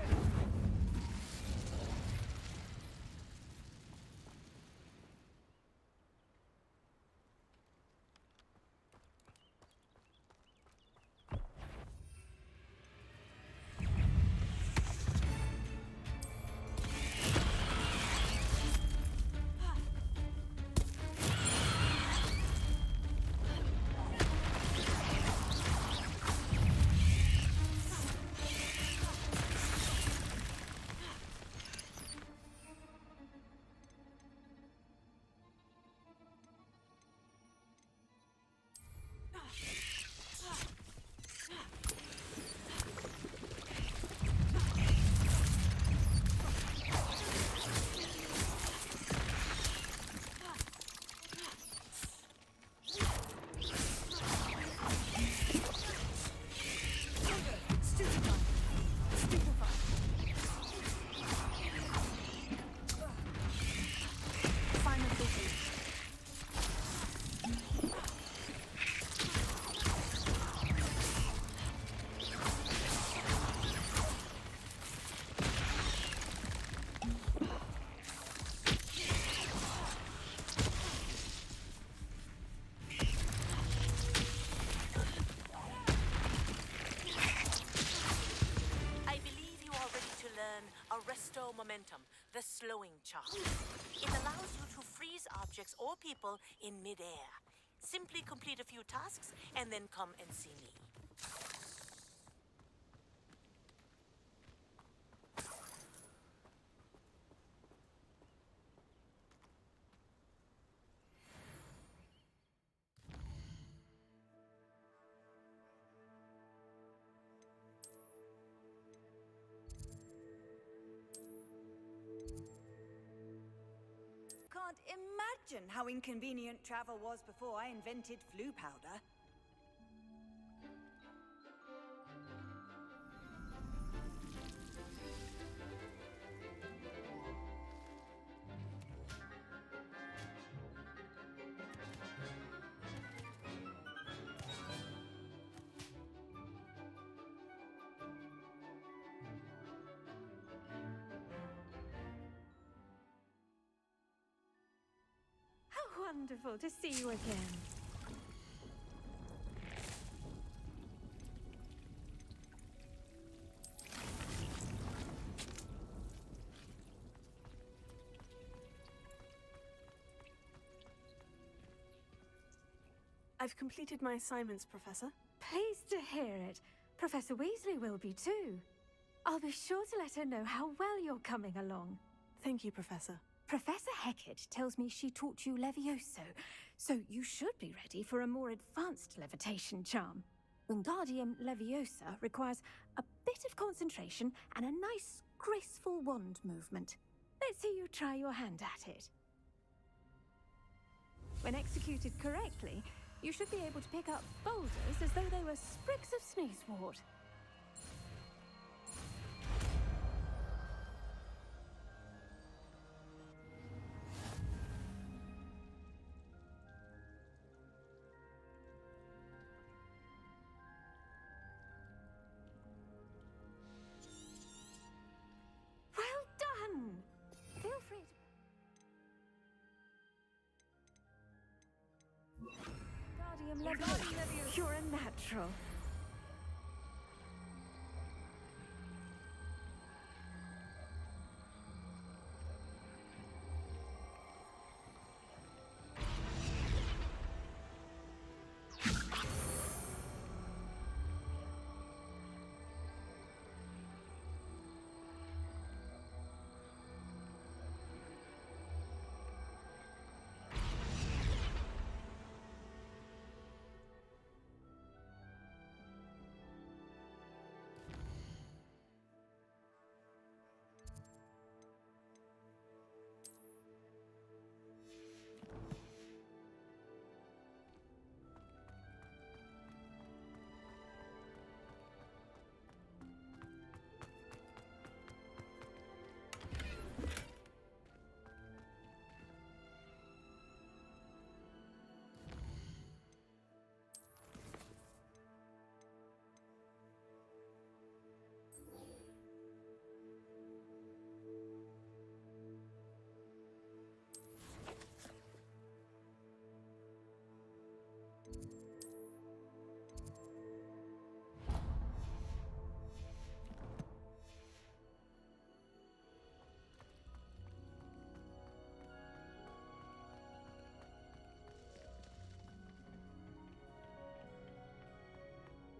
Jackdaw momentum, the slowing charm. It allows you to freeze objects or people in midair. Simply complete a few tasks and then come and see me. Can't imagine how inconvenient travel was before I invented flu powder. How wonderful to see you again. I've completed my assignments, Professor. Pleased to hear it. Professor Weasley will be too. I'll be sure to let her know how well you're coming along. Thank you, Professor. Professor Hecat tells me she taught you Levioso, so you should be ready for a more advanced levitation charm. Wingardium Leviosa requires a bit of concentration and a nice, graceful wand movement. Let's see you try your hand at it. When executed correctly, you should be able to pick up boulders as though they were sprigs of sneezewort. Well done! Feel free to... Wingardium Leviosa. You're a natural.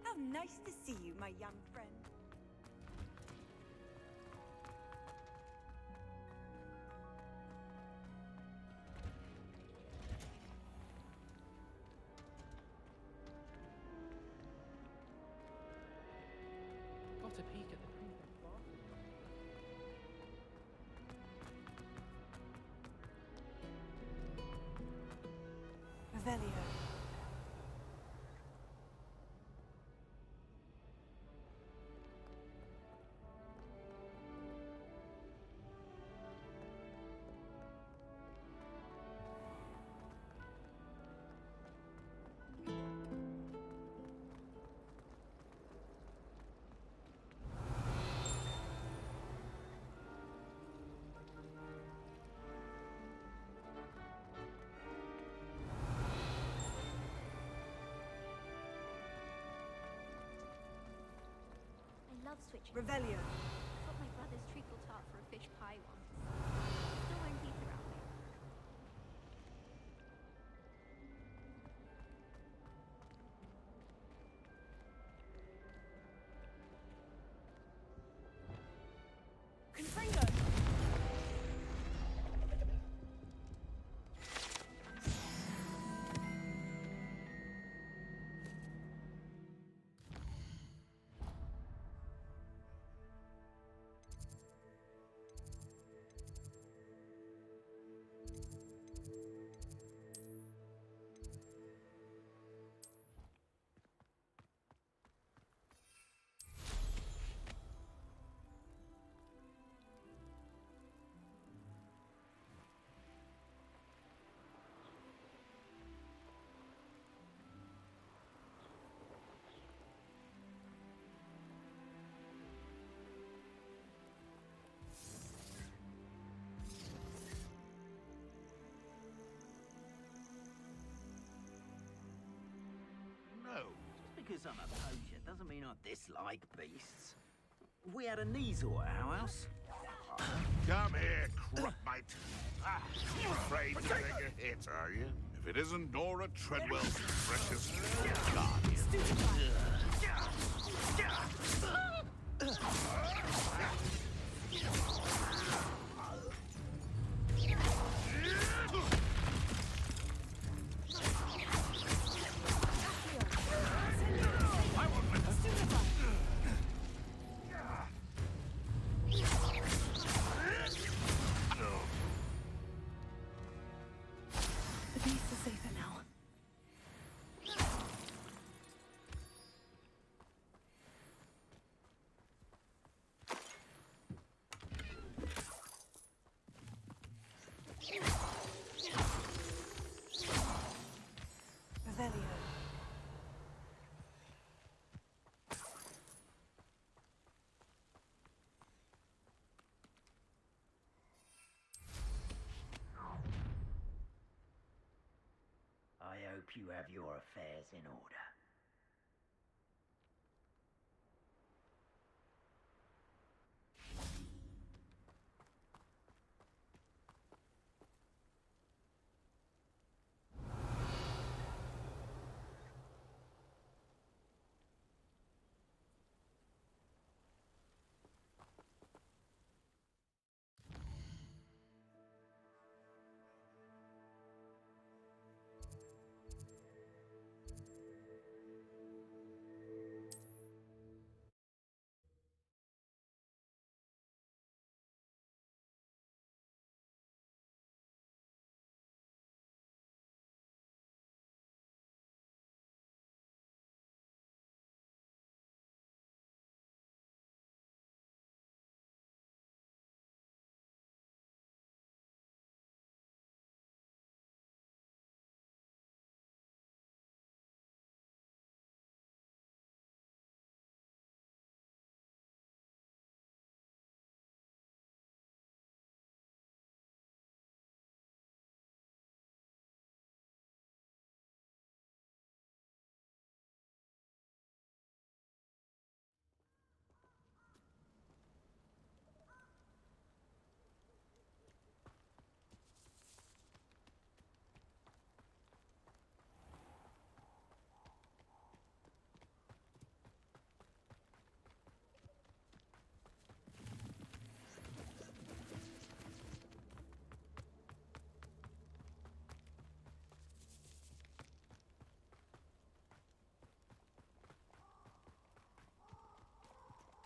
How nice to see you, my young friend. Got a peek at the princess bathroom. Revelio. I love switching. Revelio. It's what my brother's treacle tart for a fish pie once. Still won't eat around me. Confringo! No, just because I'm a poacher doesn't mean I dislike beasts. We had a Neasor at our house. Come here, crop mate. You're afraid to take a hit, are you? If it isn't Nora Treadwell's precious little guardian. The beasts are safer now. Revelio. I hope you have your affairs in order.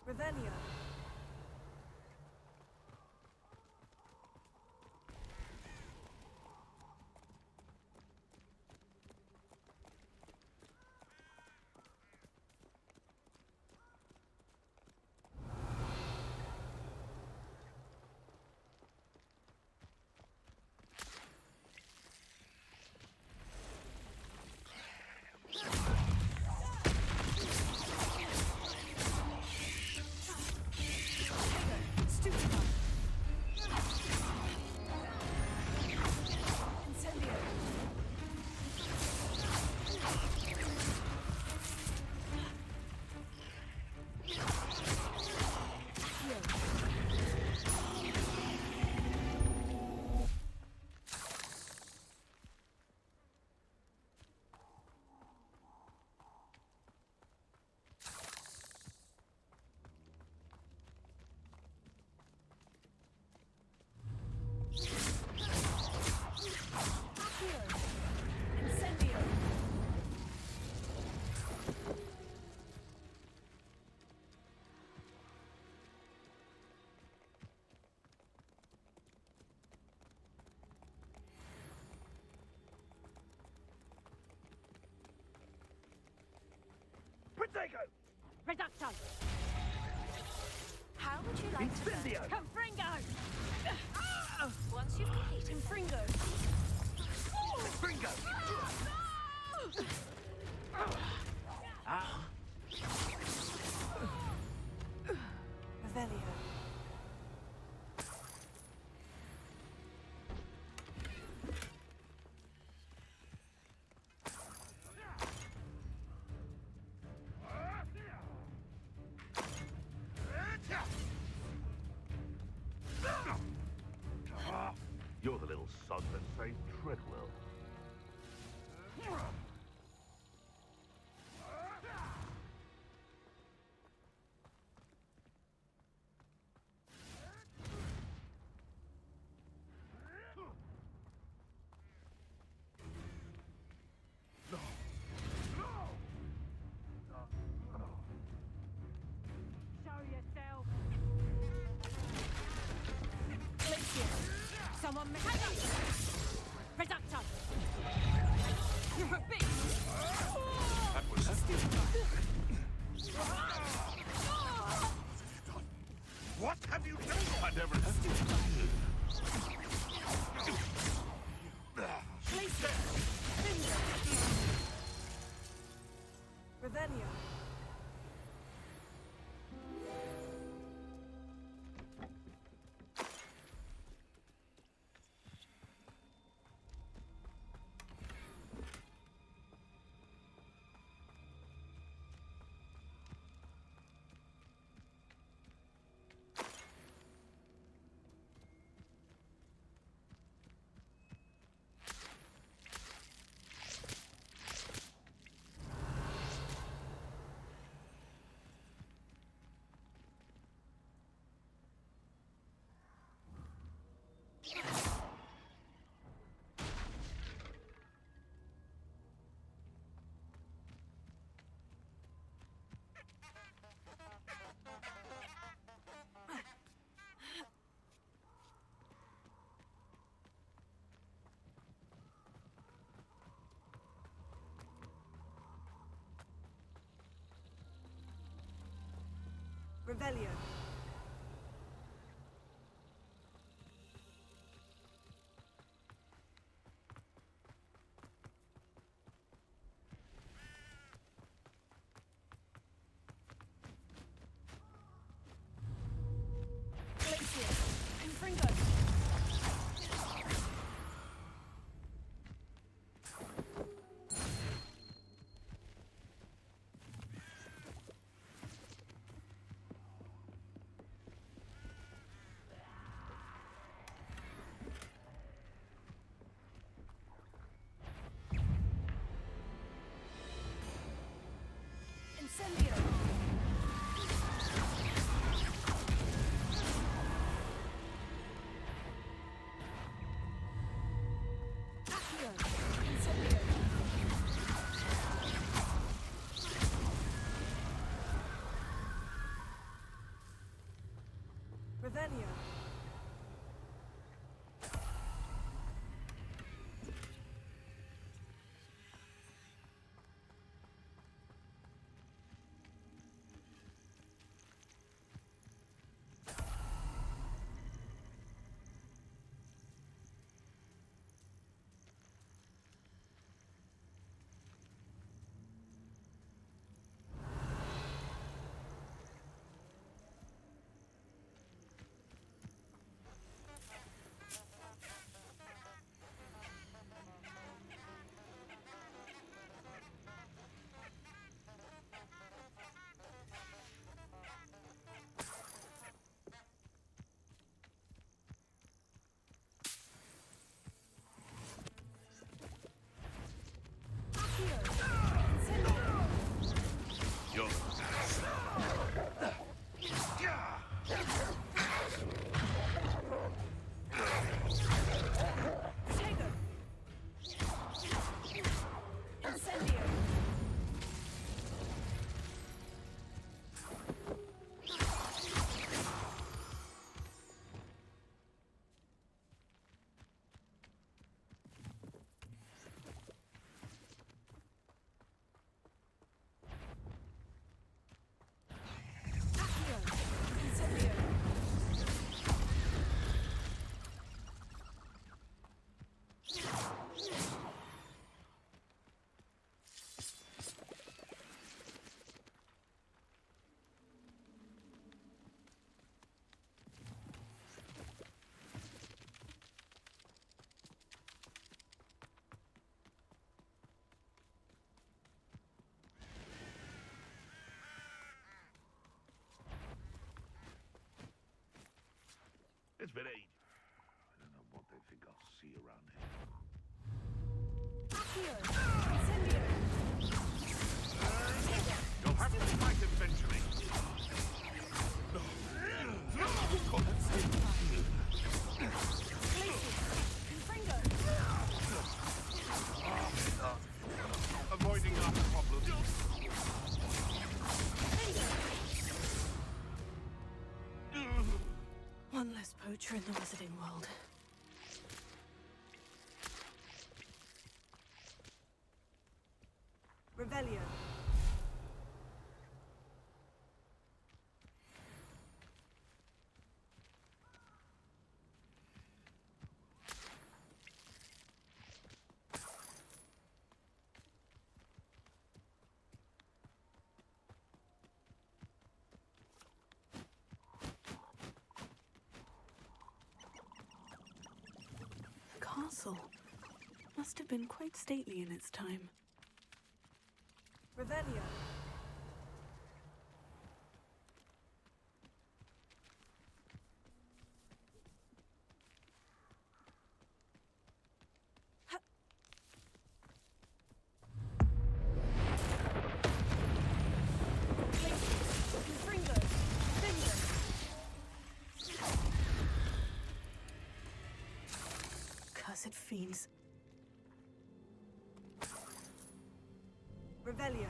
Revelio. Reducto! How would you like to learn? Confringo! Once you've completed Confringo! Confringo! Revelio. You're the little sod that saved Treadwell. Show yourself! Glacier! Someone hang up! Reducto! You're a bitch! That was What have you done? I never Revelio. Revelio. Glacier! Confringo! Incendio! Accio! Incendio! Revelio. It's been ages. I don't know what they think I'll see around here. You'll have to fight eventually. Avoiding our problems. One less poacher in the wizarding world. Revelio. The castle must have been quite stately in its time. Revelio. Cursed fiends. Revelio.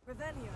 Revelio.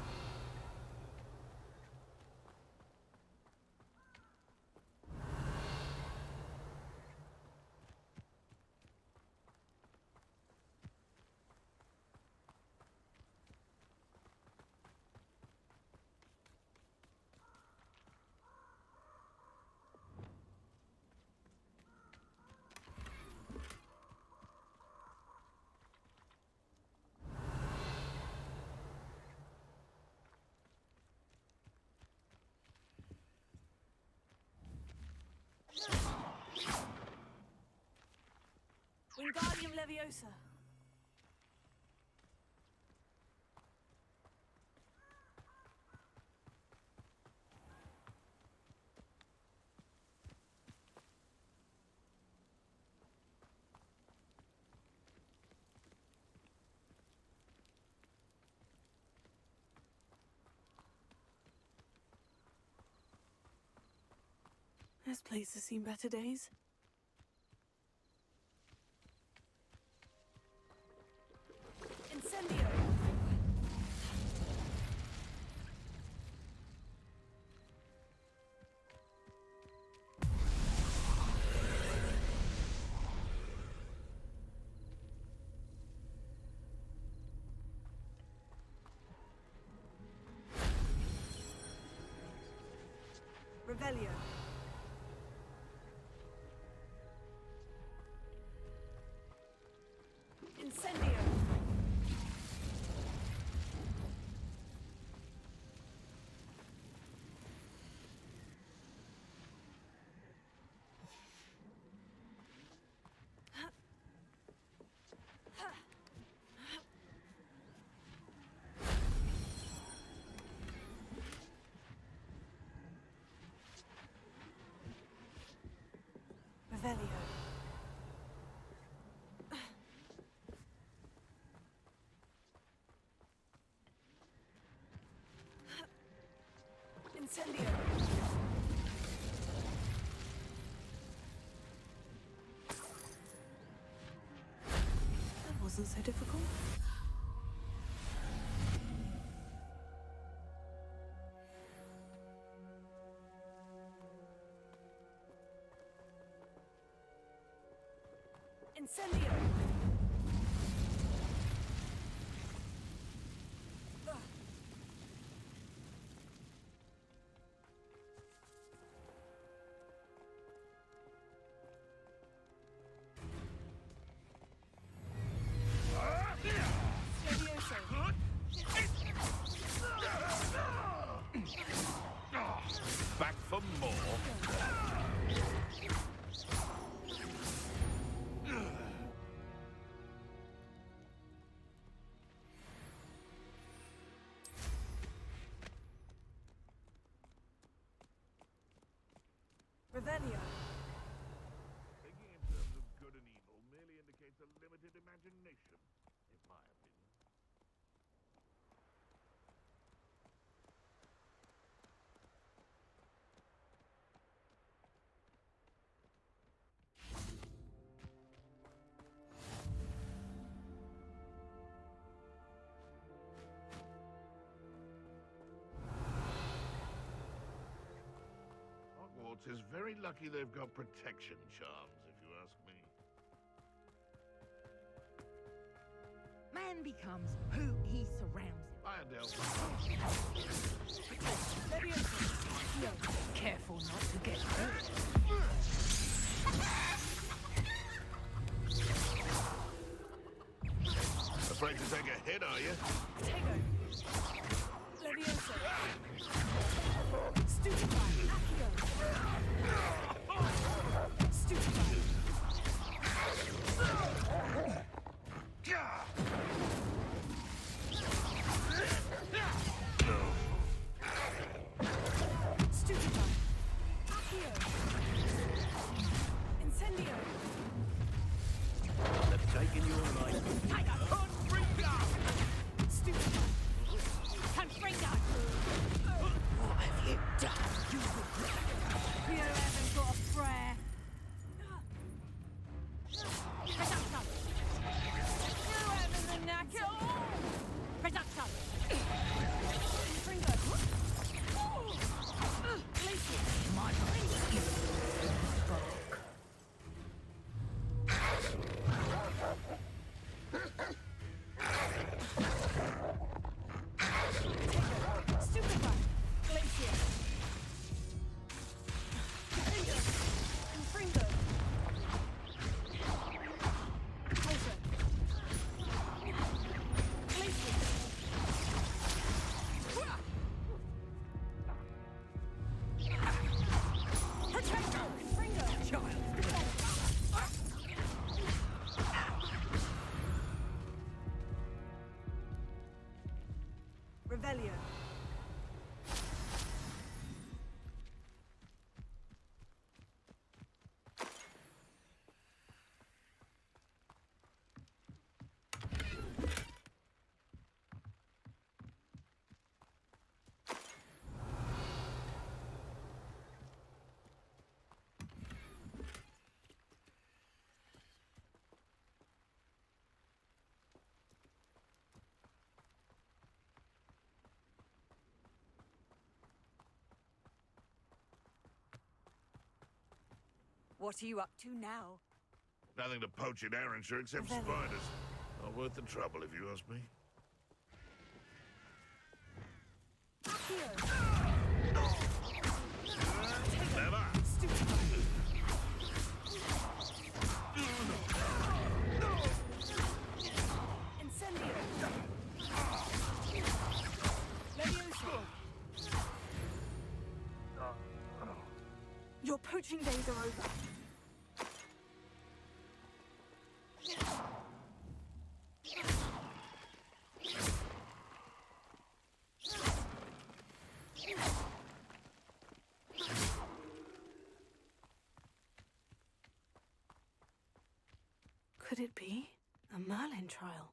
Wingardium Leviosa. This place has seen better days. Incendio. Revelio. Incendio. Revelio. Incendio. wasn't so difficult. Incendio! Back for more. Revelio. Thinking in terms of good and evil merely indicates a limited imagination, in my opinion. Hogwarts is very lucky they've got protection charms, if you ask me. Man becomes who he surrounds him. Iredale. Careful not to get hurt. Afraid to take a hit, are you? Tego. Levioso. Stupefy. Accio. Stupefy. Stupefy. Accio. Incendio. They've taken your life. Stupefy. Confringo! What have you done? You regret. You haven't got a prayer. Reducto! You haven't the knack at all! Reducto! Confringo. Glacier. My brain is Stupefy. Glacier. Confringo. Closer. Glacier. Protector. Confringo. Child. Revelio. What are you up to now? Nothing to poach in Arrynshire except Revelio. spiders. Not worth the trouble, if you ask me. Accio. Never. Stupefy. Incendio. Levioso. Your poaching days are over. Could it be a Merlin trial?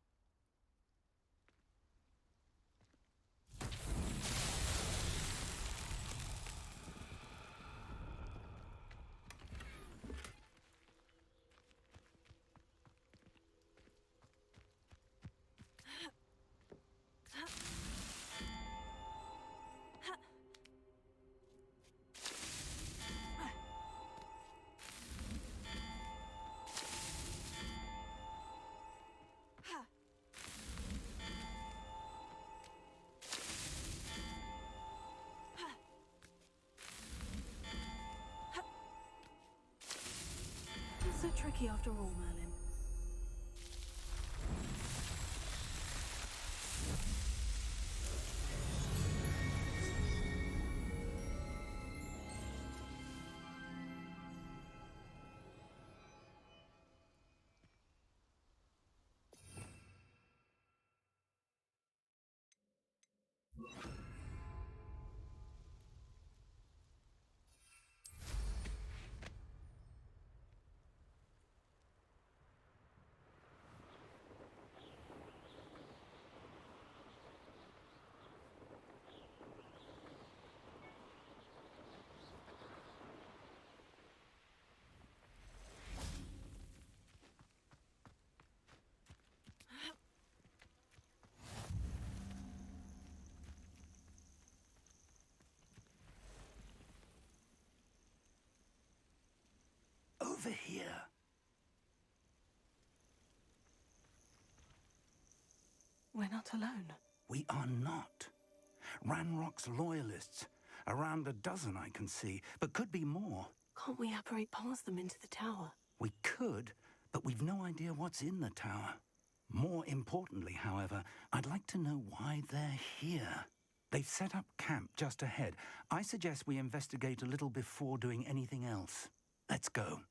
lucky after all, Merlin. Over here. We're not alone. We are not. Ranrock's loyalists. Around a dozen I can see, but could be more. Can't we apparate past them into the tower? We could, but we've no idea what's in the tower. More importantly, however, I'd like to know why they're here. They've set up camp just ahead. I suggest we investigate a little before doing anything else. Let's go.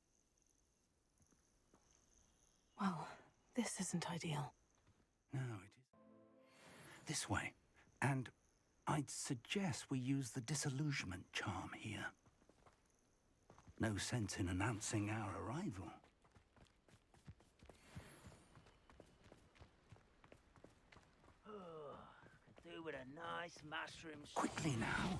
Well, this isn't ideal. No, it is. This way. And I'd suggest we use the disillusionment charm here. No sense in announcing our arrival. Oh, could do with a nice mushroom. Quickly now.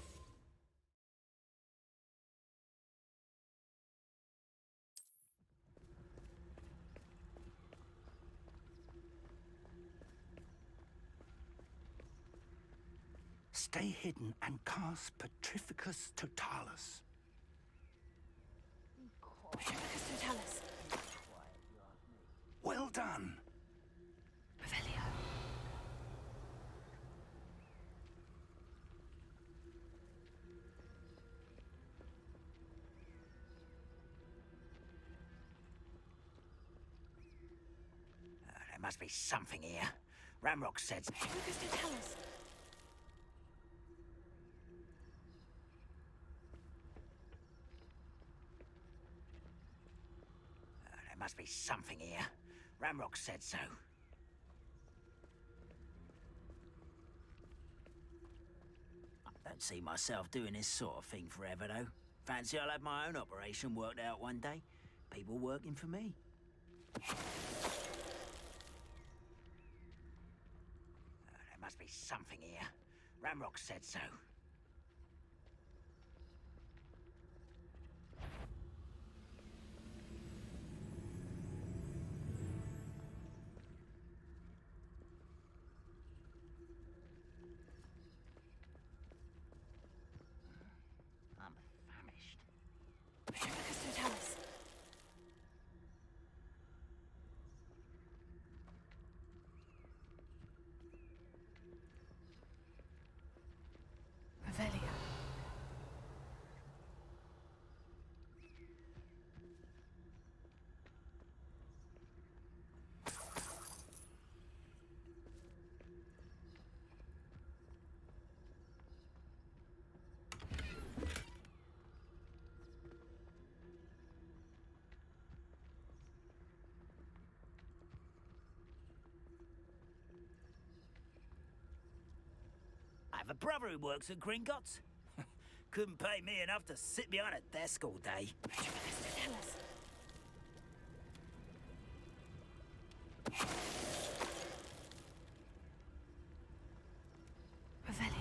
Stay hidden and cast Petrificus Totalis. Petrificus Totalis. Well done. Revelio. There must be something here. Ramrock said... Petrificus Totalis. There must be something here. Ramrock said so. I don't see myself doing this sort of thing forever, though. Fancy I'll have my own operation worked out one day. People working for me. There must be something here. Ramrock said so. I'm famished. Petrificus Totalis. Revelio. I have a brother who works at Gringotts. Couldn't pay me enough to sit behind a desk all day. Petrificus Totalis. Revelio.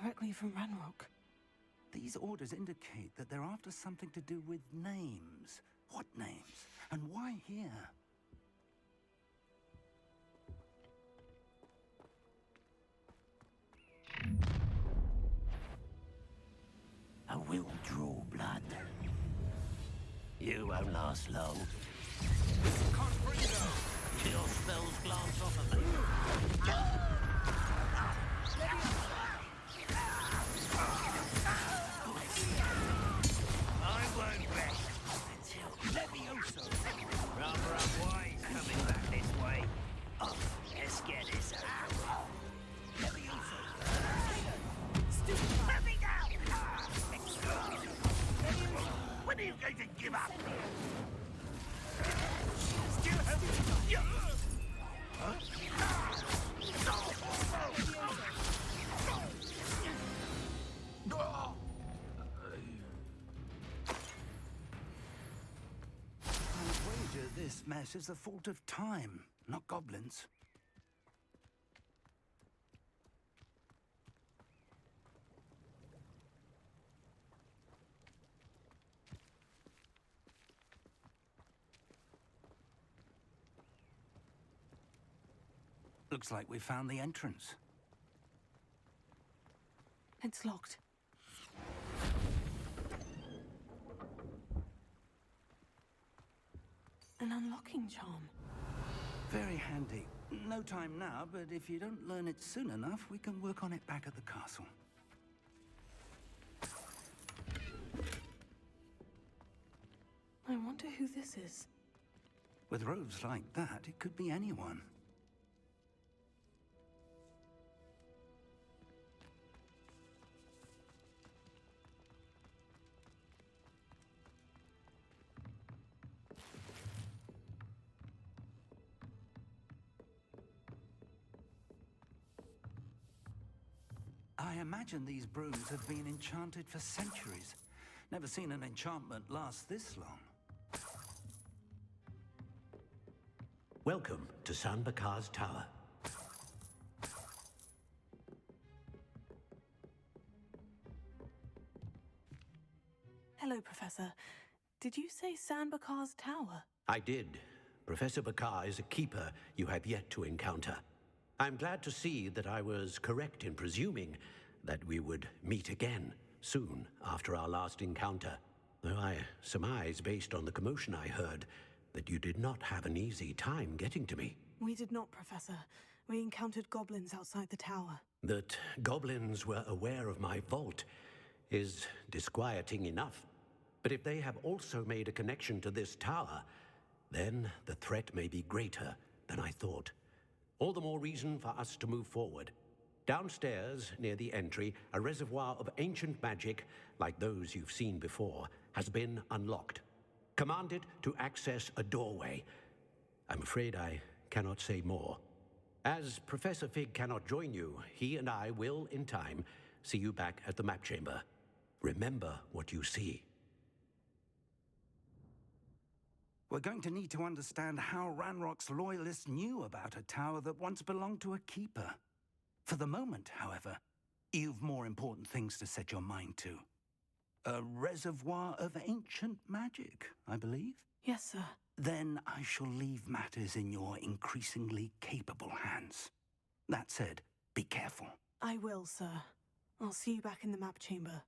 directly from Ranrock. These orders indicate that they're after something to do with names. What names? And why here? I will draw blood. You won't last long. Your spells glance off of me. I won't rest until Levioso. Rather unwise coming back this way. Oh, let's get this over. Levioso. Let me down! When are you going to give up? Still have... Huh? I'd wager this mess is the fault of time, not goblins. Looks like we found the entrance. It's locked. An unlocking charm. Very handy. No time now, but if you don't learn it soon enough, we can work on it back at the castle. I wonder who this is. With robes like that, it could be anyone. I imagine these brooms have been enchanted for centuries. Never seen an enchantment last this long. Welcome to San Bakar's Tower. Hello, Professor. Did you say San Bakar's Tower? I did. Professor Bakar is a keeper you have yet to encounter. I'm glad to see that I was correct in presuming that we would meet again soon after our last encounter. Though I surmise, based on the commotion I heard, that you did not have an easy time getting to me. We did not, Professor. We encountered goblins outside the tower. That goblins were aware of my vault is disquieting enough. But if they have also made a connection to this tower, then the threat may be greater than I thought. All the more reason for us to move forward. Downstairs, near the entry, a reservoir of ancient magic, like those you've seen before, has been unlocked. Command it to access a doorway. I'm afraid I cannot say more. As Professor Fig cannot join you, he and I will, in time, see you back at the map chamber. Remember what you see. We're going to need to understand how Ranrock's loyalists knew about a tower that once belonged to a keeper. For the moment, however, you've more important things to set your mind to. A reservoir of ancient magic, I believe? Yes, sir. Then I shall leave matters in your increasingly capable hands. That said, be careful. I will, sir. I'll see you back in the map chamber.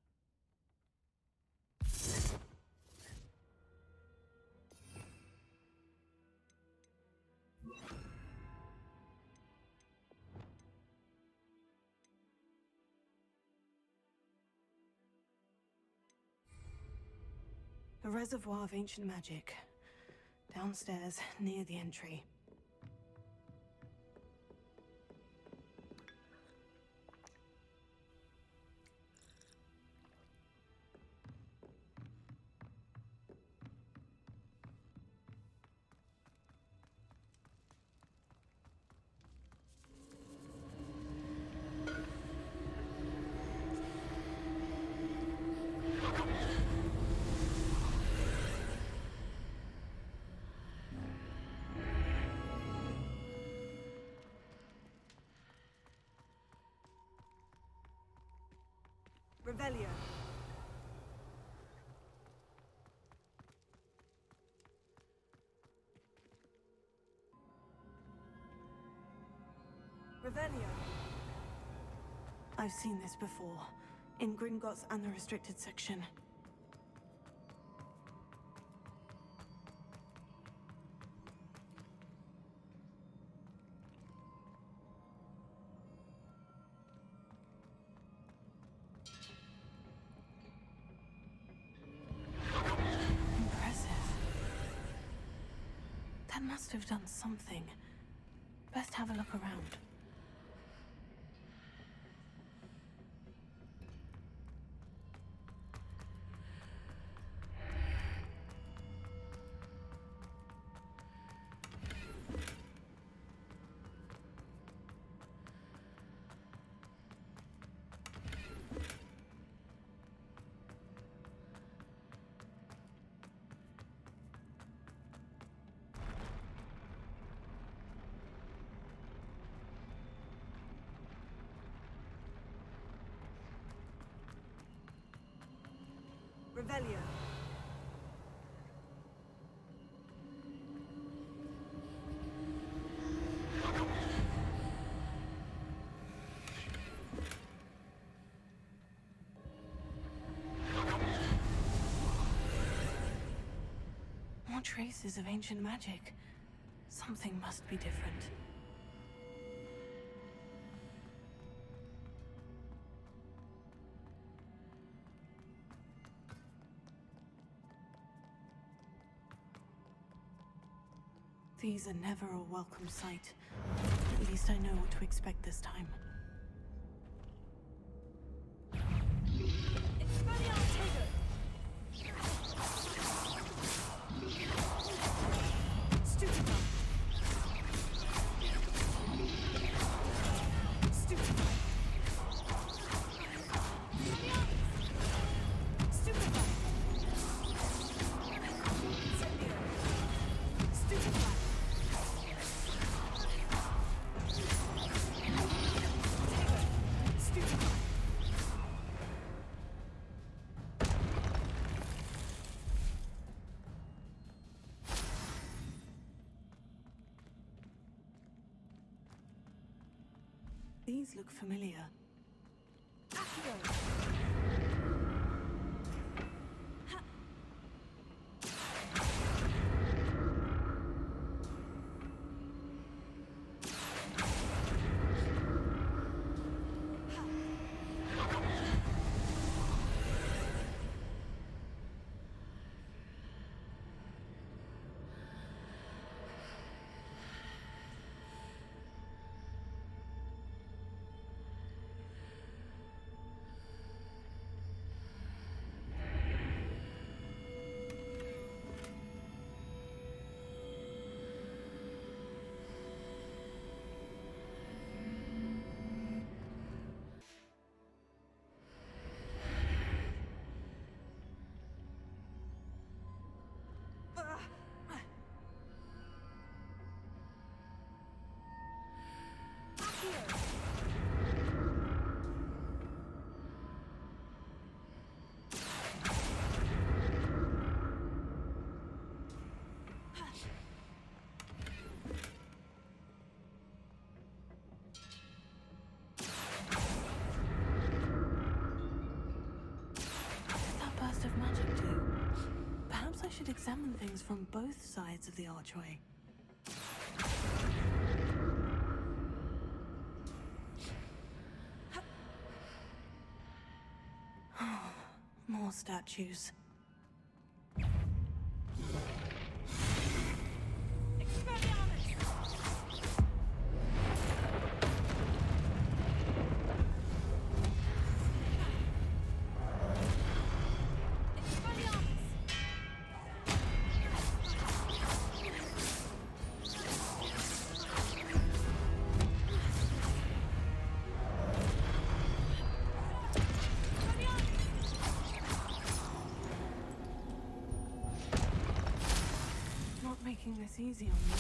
A reservoir of ancient magic. Downstairs, near the entry. Revelio. Revelio. I've seen this before, in Gringotts and the restricted section. Impressive. That must have done something. Best have a look around. Revelio. More traces of ancient magic. Something must be different. These are never a welcome sight. At least I know what to expect this time. These look familiar. Of magic too. Perhaps I should examine things from both sides of the archway. More statues. Making this easy on me.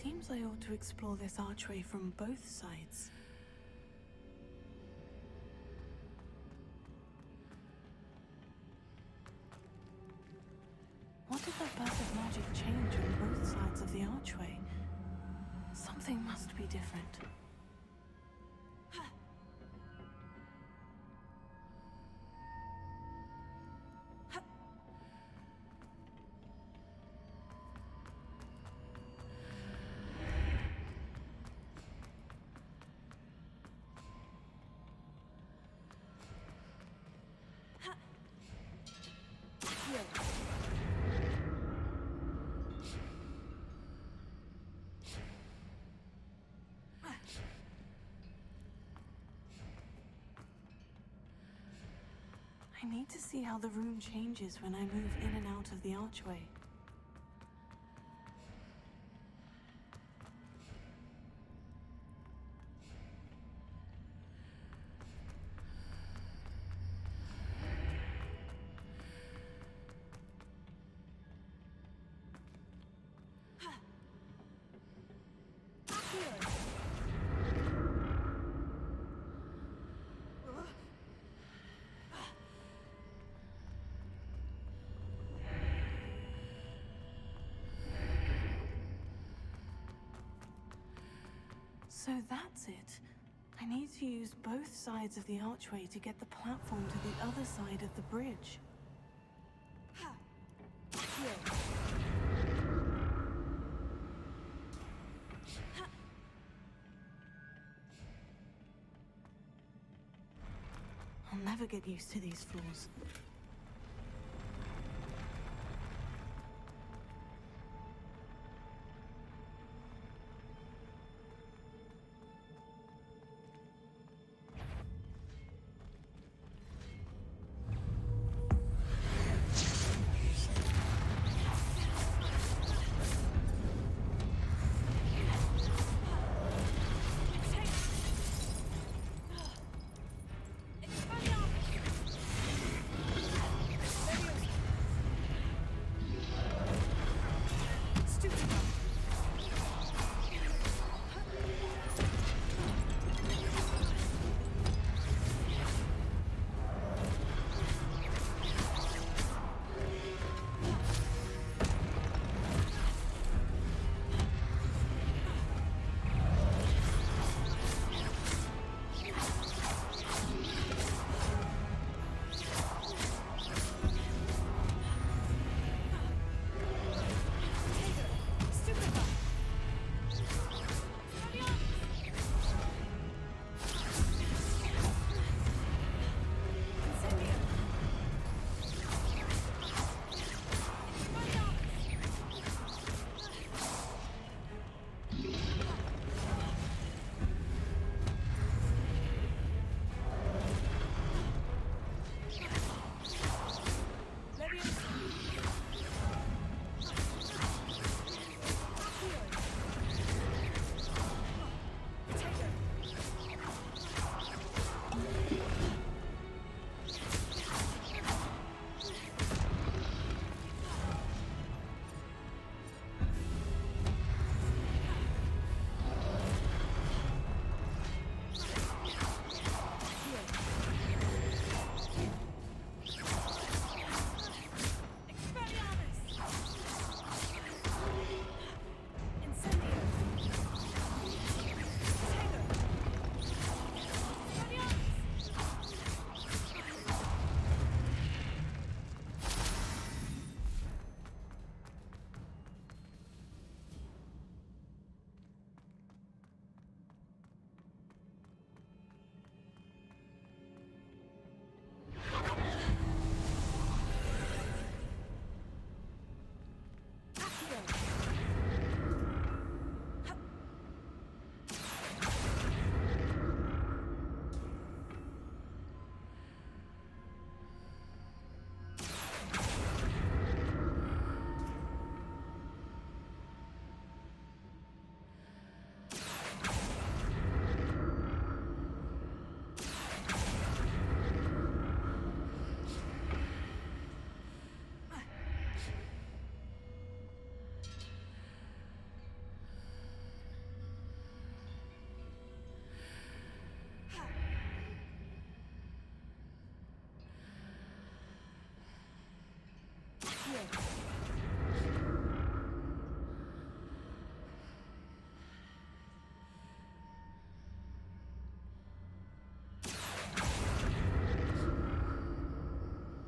Seems I ought to explore this archway from both sides. What did that burst of magic change on both sides of the archway? Something must be different. I need to see how the room changes when I move in and out of the archway. So that's it. I need to use both sides of the archway to get the platform to the other side of the bridge. I'll never get used to these floors.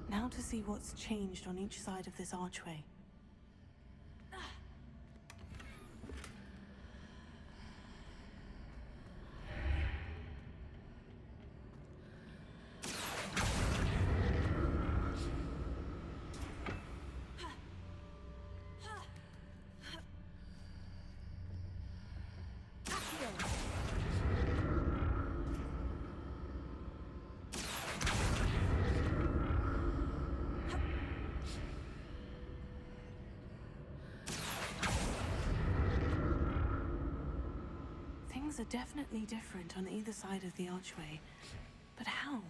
Now to see what's changed on each side of this archway. Things are definitely different on either side of the archway. But how?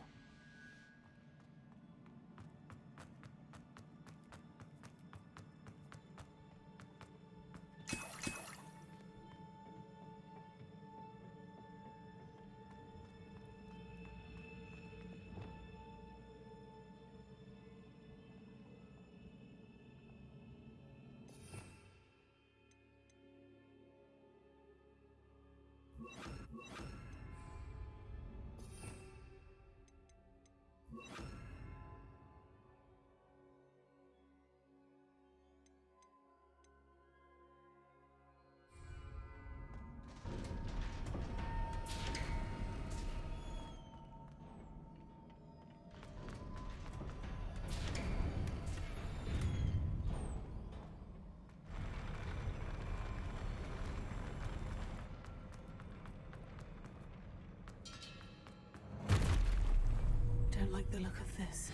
Don't like the look of this.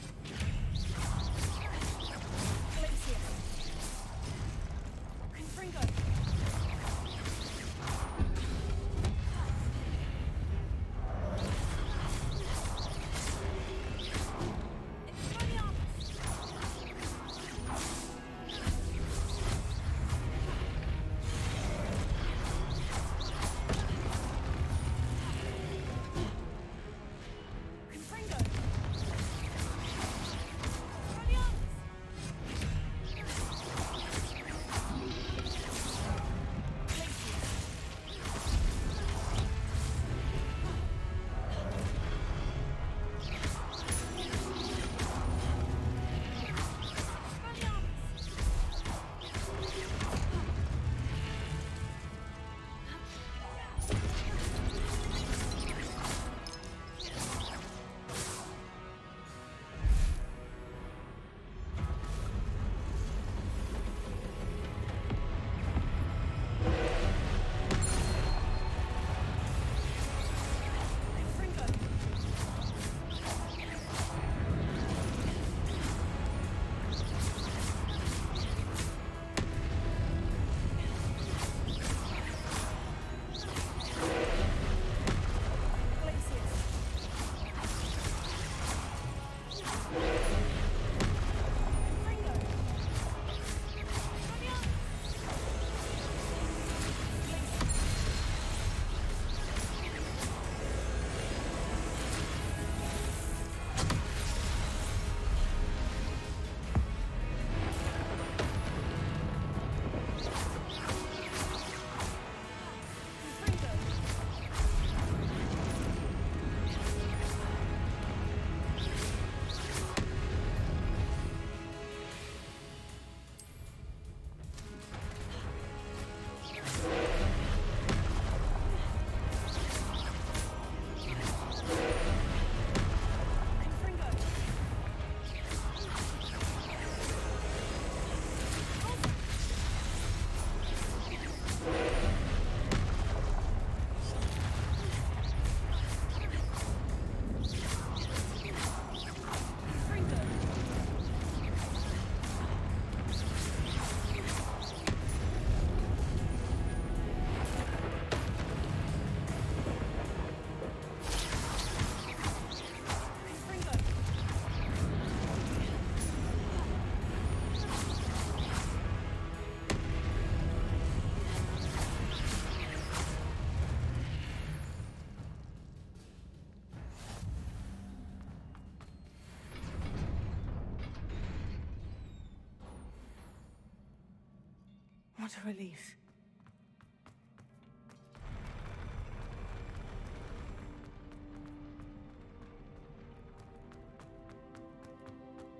What a relief.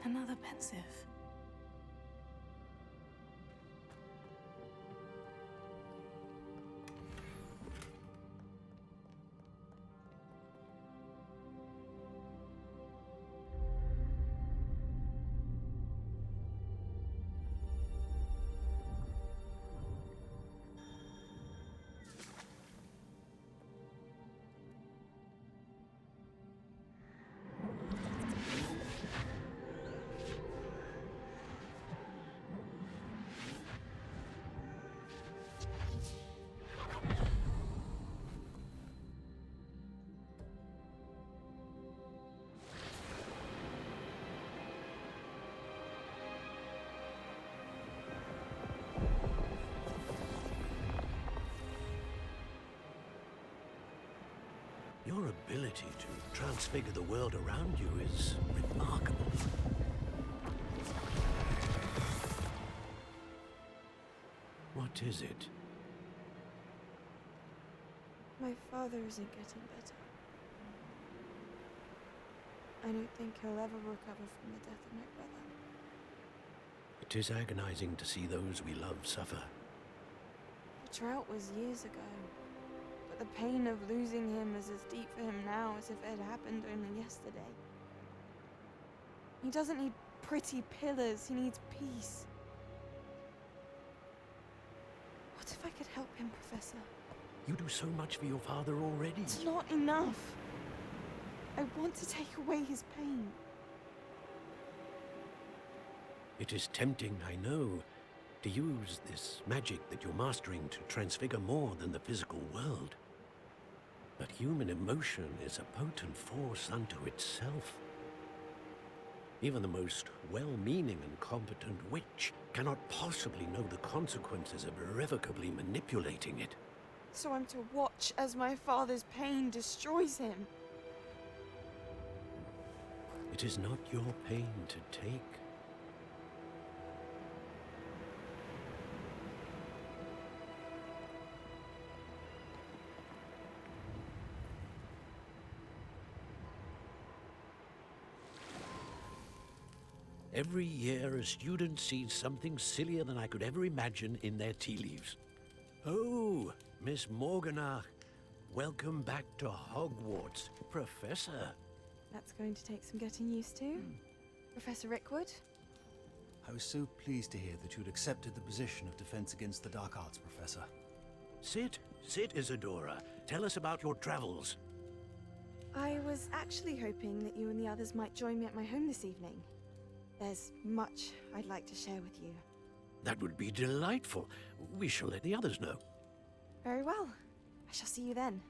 Another pensive. Your ability to transfigure the world around you is remarkable. What is it? My father isn't getting better. I don't think he'll ever recover from the death of my brother. It is agonizing to see those we love suffer. The drought was years ago. But the pain of losing him is as deep for him now as if it had happened only yesterday. He doesn't need pretty pillars, he needs peace. What if I could help him, Professor? You do so much for your father already. It's not enough. I want to take away his pain. It is tempting, I know, to use this magic that you're mastering to transfigure more than the physical world. But human emotion is a potent force unto itself. Even the most well-meaning and competent witch cannot possibly know the consequences of irrevocably manipulating it. So I'm to watch as my father's pain destroys him. It is not your pain to take. Every year, a student sees something sillier than I could ever imagine in their tea leaves. Oh, Miss Morganach, welcome back to Hogwarts, Professor. That's going to take some getting used to. Professor Rickwood? I was so pleased to hear that you'd accepted the position of Defense Against the Dark Arts, Professor. Sit, Isadora. Tell us about your travels. I was actually hoping that you and the others might join me at my home this evening. There's much I'd like to share with you. That would be delightful. We shall let the others know. Very well. I shall see you then.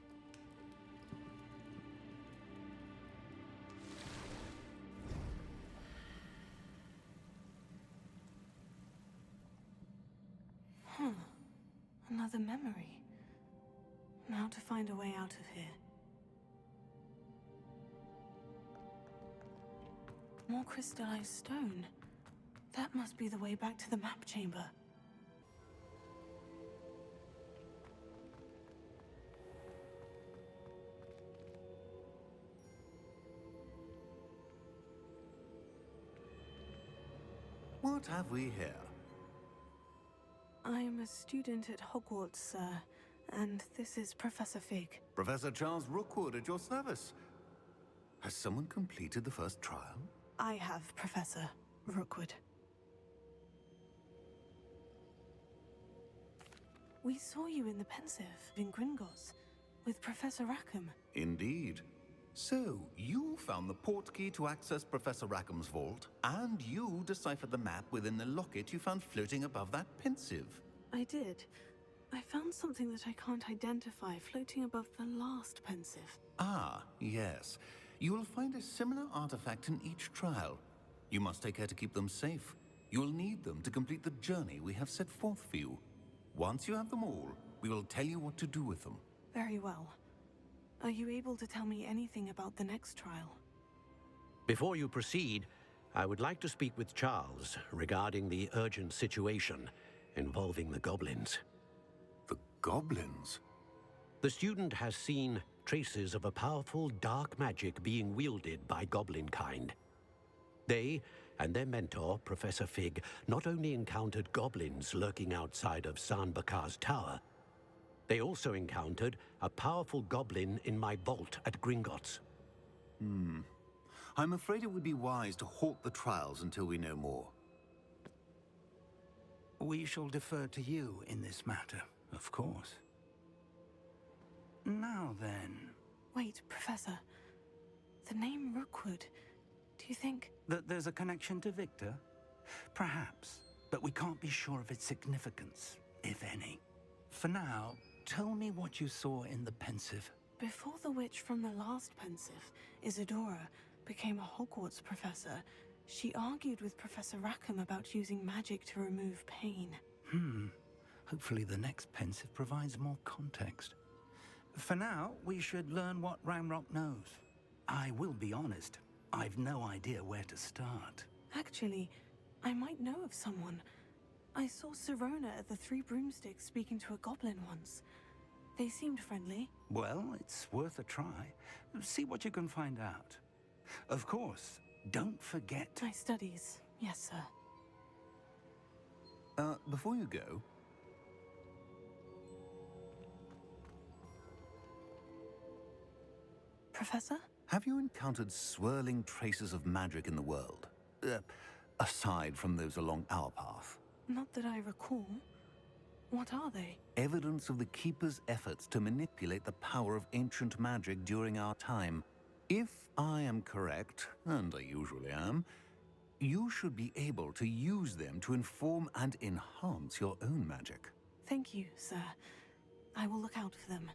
Another memory. Now to find a way out of here. More crystallized stone. That must be the way back to the map chamber. What have we here? I am a student at Hogwarts, sir, and this is Professor Fig. Professor Charles Rookwood at your service. Has someone completed the first trial? I have, Professor Rookwood. We saw you in the Pensive in Gringotts with Professor Rackham. Indeed. So, you found the portkey to access Professor Rackham's vault, and you deciphered the map within the locket you found floating above that pensive. I did. I found something that I can't identify floating above the last pensive. Ah, yes. You will find a similar artifact in each trial. You must take care to keep them safe. You will need them to complete the journey we have set forth for you. Once you have them all, we will tell you what to do with them. Very well. Are you able to tell me anything about the next trial? Before you proceed, I would like to speak with Charles regarding the urgent situation. involving the goblins. The goblins? The student has seen traces of a powerful dark magic being wielded by goblin kind. They and their mentor, Professor Fig, not only encountered goblins lurking outside of San Bakar's tower, they also encountered a powerful goblin in my vault at Gringotts. I'm afraid it would be wise to halt the trials until we know more. We shall defer to you in this matter, of course. Now then... Wait, Professor. The name Rookwood. Do you think... that there's a connection to Victor? Perhaps, but we can't be sure of its significance, if any. For now, tell me what you saw in the Pensive. Before the witch from the last Pensive, Isadora, became a Hogwarts professor, she argued with Professor Rackham about using magic to remove pain. Hopefully the next Pensive provides more context. For now, we should learn what Ramrock knows. I will be honest, I've no idea where to start. Actually, I might know of someone. I saw Sirona at the Three Broomsticks speaking to a goblin once. They seemed friendly. Well, it's worth a try. See what you can find out. Of course, don't forget... My studies, yes, sir. Before you go... Professor? Have you encountered swirling traces of magic in the world? Aside from those along our path? Not that I recall. What are they? Evidence of the Keeper's efforts to manipulate the power of ancient magic during our time. If I am correct, and I usually am, you should be able to use them to inform and enhance your own magic. Thank you, sir. I will look out for them.